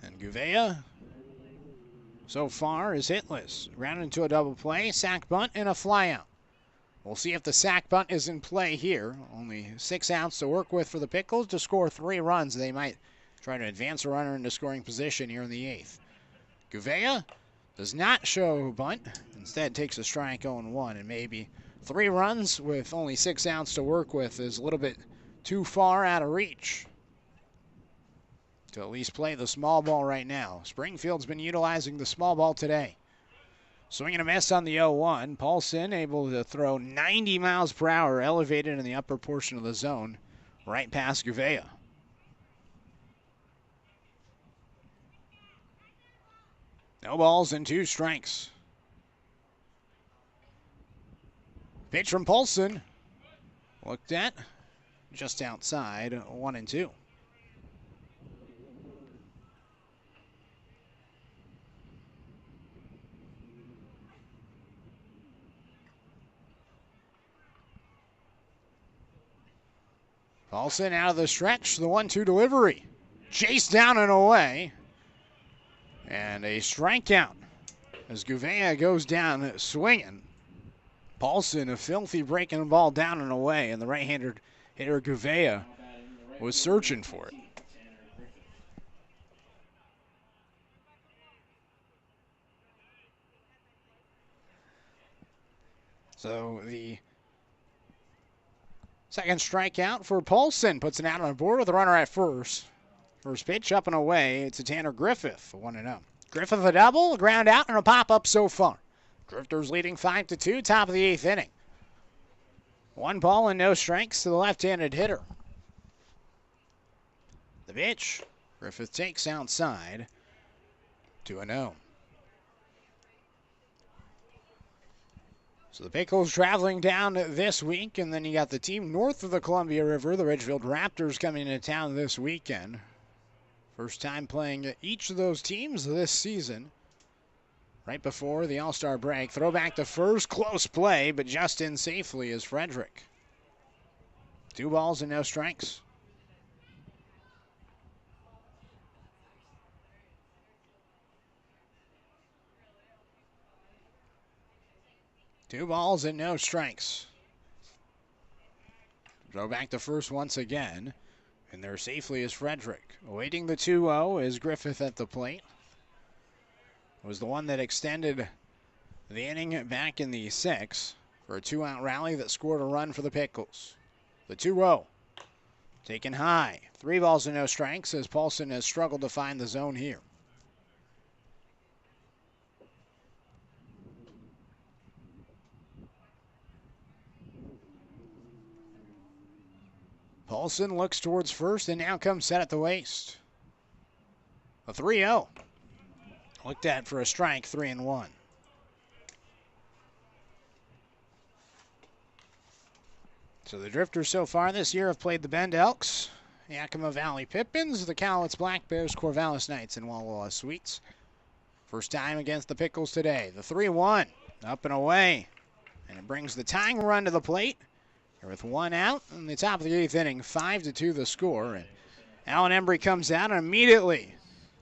And Gouveia, so far, is hitless. Rounded into a double play, sac bunt, and a flyout. We'll see if the sac bunt is in play here. Only 6 outs to work with for the Pickles to score 3 runs. They might trying to advance a runner into scoring position here in the 8th. Gouveia does not show a bunt. Instead takes a strike 0-1, and maybe 3 runs with only 6 outs to work with is a little bit too far out of reach to at least play the small ball right now. Springfield's been utilizing the small ball today. Swing and a miss on the 0-1. Paulson able to throw 90 miles per hour, elevated in the upper portion of the zone, right past Gouveia. No balls and 2 strikes. Pitch from Paulson. Looked at. Just outside, 1-2. Paulson out of the stretch, the 1-2 delivery. Chased down and away. And a strikeout as Gouveia goes down swinging. Paulson, a filthy breaking the ball down and away, and the right-handed hitter Gouveia was searching for it. So the second strikeout for Paulson puts it out on the board with a runner at first. First pitch up and away. It's a Tanner Griffith, 1-0. Griffith a double, a ground out, and a pop-up so far. Drifters leading 5-2, top of the 8th inning. 1 ball and no strikes to the left-handed hitter. The pitch, Griffith takes outside, 2-0. So the Pickles traveling down this week, and then you got the team north of the Columbia River, the Ridgefield Raptors, coming into town this weekend. First time playing each of those teams this season. Right before the All-Star break. Throw back to first, close play, but just in safely is Frederick. 2 balls and no strikes. Two balls and no strikes. Throw back to first once again. And there safely is Frederick. Awaiting the 2-0 is Griffith at the plate. Was the one that extended the inning back in the 6th for a 2-out rally that scored a run for the Pickles. The 2-0 taken high. 3 balls and no strikes as Paulson has struggled to find the zone here. Paulson looks towards first and now comes set at the waist. A 3-0. Looked at for a strike, 3-1. So the Drifters so far this year have played the Bend Elks, Yakima Valley Pippins, the Cowlitz Black Bears, Corvallis Knights, and Walla Sweets. First time against the Pickles today. The 3-1, up and away. And it brings the tying run to the plate. With 1 out in the top of the 8th inning, 5-2 the score. And Alan Embry comes out and immediately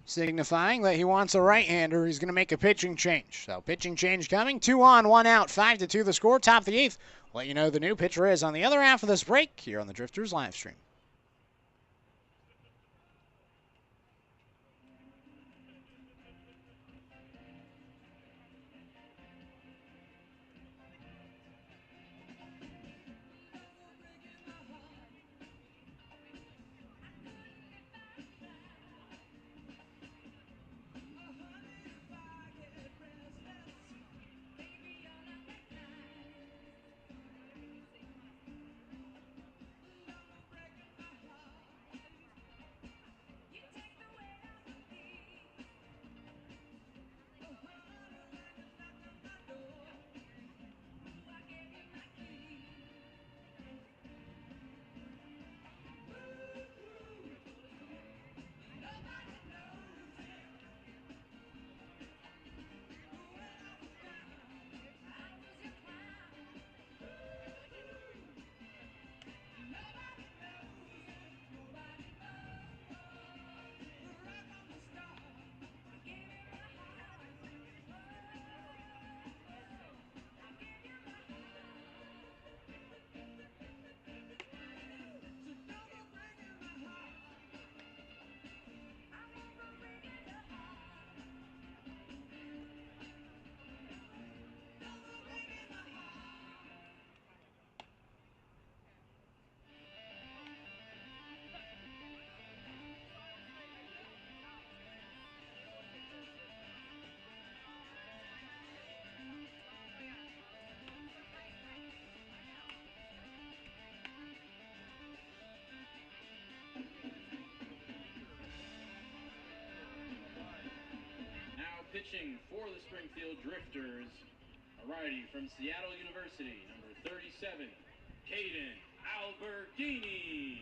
signifying that he wants a right-hander. He's going to make a pitching change. So pitching change coming. 2 on, 1 out, 5-2 the score. Top of the 8th. Let you know the new pitcher is on the other half of this break here on the Drifters live stream. pitching for the Springfield Drifters, a righty from Seattle University, number 37, Caden Alberghini.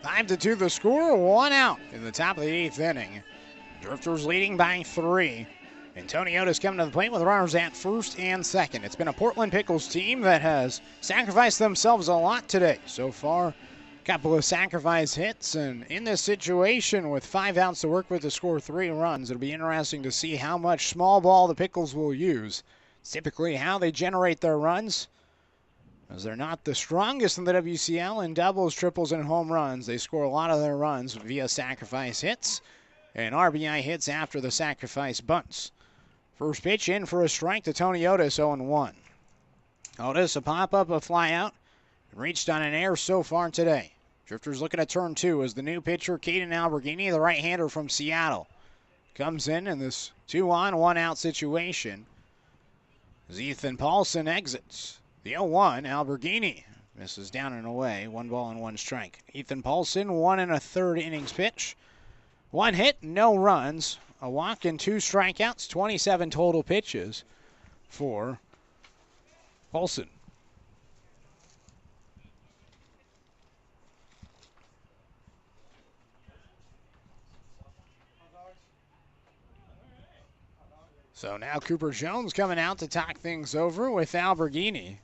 Five to 2 the score, 1 out in the top of the 8th inning. Drifters leading by 3. Antoniotis coming to the plate with runners at first and second. It's been a Portland Pickles team that has sacrificed themselves a lot today. So far, a couple of sacrifice hits, and in this situation with 5 outs to work with to score 3 runs, it'll be interesting to see how much small ball the Pickles will use. It's typically how they generate their runs, as they're not the strongest in the WCL in doubles, triples, and home runs. They score a lot of their runs via sacrifice hits and RBI hits after the sacrifice bunts. First pitch in for a strike to Tony Otis, 0-1. Otis, a pop-up, a fly-out, reached on an air so far today. Drifters looking at turn 2 as the new pitcher, Caden Alberghini, the right-hander from Seattle, comes in this 2-on, 1-out situation as Ethan Paulson exits. The 0-1, Alberghini misses down and away. 1 ball and 1 strike. Ethan Paulson, 1 1/3 innings pitch. 1 hit, no runs, a walk and 2 strikeouts, 27 total pitches for Paulson. So now Cooper Jones coming out to talk things over with Alberghini.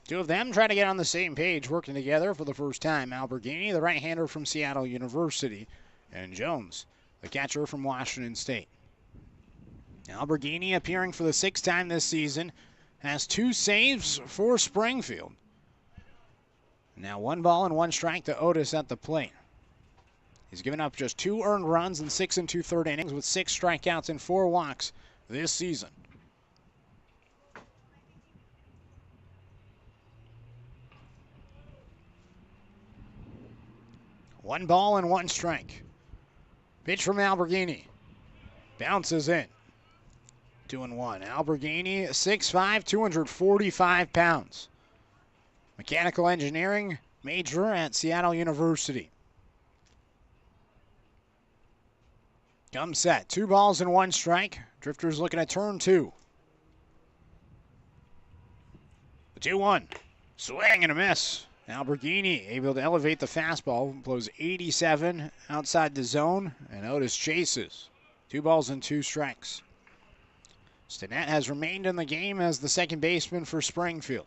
Two of them trying to get on the same page, working together for the first time. Alberghini, the right-hander from Seattle University, and Jones, the catcher from Washington State. Alberghini, appearing for the 6th time this season, has 2 saves for Springfield. Now 1 ball and 1 strike to Otis at the plate. He's given up just 2 earned runs in 6 2/3 innings with 6 strikeouts and 4 walks this season. One ball and 1 strike. Pitch from Alberghini. Bounces in. 2-1. Alberghini, 6'5", 245 pounds. Mechanical engineering major at Seattle University. Come set. 2 balls and 1 strike. Drifters looking at turn 2. The 2-1. Swing and a miss. Alberghini able to elevate the fastball. Blows 87 outside the zone. And Otis chases. 2 balls and 2 strikes. Stinnett has remained in the game as the second baseman for Springfield.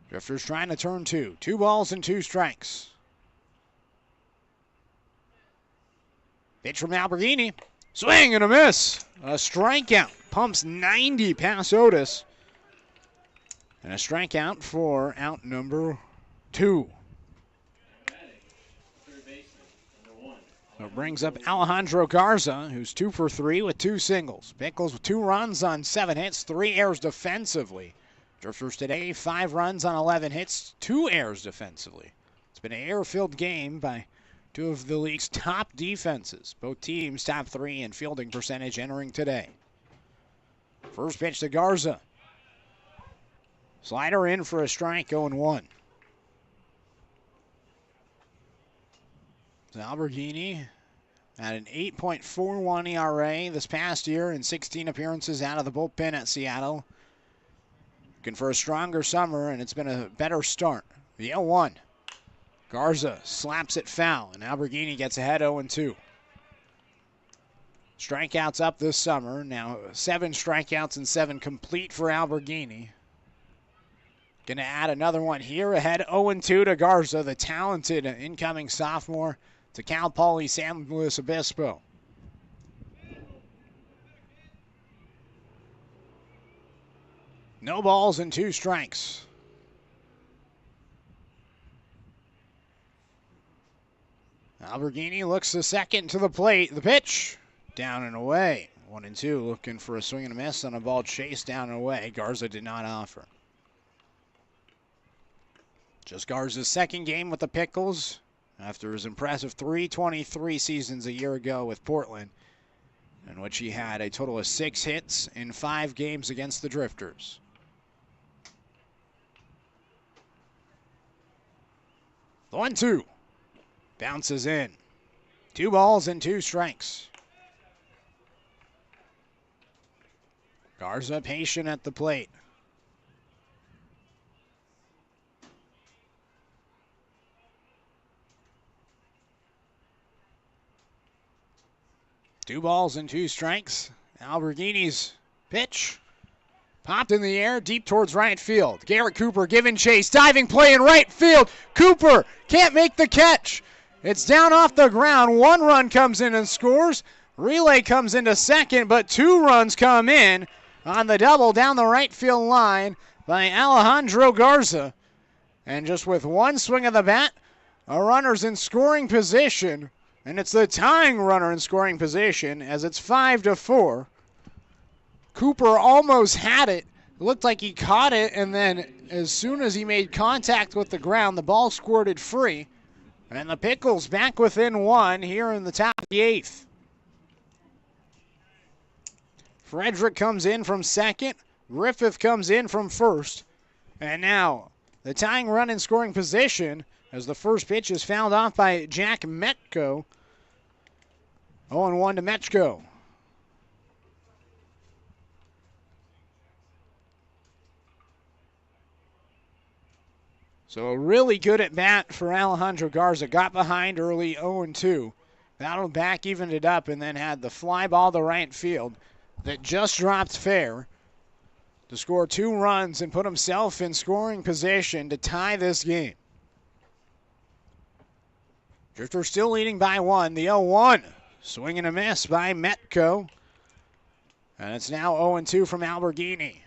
Drifters trying to turn 2. 2 balls and 2 strikes. Pitch from Alberghini. Swing and a miss. A strikeout. Pumps 90 past Otis. And a strikeout for out number 2. So it brings up Alejandro Garza, who's 2 for 3 with 2 singles. Pickles with 2 runs on 7 hits, 3 errors defensively. Drifters today, 5 runs on 11 hits, 2 errors defensively. It's been an error-filled game by 2 of the league's top defenses. Both teams top 3 in fielding percentage entering today. First pitch to Garza. Slider in for a strike, 0-1. So Alberghini had an 8.41 ERA this past year in 16 appearances out of the bullpen at Seattle. Looking for a stronger summer, and it's been a better start. The 0-1. Garza slaps it foul, and Alberghini gets ahead 0-2. Strikeouts up this summer. Now 7 strikeouts and 7 complete for Alberghini. Going to add another one here, ahead 0-2 to Garza, the talented incoming sophomore to Cal Poly San Luis Obispo. No balls and 2 strikes. Alberghini looks the second to the plate. The pitch, down and away. 1-2, looking for a swing and a miss on a ball chased down and away. Garza did not offer. Just Garza's second game with the Pickles after his impressive 323 seasons a year ago with Portland, in which he had a total of 6 hits in 5 games against the Drifters. The 1-2 bounces in. 2 balls and 2 strikes. Garza patient at the plate. Two balls and 2 strikes. Alberghini's pitch popped in the air deep towards right field. Garrett Cooper giving chase. Diving play in right field. Cooper can't make the catch. It's down off the ground. 1 run comes in and scores. Relay comes into second, but 2 runs come in on the double down the right field line by Alejandro Garza. And just with 1 swing of the bat, a runner's in scoring position. And it's the tying runner in scoring position as it's 5-4. Cooper almost had it. It looked like he caught it, and then as soon as he made contact with the ground, the ball squirted free. And the Pickles back within 1 here in the top of the 8th. Frederick comes in from second. Griffith comes in from first. And now the tying run in scoring position as the first pitch is fouled off by Jack Metko. 0-1 to Metko. So a really good at bat for Alejandro Garza. Got behind early 0-2. Battled back, evened it up, and then had the fly ball to right field that just dropped fair to score 2 runs and put himself in scoring position to tie this game. Drifters still leading by 1. The 0-1. Swing and a miss by Metko. And it's now 0-2 from Alberghini.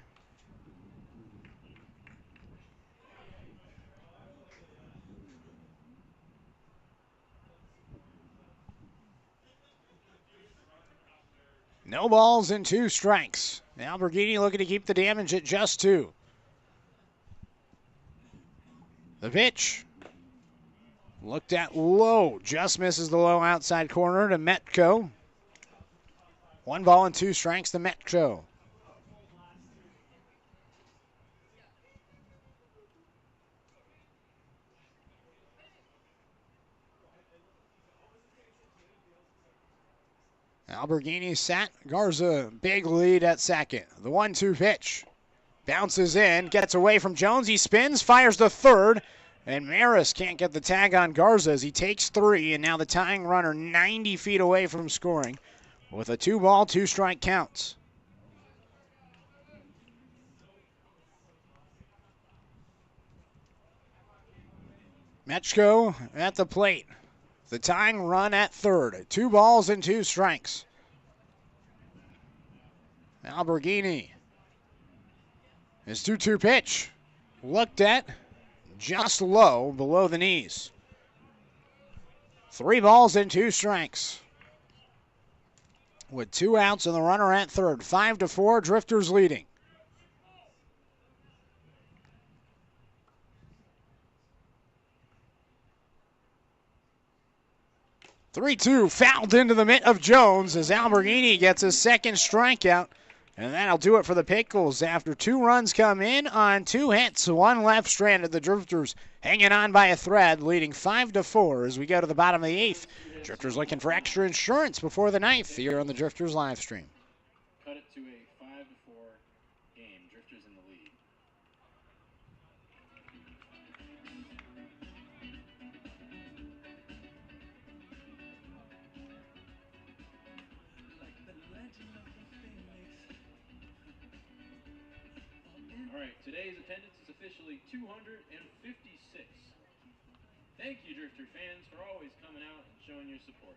No balls and 2 strikes. Alberghini looking to keep the damage at just 2. The pitch. Looked at low. Just misses the low outside corner to Metko. 1 ball and 2 strikes to Metko. Alberghini sat. Garza, big lead at second. The 1-2 pitch. Bounces in, gets away from Jones. He spins, fires to third. And Maris can't get the tag on Garza as he takes 3. And now the tying runner 90 feet away from scoring with a 2-ball, 2-strike counts. Metko at the plate. The tying run at third. 2 balls and 2 strikes. Alberghini. His 2-2 pitch. Looked at just low, below the knees. 3 balls and 2 strikes. With 2 outs and the runner at third. 5-4, Drifters leading. "3-2" fouled into the mitt of Jones as Alberghini gets his second strikeout. And that'll do it for the Pickles after 2 runs come in on 2 hits, 1 left stranded. The Drifters hanging on by a thread, leading 5-4 as we go to the bottom of the 8th. Drifters looking for extra insurance before the 9th here on the Drifters live stream. Cut it to a 5-4 game. Drifters in the lead. All right, today's attendance is officially 256. Thank you, Drifter fans, for always coming out and showing your support.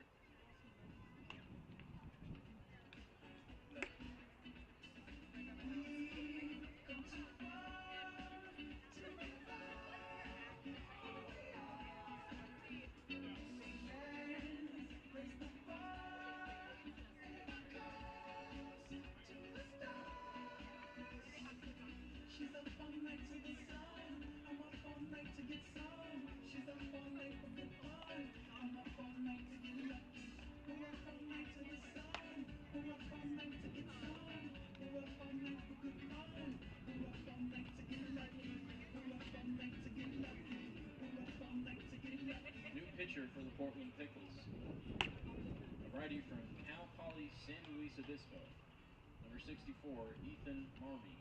pitcher for the Portland Pickles. A righty from Cal Poly San Luis Obispo. Number 64, Ethan Marmey.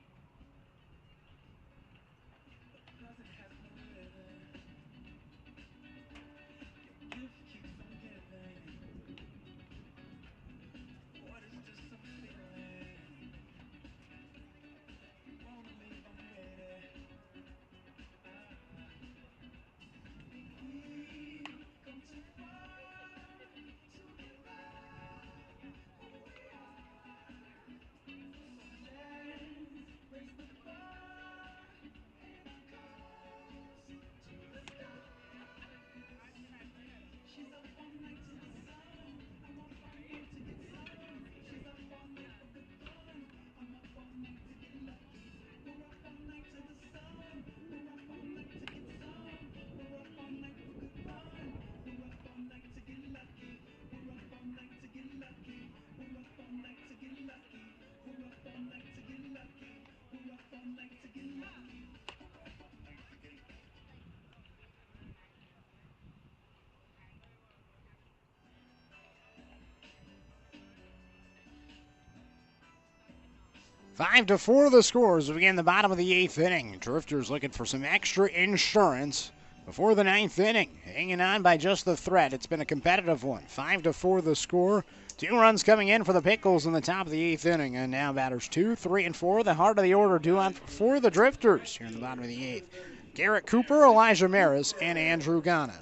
Five to four the scores as we get in the bottom of the eighth inning. Drifters looking for some extra insurance before the ninth inning. Hanging on by just the thread. It's been a competitive one. 5 to 4 the score. 2 runs coming in for the Pickles in the top of the eighth inning. And now batters 2, 3, and 4. The heart of the order due on for the Drifters here in the bottom of the eighth. Garrett Cooper, Elijah Maris, and Andrew Ghana.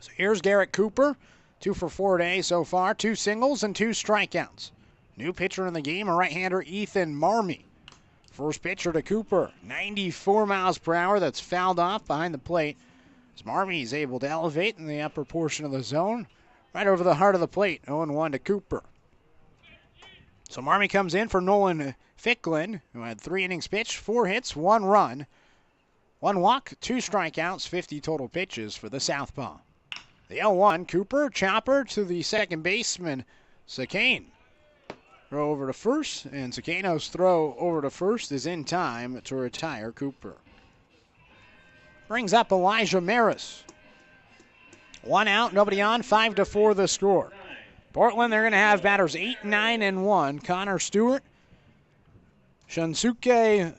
So here's Garrett Cooper. 2 for 4 today so far. 2 singles and 2 strikeouts. New pitcher in the game, a right-hander, Ethan Marmey. First pitcher to Cooper, 94 miles per hour. That's fouled off behind the plate. As Marmey is able to elevate in the upper portion of the zone, right over the heart of the plate. 0-1 to Cooper. So Marmey comes in for Nolan Ficklin, who had 3 innings pitched, 4 hits, 1 run, 1 walk, 2 strikeouts, 50 total pitches for the southpaw. The 0-1, Cooper, chopper to the second baseman, Sakane. Throw over to first, and Sakano's throw over to first is in time to retire Cooper. Brings up Elijah Maris. 1 out, nobody on, 5 to 4 the score. Portland, they're going to have batters 8, 9, and 1. Connor Stewart, Shunsuke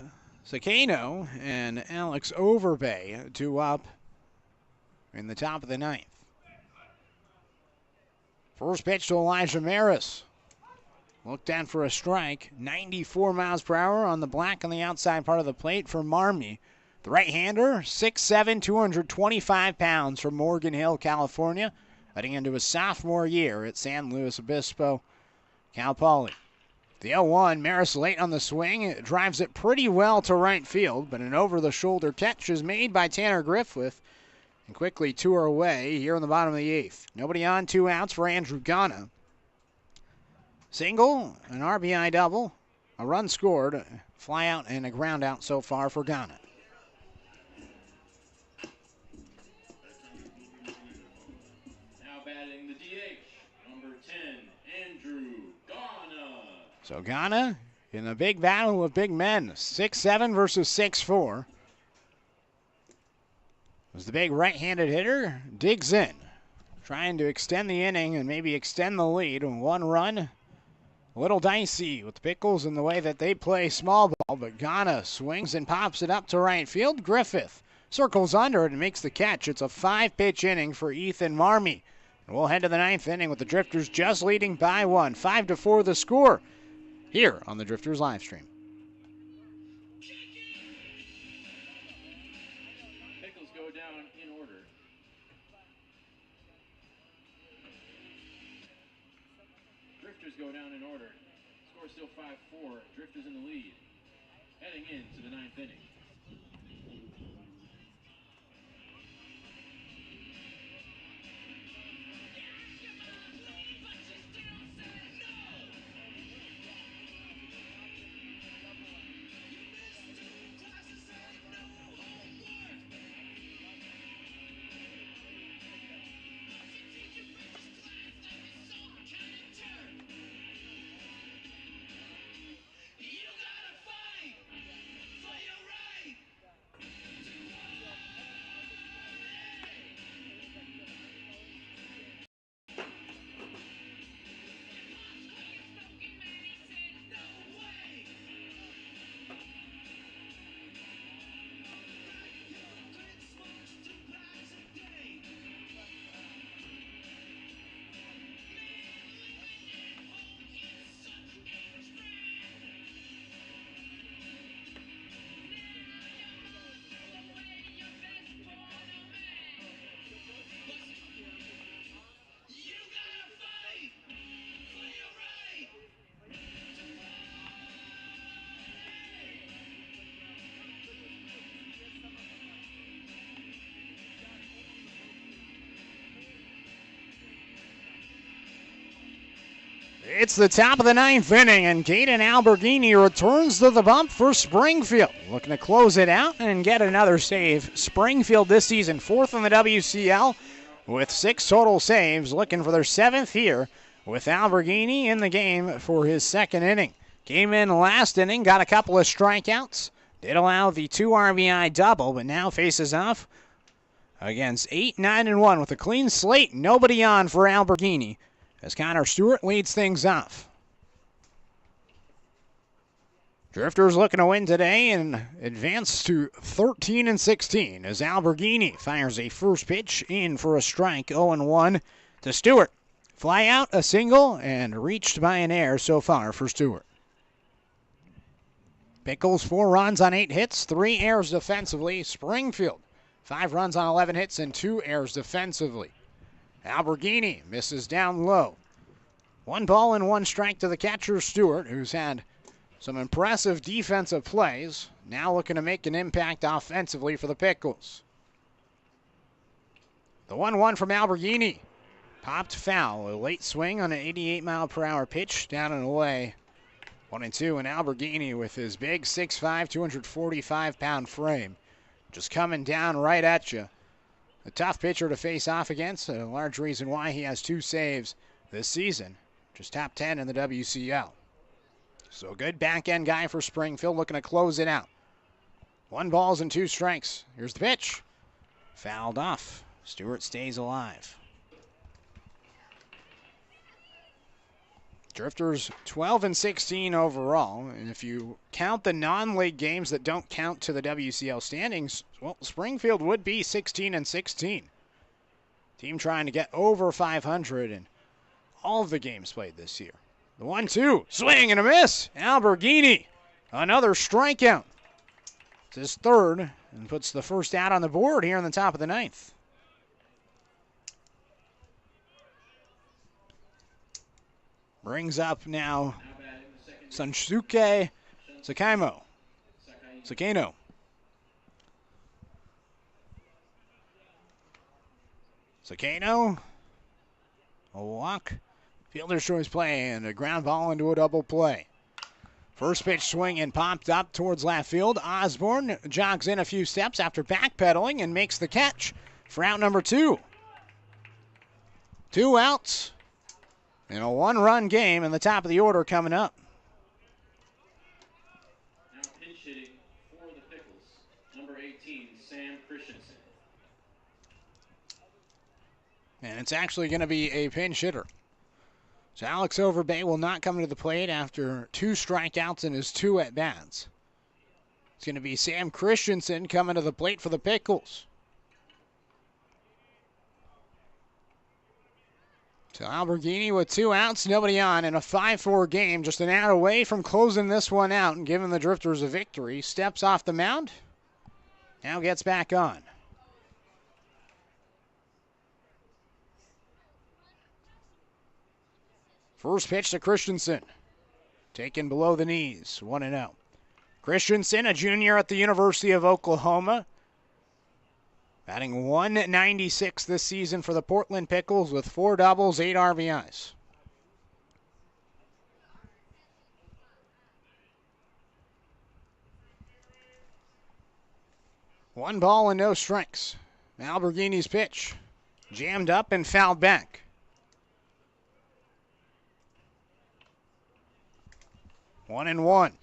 Sakano, and Alex Overbay, 2 up in the top of the ninth. First pitch to Elijah Maris. Looked at for a strike. 94 miles per hour on the black on the outside part of the plate for Marmey. The right-hander, 6'7", 225 pounds from Morgan Hill, California, heading into his sophomore year at San Luis Obispo, Cal Poly. The 0-1, Maris late on the swing. It drives it pretty well to right field, but an over-the-shoulder catch is made by Tanner Griffith. And quickly 2 are away here in the bottom of the eighth. Nobody on, 2 outs for Andrew Ghana. Single, an RBI double, a run scored, a fly out, and a ground out so far for Ghana. Now batting the DH, number 10, Andrew Ghana. So Ghana in a big battle of big men, 6'7" versus 6'4". As the big right-handed hitter digs in, trying to extend the inning and maybe extend the lead. 1 run, a little dicey with the Pickles in the way that they play small ball, but Ghana swings and pops it up to right field. Griffith circles under it and makes the catch. It's a 5-pitch inning for Ethan Marmey. And we'll head to the ninth inning with the Drifters just leading by 1. 5 to 4 the score here on the Drifters live stream. Pickles go down in order. Drifters go down in order. Score still 5-4. Drifters in the lead. Heading into the ninth inning. It's the top of the ninth inning, and Caden Alberghini returns to the bump for Springfield. Looking to close it out and get another save. Springfield this season, 4th in the WCL with 6 total saves, looking for their 7th here with Alberghini in the game for his 2nd inning. Came in last inning, got a couple of strikeouts, did allow the 2 RBI double, but now faces off against 8-9-1 with a clean slate. Nobody on for Alberghini as Connor Stewart leads things off. Drifters looking to win today and advance to 13-16 as Alberghini fires a first pitch in for a strike, 0-1 to Stewart. Fly out, a single, and reached by an error so far for Stewart. Pickles 4 runs on 8 hits, 3 errors defensively. Springfield 5 runs on 11 hits and 2 errors defensively. Alberghini misses down low. 1 ball and 1 strike to the catcher Stewart, who's had some impressive defensive plays. Now looking to make an impact offensively for the Pickles. The 1-1 from Alberghini. Popped foul. A late swing on an 88-mile-per-hour pitch down and away. 1-2, and Alberghini with his big 6'5", 245-pound frame. Just coming down right at you. A tough pitcher to face off against, a large reason why he has 2 saves this season. Just top 10 in the WCL. So good back-end guy for Springfield, looking to close it out. 1 ball and 2 strikes. Here's the pitch. Fouled off. Stewart stays alive. Drifters 12-16 overall, and if you count the non-league games that don't count to the WCL standings, well, Springfield would be 16-16. Team trying to get over 500 in all of the games played this year. The 1-2, swing and a miss. Alberghini, another strikeout. It's his 3rd, and puts the first out on the board here in the top of the 9th. Brings up now Sansuke Sakano. Sakano, a walk. Fielder's choice play and a ground ball into a double play. First pitch swing and popped up towards left field. Osborne jogs in a few steps after backpedaling and makes the catch for out number 2. 2 outs. And a 1-run game in the top of the order coming up. Now pinch hitting for the Pickles, number 18, Sam Christensen. And it's actually going to be a pinch hitter. So Alex Overbay will not come to the plate after 2 strikeouts in his 2 at-bats. It's going to be Sam Christensen coming to the plate for the Pickles. So Alberghini with 2 outs, nobody on in a 5-4 game. Just an out away from closing this one out and giving the Drifters a victory. Steps off the mound. Now gets back on. First pitch to Christensen. Taken below the knees. 1-0. Christensen, a junior at the University of Oklahoma. Batting .196 this season for the Portland Pickles with 4 doubles, 8 RBIs. One ball and no strikes. Alberghini's pitch. Jammed up and fouled back. 1-1.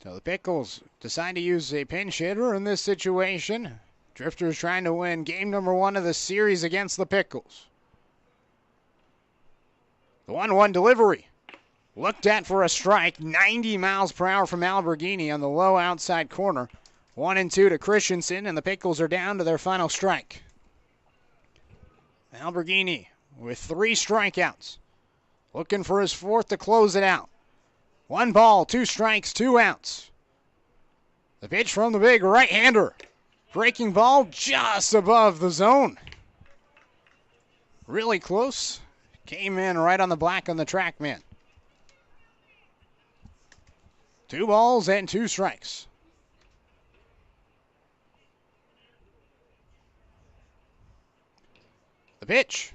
So the Pickles decide to use a pinch hitter in this situation. Drifters trying to win game number 1 of the series against the Pickles. The 1-1 delivery. Looked at for a strike. 90 miles per hour from Alberghini on the low outside corner. 1-2 to Christensen, and the Pickles are down to their final strike. Alberghini with 3 strikeouts. Looking for his 4th to close it out. 1 ball, 2 strikes, 2 outs. The pitch from the big right-hander. Breaking ball just above the zone. Really close. Came in right on the black on the track man. 2 balls and 2 strikes. The pitch.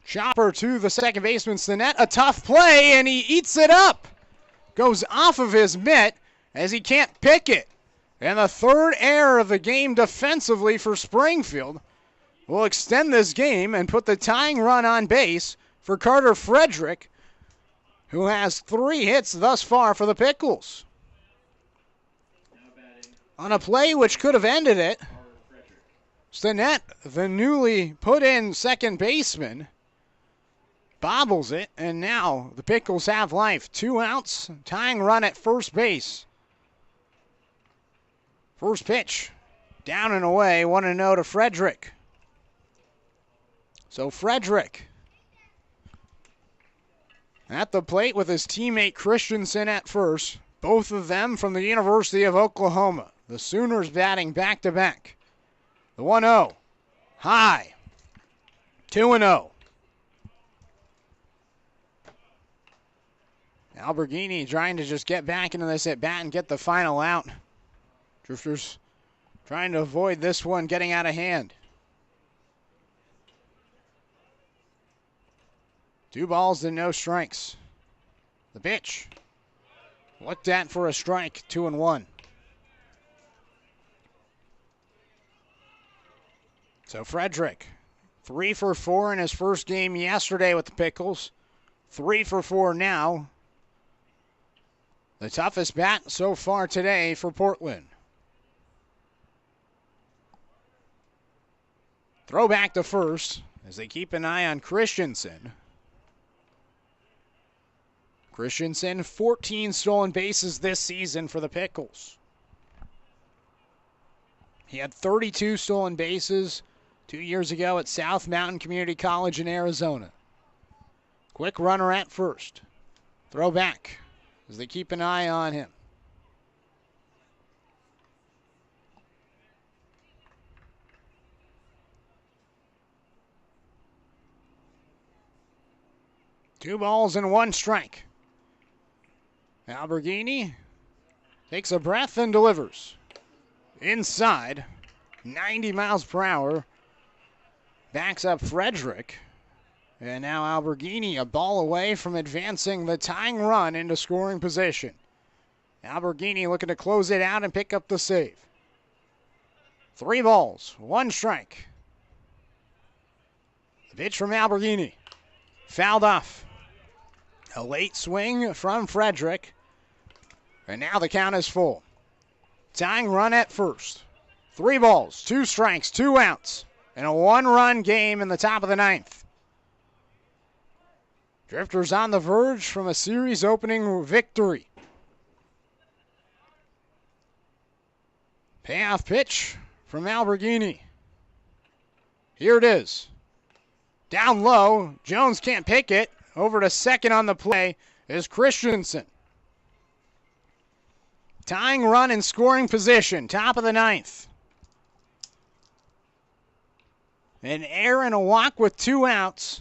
Chopper to the second baseman, Sinet. A tough play, and he eats it up. Goes off of his mitt as he can't pick it. And the third error of the game defensively for Springfield will extend this game and put the tying run on base for Carter Frederick, who has 3 hits thus far for the Pickles. On a play which could have ended it, Stinnett, the newly put in second baseman, bobbles it, and now the Pickles have life. 2 outs, tying run at first base. First pitch, down and away, 1-0 to Frederick. So Frederick at the plate with his teammate Christensen at first, both of them from the University of Oklahoma. The Sooners batting back-to-back. The 1-0, high, 2-0. Alberghini trying to just get back into this at-bat and get the final out. Drifters trying to avoid this one getting out of hand. 2 balls and no strikes. The pitch looked at for a strike, 2-1. So Frederick, 3 for 4 in his first game yesterday with the Pickles. 3 for 4 now. The toughest bat so far today for Portland. Throw back to first as they keep an eye on Christensen. Christensen, 14 stolen bases this season for the Pickles. He had 32 stolen bases 2 years ago at South Mountain Community College in Arizona. Quick runner at first. Throw back as they keep an eye on him. Two balls and 1 strike. Alberghini takes a breath and delivers. Inside, 90 miles per hour. Backs up Frederick. And now Alberghini a ball away from advancing the tying run into scoring position. Alberghini looking to close it out and pick up the save. 3 balls, 1 strike. The pitch from Alberghini. Fouled off. A late swing from Frederick. And now the count is full. Tying run at first. 3 balls, 2 strikes, 2 outs. And a 1-run game in the top of the 9th. Drifters on the verge from a series opening victory. Payoff pitch from Alberghini. Here it is. Down low, Jones can't pick it. Over to second on the play is Christensen. Tying run in scoring position, top of the 9th. An error and a walk with 2 outs.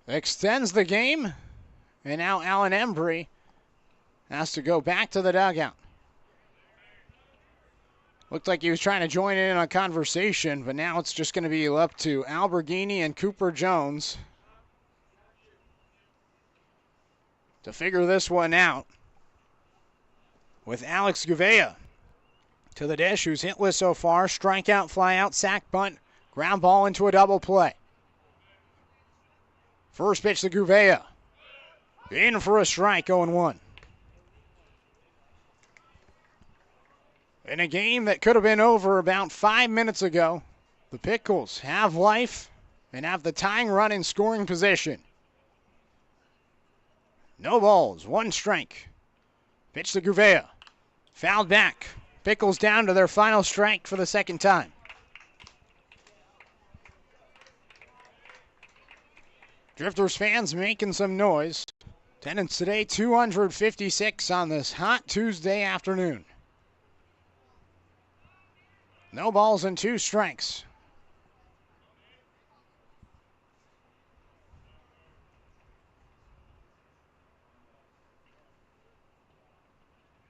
Extends the game. And now Alan Embry has to go back to the dugout. Looked like he was trying to join in on a conversation, but now it's just going to be up to Alberghini and Cooper Jones to figure this one out. With Alex Gouveia to the dish, who's hitless so far. Strikeout, flyout, sac bunt, ground ball into a double play. First pitch to Gouveia. In for a strike, 0-1. In a game that could have been over about 5 minutes ago, the Pickles have life and have the tying run in scoring position. No balls, 1 strike. Pitch to Gouveia. Fouled back. Pickles down to their final strike for the second time. Drifters fans making some noise. Attendance today, 256 on this hot Tuesday afternoon. No balls and 2 strikes.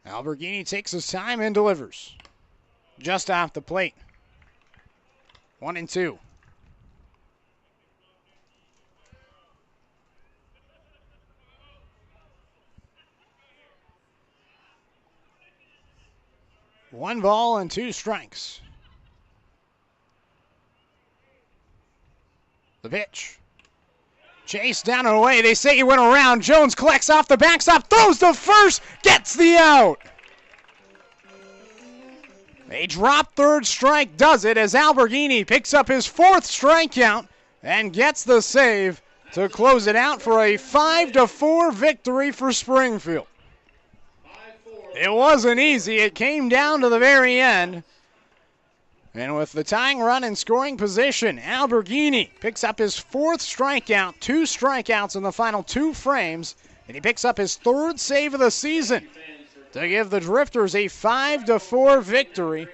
Alberghini takes his time and delivers. Just off the plate. 1-2. 1 ball and 2 strikes. The pitch. Chase down and away. They say he went around. Jones collects off the backstop, throws to first, gets the out. A drop third strike does it as Alberghini picks up his 4th strikeout and gets the save to close it out for a 5-4 victory for Springfield. It wasn't easy. It came down to the very end. And with the tying run in scoring position, Alberghini picks up his 4th strikeout, 2 strikeouts in the final 2 frames, and he picks up his 3rd save of the season to give the Drifters a 5-4 victory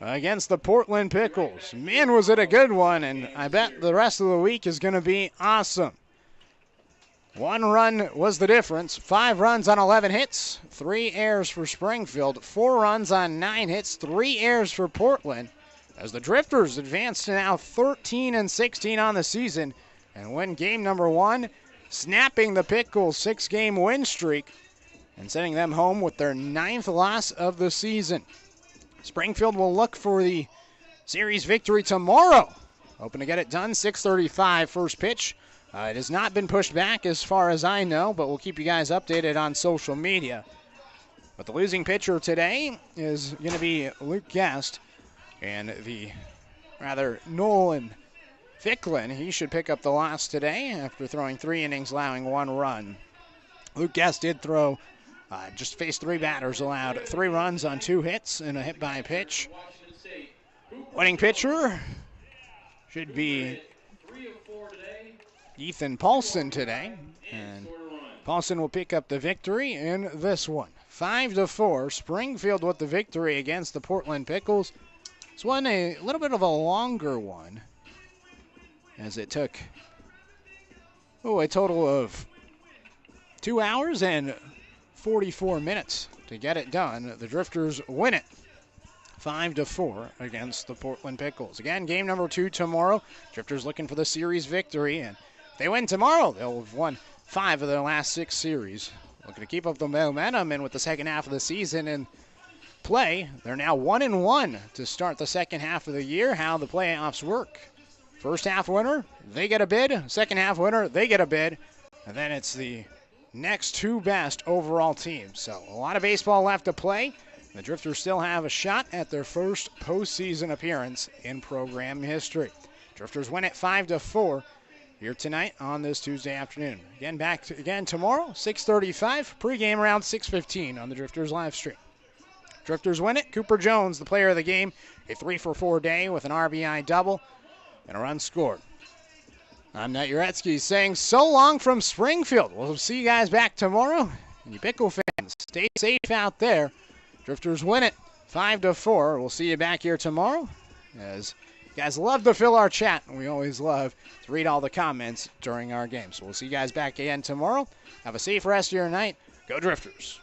against the Portland Pickles. Man, was it a good one, and I bet the rest of the week is going to be awesome. 1 run was the difference. 5 runs on 11 hits, 3 errors for Springfield, 4 runs on 9 hits, 3 errors for Portland, as the Drifters advance to now 13-16 on the season and win game number 1, snapping the Pickles' 6-game win streak and sending them home with their 9th loss of the season. Springfield will look for the series victory tomorrow. Hoping to get it done, 6:35 first pitch. It has not been pushed back as far as I know, but we'll keep you guys updated on social media. But the losing pitcher today is going to be Luke Guest, and Nolan Ficklin, he should pick up the loss today after throwing 3 innings, allowing 1 run. Luke Guest did throw, just faced 3 batters, allowed 3 runs on 2 hits and a hit by pitch. Winning pitcher should be Ethan Paulson today, and Paulson will pick up the victory in this one. 5-4, Springfield with the victory against the Portland Pickles. This one a little bit of a longer one, as it took a total of 2 hours and 44 minutes to get it done. The Drifters win it 5-4 against the Portland Pickles. Again, game number 2 tomorrow. Drifters looking for the series victory, and if they win tomorrow, they'll have won 5 of their last 6 series. Looking to keep up the momentum, and with the second half of the season in play, they're now 1-1 to start the second half of the year. How the playoffs work. First half winner, they get a bid. Second half winner, they get a bid. And then it's the next 2 best overall teams. So a lot of baseball left to play. The Drifters still have a shot at their first postseason appearance in program history. Drifters win it 5-4 here tonight on this Tuesday afternoon. Again, back again tomorrow, 6:35, pregame around 6:15 on the Drifters live stream. Drifters win it. Cooper Jones, the player of the game, a 3-for-4 day with an RBI double and a run scored. I'm Nat Jarecki saying so long from Springfield. We'll see you guys back tomorrow. And you Pickle fans, stay safe out there. Drifters win it 5-4. We'll see you back here tomorrow, as you guys love to fill our chat, and we always love to read all the comments during our games. So we'll see you guys back again tomorrow. Have a safe rest of your night. Go Drifters.